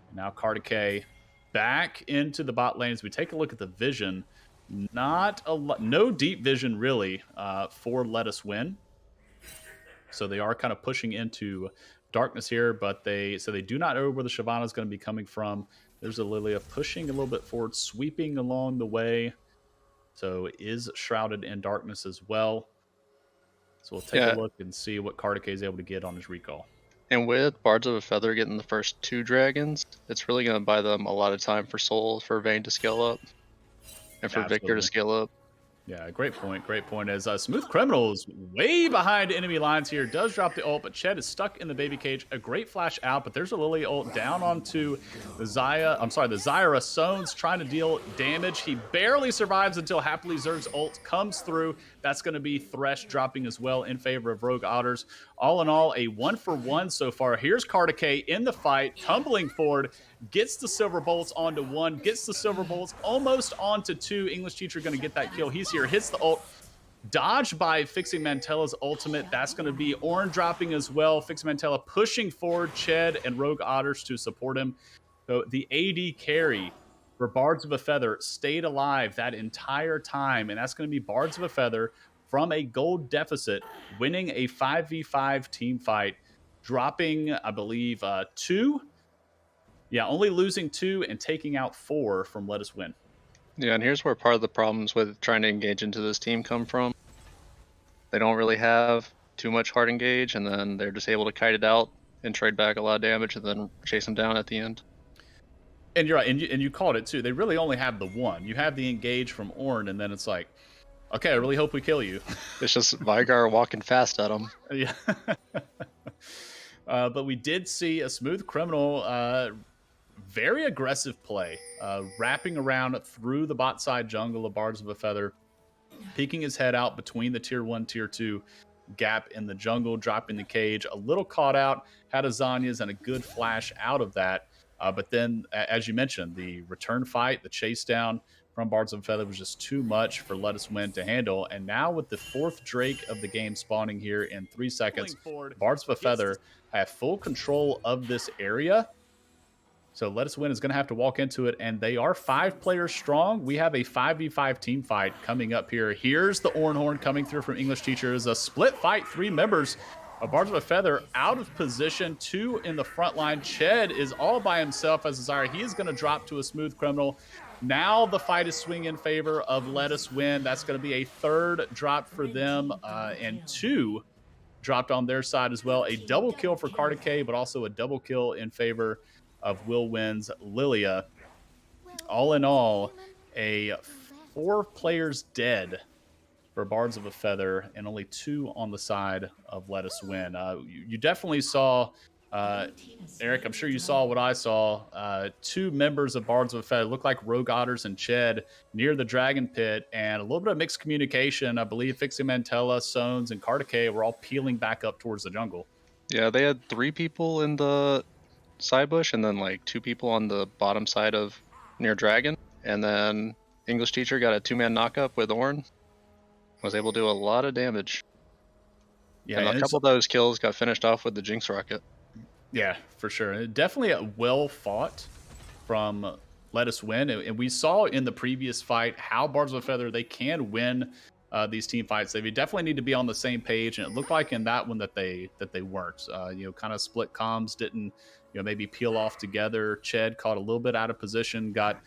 And now Kartik back into the bot lane as we take a look at the vision. Not a lot, no deep vision really for Let Us Win. So they are kind of pushing into darkness here, but they do not know where the Shyvana is going to be coming from. There's a Lilia pushing a little bit forward, sweeping along the way. So is shrouded in darkness as well. So we'll take a look and see what Kartike is able to get on his recall. And with Bards of a Feather getting the first 2 dragons, it's really going to buy them a lot of time for Soul, for Vayne to scale up, and for Victor to scale up. Yeah, great point. Great point. As Smooth Criminal is way behind enemy lines here, does drop the ult, but Ched is stuck in the baby cage. A great flash out, but there's a Lily ult down onto the Zyra. Sones trying to deal damage. He barely survives until Happily Zerg's ult comes through. That's going to be Thresh dropping as well in favor of Rogue Otters. All in all, a 1-for-1 so far. Here's Kartike in the fight, tumbling forward, gets the Silver Bolts onto 1, gets the Silver Bolts almost onto 2. English Teacher going to get that kill. He's here, hits the ult, dodged by Fixing Mantella's ultimate. That's going to be Ornn dropping as well. Fixing Mantella pushing forward Ched and Rogue Otters to support him. So the AD carry for Bards of a Feather stayed alive that entire time, and that's going to be Bards of a Feather from a gold deficit, winning a 5v5 team fight, dropping, I believe, 2. Yeah, only losing 2 and taking out 4 from Let Us Win. Yeah, and here's where part of the problems with trying to engage into this team come from. They don't really have too much hard engage, and then they're just able to kite it out and trade back a lot of damage and then chase them down at the end. And you're right, and you called it too. They really only have the one. You have the engage from Ornn, and then it's like, okay, I really hope we kill you. It's just Vygar walking fast at them. Yeah. But we did see a Smooth Criminal very aggressive play, wrapping around through the bot side jungle of Bards of a Feather, peeking his head out between the tier 1, tier 2 gap in the jungle, dropping the cage, a little caught out, had a Zanya's and a good flash out of that. But then, as you mentioned, the return fight, the chase down from Bards of a Feather was just too much for Let Us Win to handle. And now with the 4th Drake of the game spawning here in 3 seconds, Bards of a Feather have full control of this area. So Let Us Win is going to have to walk into it, and they are 5 players strong. We have a 5v5 team fight coming up here. Here's the Ornn Horn coming through from English Teachers. A split fight, 3 members of Bards of a Feather out of position, 2 in the front line. Ched is all by himself as Desire. He is going to drop to a Smooth Criminal. Now the fight is swinging in favor of Let Us Win. That's going to be a 3rd drop for them, and 2 dropped on their side as well. A double kill for Kartike, but also a double kill in favor of Will Win's Lilia. All in all, a 4 players dead for Bards of a Feather and only 2 on the side of Let Us Win. You definitely saw, Eric, I'm sure you saw what I saw. 2 members of Bards of a Feather look like Rogue Otters and Ched near the Dragon Pit, and a little bit of mixed communication. I believe Fixie Mantella, Sones, and Kartike were all peeling back up towards the jungle. Yeah, they had 3 people in the side bush, and then like 2 people on the bottom side of near Dragon, and then English Teacher got a 2-man knockup with Ornn, was able to do a lot of damage. Yeah, and a couple of those kills got finished off with the Jinx rocket. Yeah, for sure. Definitely a well fought from Let Us Win, and we saw in the previous fight how Bards of a Feather, they can win these team fights. They definitely need to be on the same page, and it looked like in that one that they weren't. Kind of split comms, didn't maybe peel off together. Ched caught a little bit out of position, got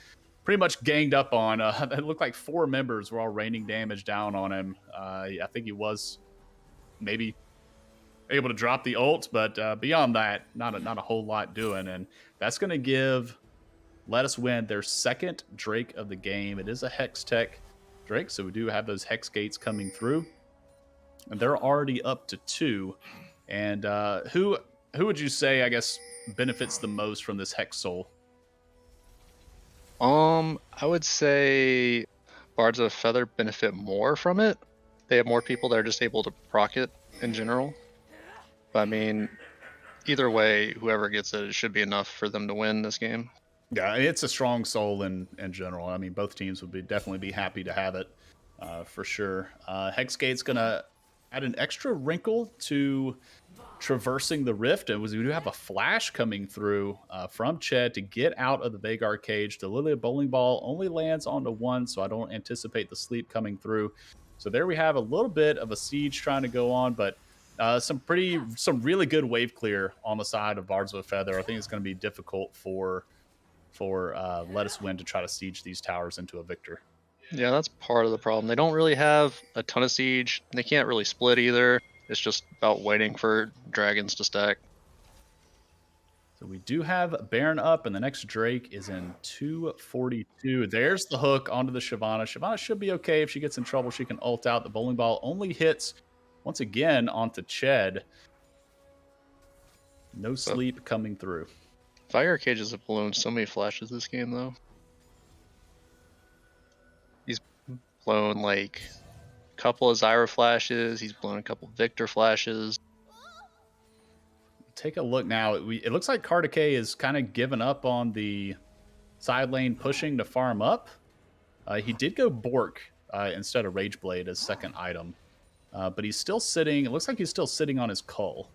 pretty much ganged up on. It looked like 4 members were all raining damage down on him. I think he was maybe able to drop the ult, but beyond that, not a whole lot doing. And that's going to give Let Us Win their 2nd Drake of the game. It is a Hex Tech Drake, so we do have those Hex Gates coming through. And they're already up to 2. And who would you say, I guess, benefits the most from this Hex Soul? I would say Bards of a Feather benefit more from it. They have more people that are just able to proc it in general. But I mean, either way, whoever gets it, it should be enough for them to win this game. Yeah, it's a strong soul in general. I mean, both teams would definitely be happy to have it, for sure. Hexgate's gonna add an extra wrinkle to traversing the rift. We do have a flash coming through from Ched to get out of the Vagar cage. The Lilia bowling ball only lands onto one, so I don't anticipate the sleep coming through. So there we have a little bit of a siege trying to go on, but some really good wave clear on the side of Bards of a Feather. I think it's going to be difficult for Let Us Win to try to siege these towers into a victor. Yeah, that's part of the problem. They don't really have a ton of siege. They can't really split either. It's just about waiting for dragons to stack. So we do have Baron up, and the next Drake is in 242. There's the hook onto the Shyvana. Shyvana should be okay. If she gets in trouble, she can ult out. The bowling ball only hits, once again, onto Ched. No sleep coming through. Fire cages have blown so many flashes this game, though. He's blown like a couple of Zyra flashes. He's blown a couple of Victor flashes. Take a look now. It looks like Kardake is kind of given up on the side lane pushing to farm up. He did go Bork instead of Rageblade as second item. But he's still sitting. It looks like he's still sitting on his Cull.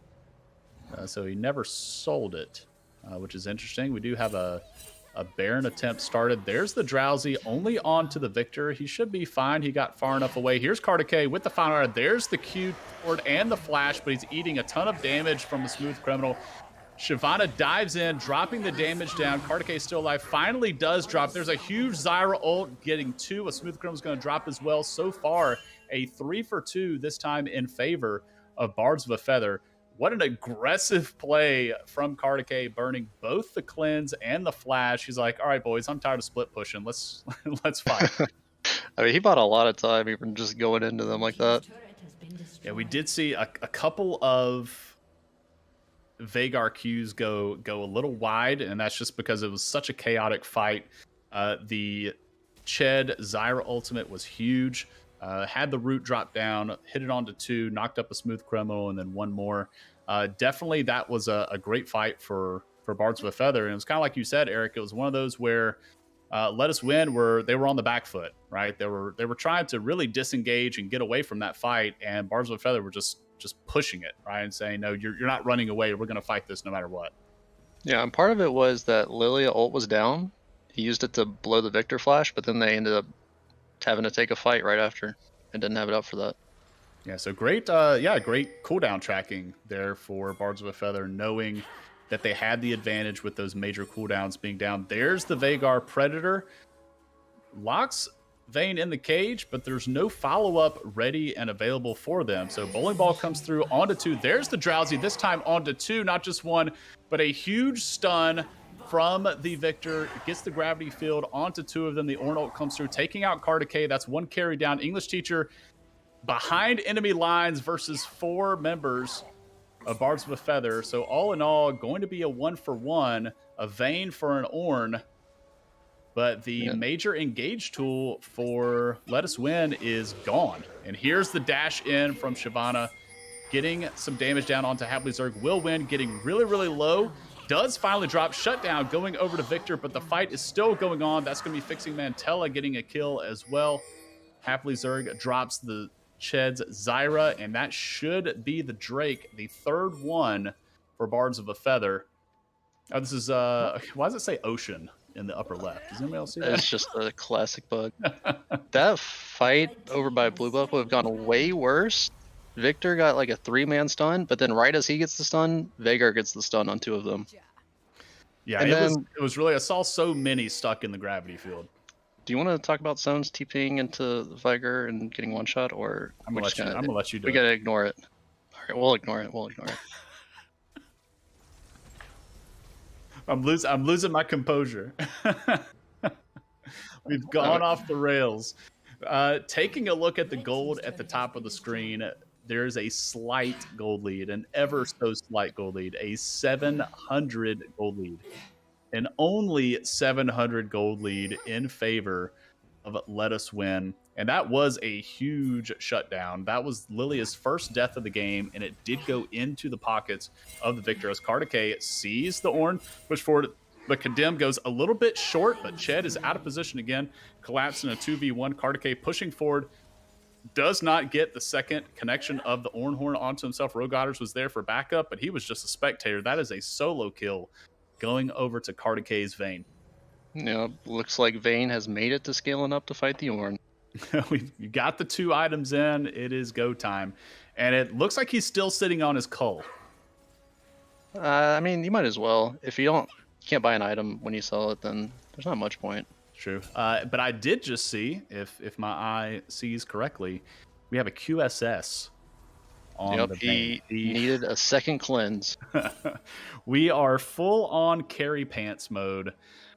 So he never sold it, which is interesting. We do have a Baron attempt started. There's the Drowsy only onto the Victor. He should be fine. He got far enough away. Here's Kardake with the final item. There's the Q sword and the flash, but he's eating a ton of damage from the Smooth Criminal. Shyvana dives in, dropping the damage down. Kardake still alive. Finally does drop. There's a huge Zyra ult getting two. A Smooth Criminal is going to drop as well. So far, a 3 for 2 this time in favor of Bards of a Feather. What an aggressive play from Kardake, burning both the cleanse and the flash. He's like, all right, boys, I'm tired of split pushing. Let's fight. I mean, he bought a lot of time even just going into them like that. Yeah, we did see a couple of Vagar Qs go a little wide, and that's just because it was such a chaotic fight. The Ched Zyra ultimate was huge. Had the root drop down, hit it onto 2, knocked up a Smooth Criminal, and then one more. Definitely that was a great fight for Bards of a Feather. And it was kind of like you said, Eric, it was one of those where Let Us Win they were on the back foot, right? They were trying to really disengage and get away from that fight, and Bards of a Feather were just pushing it, right? And saying, no, you're not running away. We're going to fight this no matter what. Yeah, and part of it was that Lilia ult was down. He used it to blow the Victor flash, but then they ended up having to take a fight right after and didn't have it up for that. Yeah, so great cooldown tracking there for Bards of a Feather, knowing that they had the advantage with those major cooldowns being down. There's the Vagar Predator. Locks Vayne in the cage, but there's no follow-up ready and available for them. So bowling ball comes through onto 2. There's the Drowsy, this time onto 2, not just one, but a huge stun from the Victor. Gets the gravity field onto 2 of them. The Ornalt comes through, taking out Kardake. That's one carry down. English teacher behind enemy lines versus 4 members of Bards of a Feather. So all in all, going to be a 1-for-1, a Vayne for an Ornn. But the major engage tool for Let Us Win is gone. And here's the dash in from Shyvana, getting some damage down onto Happily Zerg. Will Win getting really, really low. Does finally drop. Shutdown going over to Victor, but the fight is still going on. That's going to be fixing Mantella getting a kill as well. Happily Zerg drops the Ched's Zyra, and that should be the Drake, the third one for Bards of a Feather. Oh, this is, why does it say Ocean in the upper left? Does anybody else see that? It's just a classic bug. That fight over by Blue Buff would have gone way worse. Victor got like a 3-man stun, but then right as he gets the stun, Vagar gets the stun on 2 of them. Yeah, it was really, I saw so many stuck in the gravity field. Do you want to talk about Stones TPing into Vagar and getting one shot, or I'm gonna let you do it. We gotta ignore it. All right, we'll ignore it. I'm losing my composure. We've gone off the rails. Taking a look at the gold at the top of the screen, there's a slight gold lead, an ever so slight gold lead, a 700 gold lead. And only 700 gold lead in favor of Let Us Win. And that was a huge shutdown. That was Lilia's first death of the game, and it did go into the pockets of the Victor as Kardake sees the Ornn, push forward, but Condemn goes a little bit short, but Ched is out of position again, collapsed in a 2v1. Kardake pushing forward, does not get the second connection of the Ornhorn onto himself. Rogue Otters was there for backup, but he was just a spectator. That is a solo kill going over to Cardicay's Vayne. Looks like Vayne has made it to scaling up to fight the Ornn. You got the 2 items in. It is go time. And it looks like he's still sitting on his cull. I mean, you might as well. If you can't buy an item when you sell it, then there's not much point. True. But I did just see, if my eye sees correctly, we have a QSS on the he needed a second cleanse. We are full on carry pants mode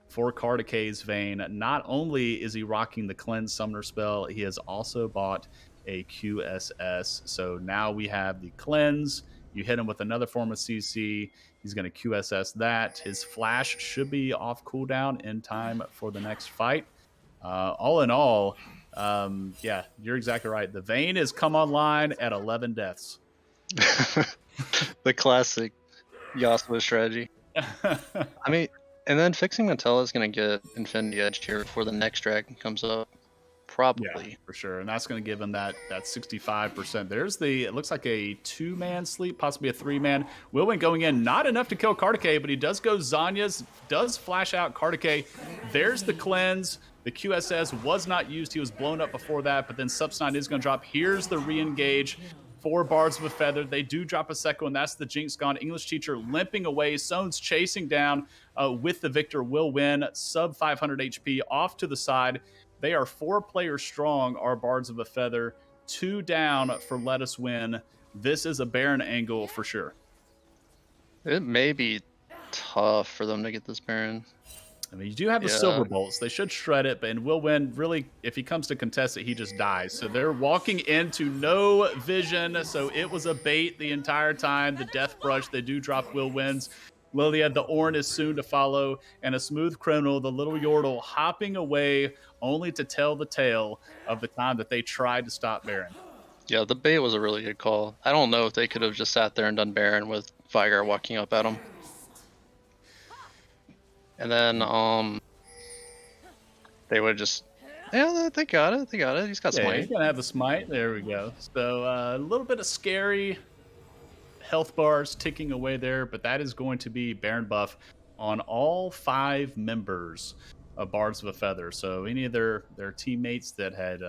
for Cardicay's Vayne. Not only is he rocking the cleanse summoner spell, he has also bought a QSS. So now we have the cleanse. You hit him with another form of CC. He's going to QSS that. His flash should be off cooldown in time for the next fight. All in all, yeah, you're exactly right. The Vayne has come online at 11 deaths. The classic Yasuo strategy. I mean, and then fixing Mantella is going to get Infinity Edge here before the next dragon comes up. Probably. Yeah, for sure. And that's going to give him that 65%. There's it looks like a 2-man sleep, possibly a 3-man. Wilwin going in, not enough to kill Cardicay, but he does go Zanya's, does flash out Cardicay. There's the cleanse. The QSS was not used. He was blown up before that, but then Subsnine is going to drop. Here's the re-engage for Bards of a Feather. They do drop a second one. That's the Jinx gone. English teacher limping away. Sone's chasing down with the victor. Will win. Sub 500 HP off to the side. They are 4 players strong, our Bards of a Feather. 2 down for Let Us Win. This is a Baron angle for sure. It may be tough for them to get this Baron. I mean, you do have the Silver Bolts. They should shred it, and Will Win, really, if he comes to contest it, he just dies. So they're walking into no vision, so it was a bait the entire time. The Death Brush, they do drop Will Win's. Lilia, the Ornn is soon to follow, and a smooth criminal, the little Yordle, hopping away only to tell the tale of the time that they tried to stop Baron. Yeah, the bait was a really good call. I don't know if they could have just sat there and done Baron with Vigar walking up at him. And then they would just, yeah, they got it. They got it. He's got smite. He's going to have the smite. There we go. So a little bit of scary health bars ticking away there, but that is going to be Baron buff on all 5 members of Bards of a Feather. So any of their teammates that had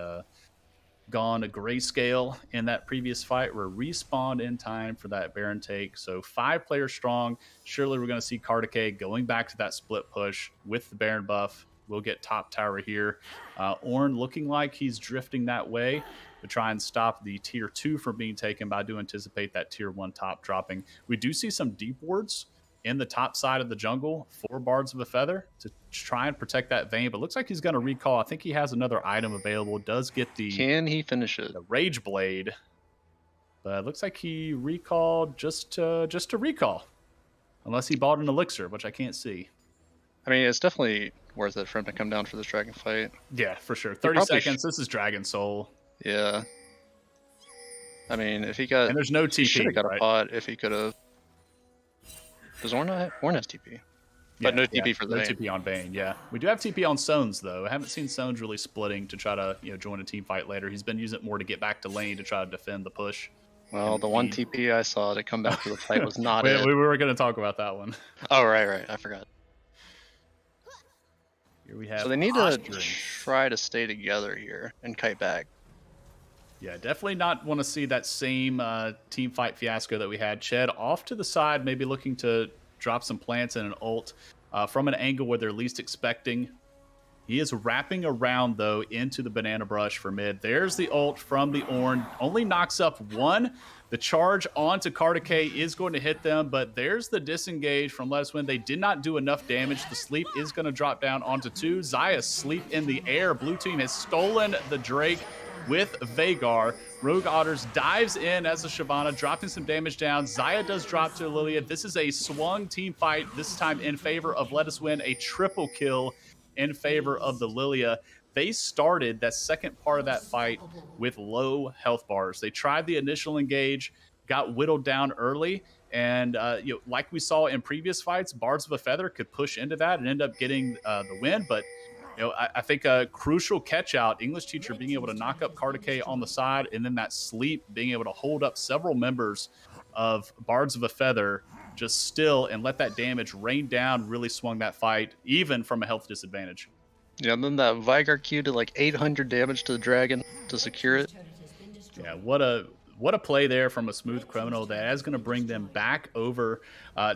gone to grayscale in that previous fight were respawned in time for that Baron take. So 5 players strong. Surely we're going to see Cardicay going back to that split push with the Baron buff. We'll get top tower here. Ornn looking like he's drifting that way to try and stop the tier 2 from being taken, but I do anticipate that tier 1 top dropping. We do see some deep wards in the top side of the jungle for Bards of a Feather to try and protect that Vayne, but looks like he's going to recall. I think he has another item available. Does get the... Can he finish it? The Rage Blade. But it looks like he recalled just to recall. Unless he bought an elixir, which I can't see. I mean, it's definitely worth it for him to come down for this dragon fight. Yeah, for sure. 30 seconds. This is Dragon Soul. Yeah. I mean, if he got... And there's no TP, he should have got right? a pot if he could have... Does Ornn has TP? But no TP for the Vayne. TP on Vayne, yeah. We do have TP on Sones, though. I haven't seen Sones really splitting to try to join a team fight later. He's been using it more to get back to lane to try to defend the push. Well, the one TP I saw to come back to the fight was not it. We were going to talk about that one. Oh, right. I forgot. Here we have so they need to try to stay together here and kite back. Yeah, definitely not want to see that same team fight fiasco that we had. Ched off to the side, maybe looking to drop some plants and an ult from an angle where they're least expecting. He is wrapping around, though, into the banana brush for mid. There's the ult from the Ornn. Only knocks up 1. The charge onto Cardicay is going to hit them, but there's the disengage from Let Us Win. They did not do enough damage. The sleep is going to drop down onto 2. Xayah sleep in the air. Blue team has stolen the Drake with Vhagar. Rogue Otters dives in as a Shyvana, dropping some damage down. Xayah does drop to Lilia. This is a swung team fight, this time in favor of Let Us Win. A triple kill in favor of the Lilia. They started that second part of that fight with low health bars. They tried the initial engage, got whittled down early, and like we saw in previous fights, Bards of a Feather could push into that and end up getting the win, but I think a crucial catch out, English teacher being able to knock up Cardicay on the side, and then that sleep being able to hold up several members of Bards of a Feather just still and let that damage rain down really swung that fight, even from a health disadvantage. Yeah, and then that Vigar Q did like 800 damage to the dragon to secure it. Yeah, what a play there from a Smooth Criminal. That is going to bring them back over,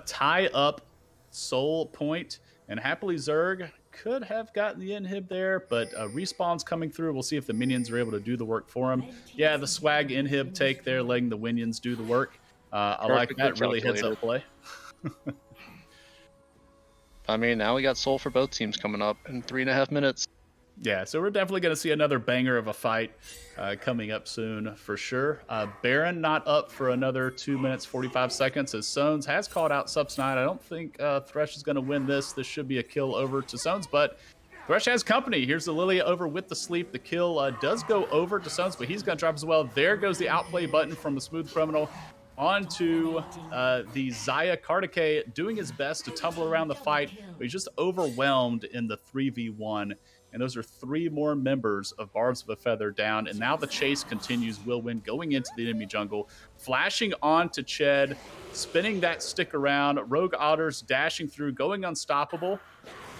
tie up Soul Point, and happily Zerg could have gotten the inhib there, but respawn's coming through. We'll see if the minions are able to do the work for him. Yeah, the swag inhib take there, letting the minions do the work. I like that. Really heads up play. I mean, now we got Soul for both teams coming up in 3.5 minutes. Yeah, so we're definitely going to see another banger of a fight coming up soon for sure. Baron not up for another 2 minutes, 45 seconds as Sones has called out Subsnide. I don't think Thresh is going to win this. This should be a kill over to Sones, but Thresh has company. Here's the Lilia over with the sleep. The kill does go over to Sones, but he's going to drop as well. There goes the outplay button from the Smooth Criminal onto the Xayah. Cardicay doing his best to tumble around the fight, but he's just overwhelmed in the 3v1. And those are 3 more members of Bards of a Feather down. And now the chase continues. Willwin going into the enemy jungle, flashing on to Ched, spinning that stick around. Rogue Otters dashing through, going unstoppable.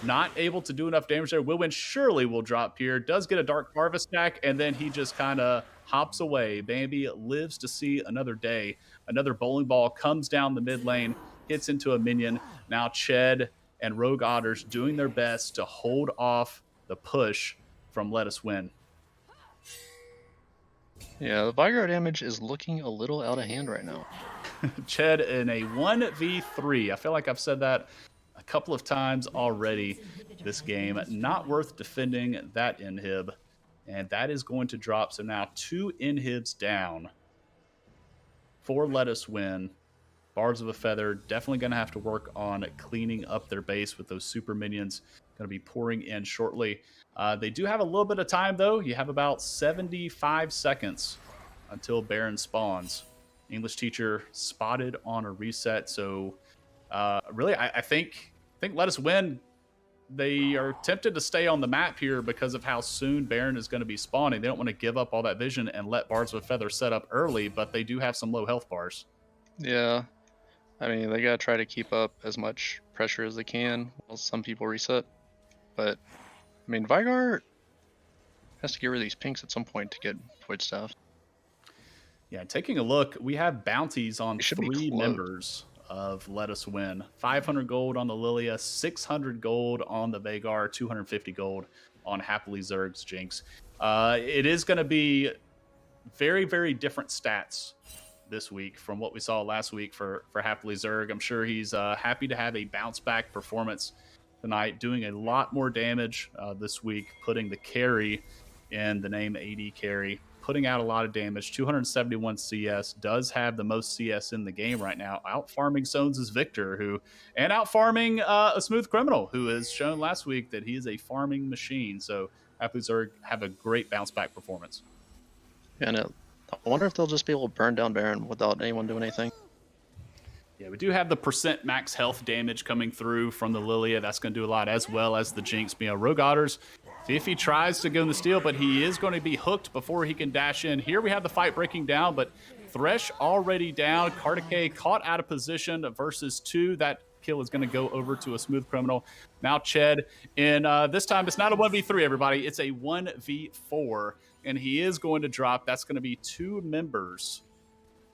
Not able to do enough damage there. Willwin surely will drop here. Does get a Dark Harvest stack, and then he just kind of hops away. Bambi lives to see another day. Another bowling ball comes down the mid lane, hits into a minion. Now Ched and Rogue Otters doing their best to hold off the push from Let Us Win. Yeah, the Vigar damage is looking a little out of hand right now. Ched in a 1v3. I feel like I've said that a couple of times already this game. Not worth defending that inhib. And that is going to drop. So now 2 inhibs down for Let Us Win. Bards of a Feather definitely going to have to work on cleaning up their base with those super minions. Going to be pouring in shortly. They do have a little bit of time, though. You have about 75 seconds until Baron spawns. English teacher spotted on a reset. So really, I think Let Us Win, they are tempted to stay on the map here because of how soon Baron is going to be spawning. They don't want to give up all that vision and let Bards of a Feather set up early, but they do have some low health bars. Yeah. I mean, they gotta try to keep up as much pressure as they can while some people reset. But, I mean, Vigar has to get rid of these pinks at some point to get Void Staff. Yeah, taking a look, we have bounties on 3 members of Let Us Win. 500 gold on the Lilia, 600 gold on the Vagar, 250 gold on Happily Zerg's Jinx. It is going to be very, very different stats this week from what we saw last week for Happily Zerg. I'm sure he's happy to have a bounce back performance tonight, doing a lot more damage this week, putting the carry in the name AD carry, putting out a lot of damage. 271 CS, does have the most CS in the game right now, out farming Sones' Victor, and out farming a Smooth Criminal, who has shown last week that he is a farming machine. So Happily Zerg have a great bounce back performance. And I wonder if they'll just be able to burn down Baron without anyone doing anything. Yeah, we do have the percent max health damage coming through from the Lilia. That's going to do a lot, as well as the Jinx. Rogue Otters, see if he tries to go in the steal, but he is going to be hooked before he can dash in. Here we have the fight breaking down, but Thresh already down. Cardicay caught out of position versus 2. That kill is going to go over to a Smooth Criminal. Now Ched, and this time it's not a 1v3, everybody. It's a 1v4, and he is going to drop. That's going to be 2 members.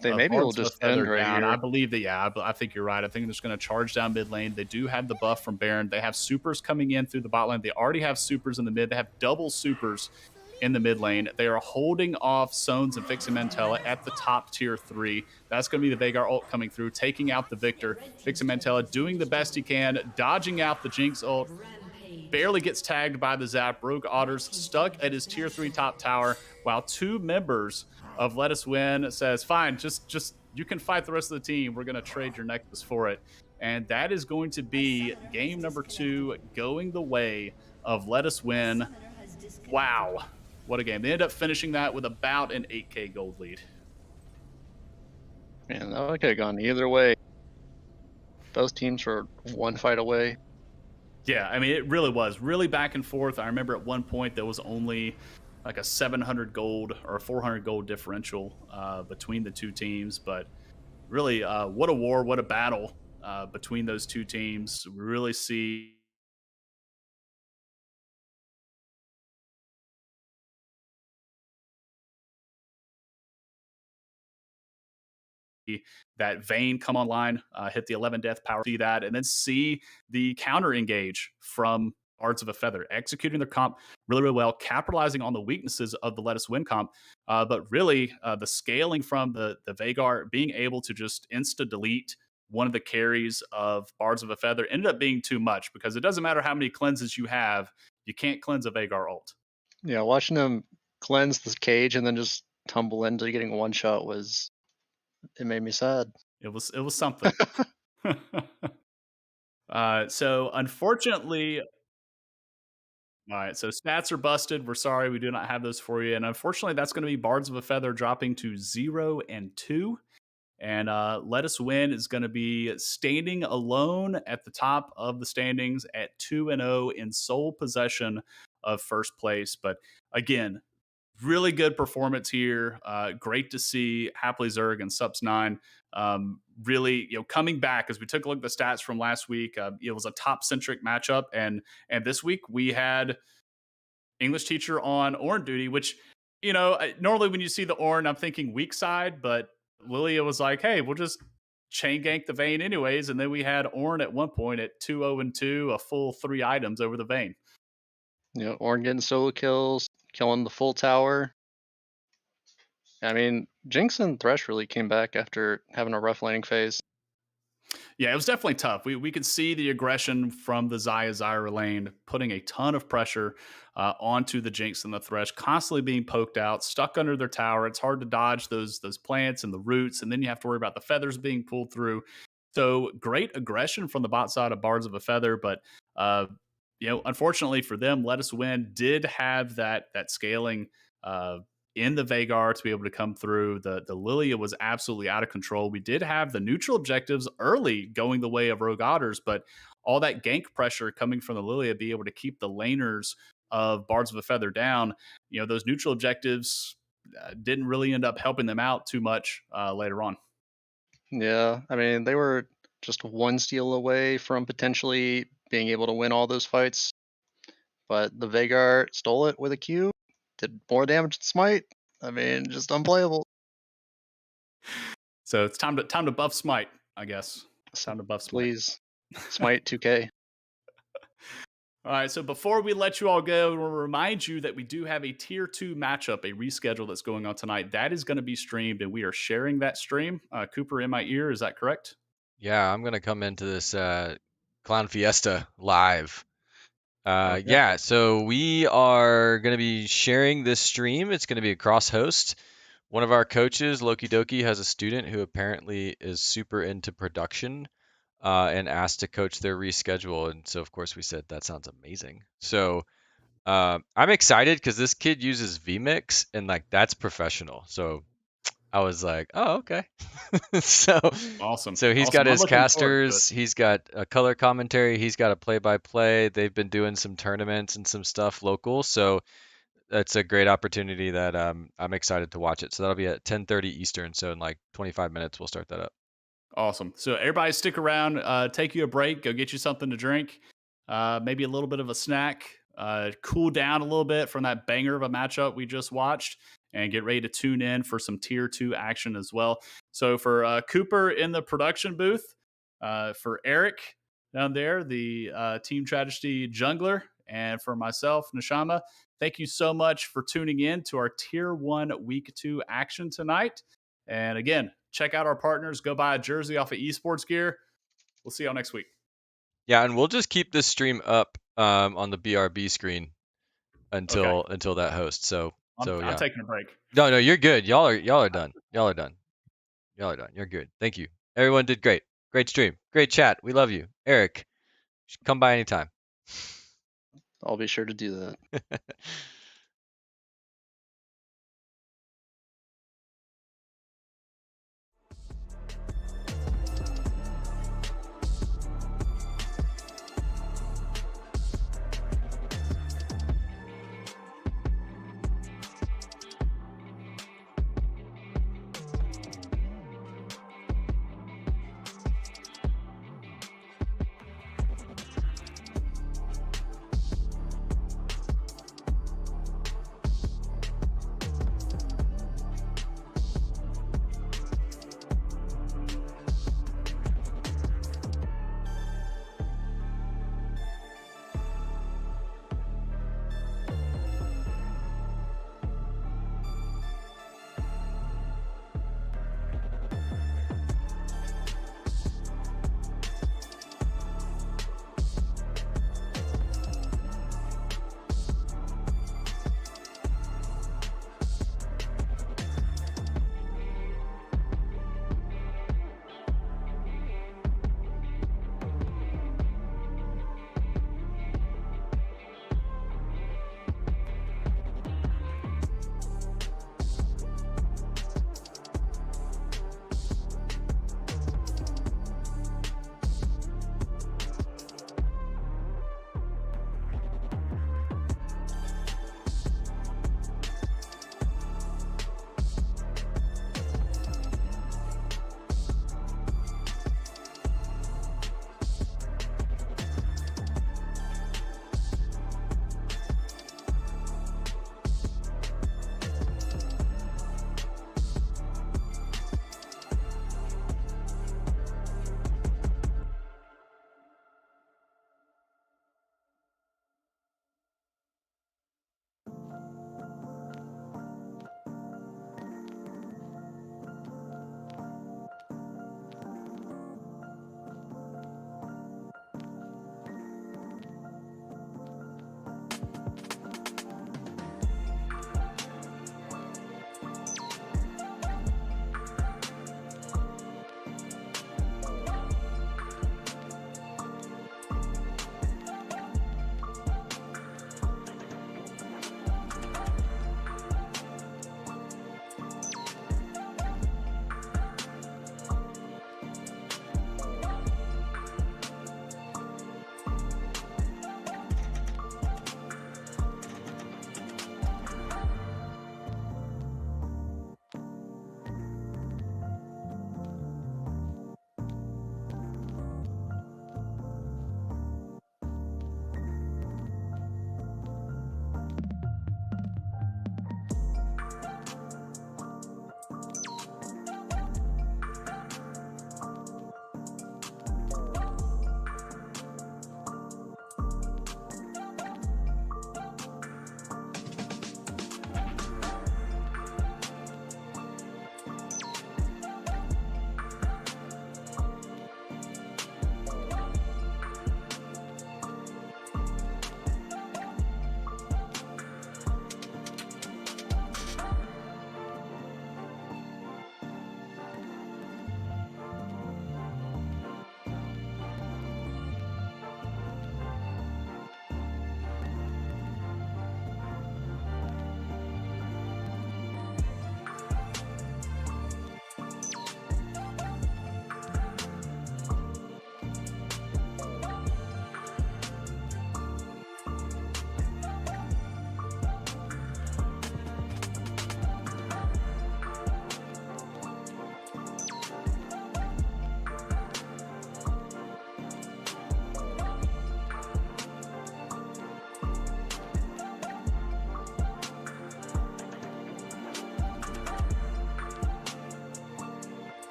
They maybe will just end right down. here. I believe that, yeah, I think you're right. I think they're just going to charge down mid lane. They do have the buff from Baron. They have supers coming in through the bot lane. They already have supers in the mid. They have double supers in the mid lane. They are holding off Sones and Fixing Mantella at the top tier 3. That's going to be the Vagar ult coming through, taking out the Victor. Fixing Mantella doing the best he can, dodging out the Jinx ult. Barely gets tagged by the Zap. Rogue Otters stuck at his tier 3 top tower, while 2 members of Let Us Win says, fine, just you can fight the rest of the team. We're going to trade your necklace for it. And that is going to be game number 2 going the way of Let Us Win. Wow. What a game. They end up finishing that with about an 8k gold lead. Man, that could have gone either way. Both teams were one fight away. Yeah, I mean, it really was really back and forth. I remember at one point there was only like a 700 gold or a 400 gold differential between the two teams. But really, what a war, what a battle between those two teams. We really see that Vayne come online, hit the 11 death power, see that, and then see the counter engage from Bards of a Feather, executing their comp really, really well, capitalizing on the weaknesses of the Let Us Win comp. But really, the scaling from the Vagar, being able to just insta delete one of the carries of Bards of a Feather ended up being too much because it doesn't matter how many cleanses you have, you can't cleanse a Vagar ult. Yeah, watching him cleanse the cage and then just tumble into getting one shot it made me sad. It was something. So unfortunately, all right, so stats are busted. We're sorry, we do not have those for you. And unfortunately, that's going to be Bards of a Feather dropping to 0 and 2. And Let Us Win is going to be standing alone at the top of the standings at 2 and 0 in sole possession of first place. But again, really good performance here. Great to see Happily Zerg and Subs 9 really, coming back as we took a look at the stats from last week. It was a top centric matchup, and this week we had English teacher on Orn duty, which normally when you see the Orn, I'm thinking weak side, but Lilia was like, "Hey, we'll just chain gank the Vayne anyways," and then we had Orn at one point at 2-0 and 2, a full 3 items over the Vayne. Orn getting solo kills, killing the full tower. I mean, Jinx and Thresh really came back after having a rough laning phase. Yeah, it was definitely tough. We could see the aggression from the Xayah Zyra lane, putting a ton of pressure onto the Jinx and the Thresh, constantly being poked out, stuck under their tower. It's hard to dodge those plants and the roots, and then you have to worry about the feathers being pulled through. So great aggression from the bot side of Bards of a Feather, but unfortunately for them, Let Us Win did have that scaling in the Vagar to be able to come through. The Lilia was absolutely out of control. We did have the neutral objectives early going the way of Rogue Otters, but all that gank pressure coming from the Lilia, be able to keep the laners of Bards of a Feather down, those neutral objectives didn't really end up helping them out too much later on. Yeah, I mean, they were just one steal away from potentially being able to win all those fights, but the Vagar stole it with a Q, did more damage than Smite. I mean, just unplayable. So it's time to buff Smite, I guess. Time to buff Smite. Please, Smite 2K. All right, so before we let you all go, we'll remind you that we do have a tier 2 matchup, a reschedule that's going on tonight. That is going to be streamed, and we are sharing that stream. Cooper, in my ear, is that correct? Yeah, I'm gonna come into this Clown Fiesta live. Okay. Yeah, so we are gonna be sharing this stream. It's gonna be a cross host. One of our coaches, Loki Doki, has a student who apparently is super into production and asked to coach their reschedule. And so, of course, we said that sounds amazing. So I'm excited because this kid uses vMix and like that's professional. So I was like, oh, okay. so Awesome. so he's Awesome. got I'm his looking forward to it. casters, he's got a color commentary, he's got a play-by-play. They've been doing some tournaments and some stuff local. So it's a great opportunity that I'm excited to watch it. So that'll be at 10:30 Eastern. So in like 25 minutes, we'll start that up. Awesome. So everybody stick around, take you a break, go get you something to drink, maybe a little bit of a snack, cool down a little bit from that banger of a matchup we just watched, and get ready to tune in for some tier 2 action as well. So for Cooper in the production booth, for Eric down there, the Team Tragedy jungler, and for myself, Nishama, thank you so much for tuning in to our tier 1 week 2 action tonight. And again, check out our partners. Go buy a jersey off of Esports Gear. We'll see y'all next week. Yeah, and we'll just keep this stream up on the BRB screen until that host. So I'm yeah. taking a break. No, you're good. Y'all are done. Y'all are done. You're good. Thank you. Everyone did great. Great stream. Great chat. We love you. Eric, come by anytime. I'll be sure to do that.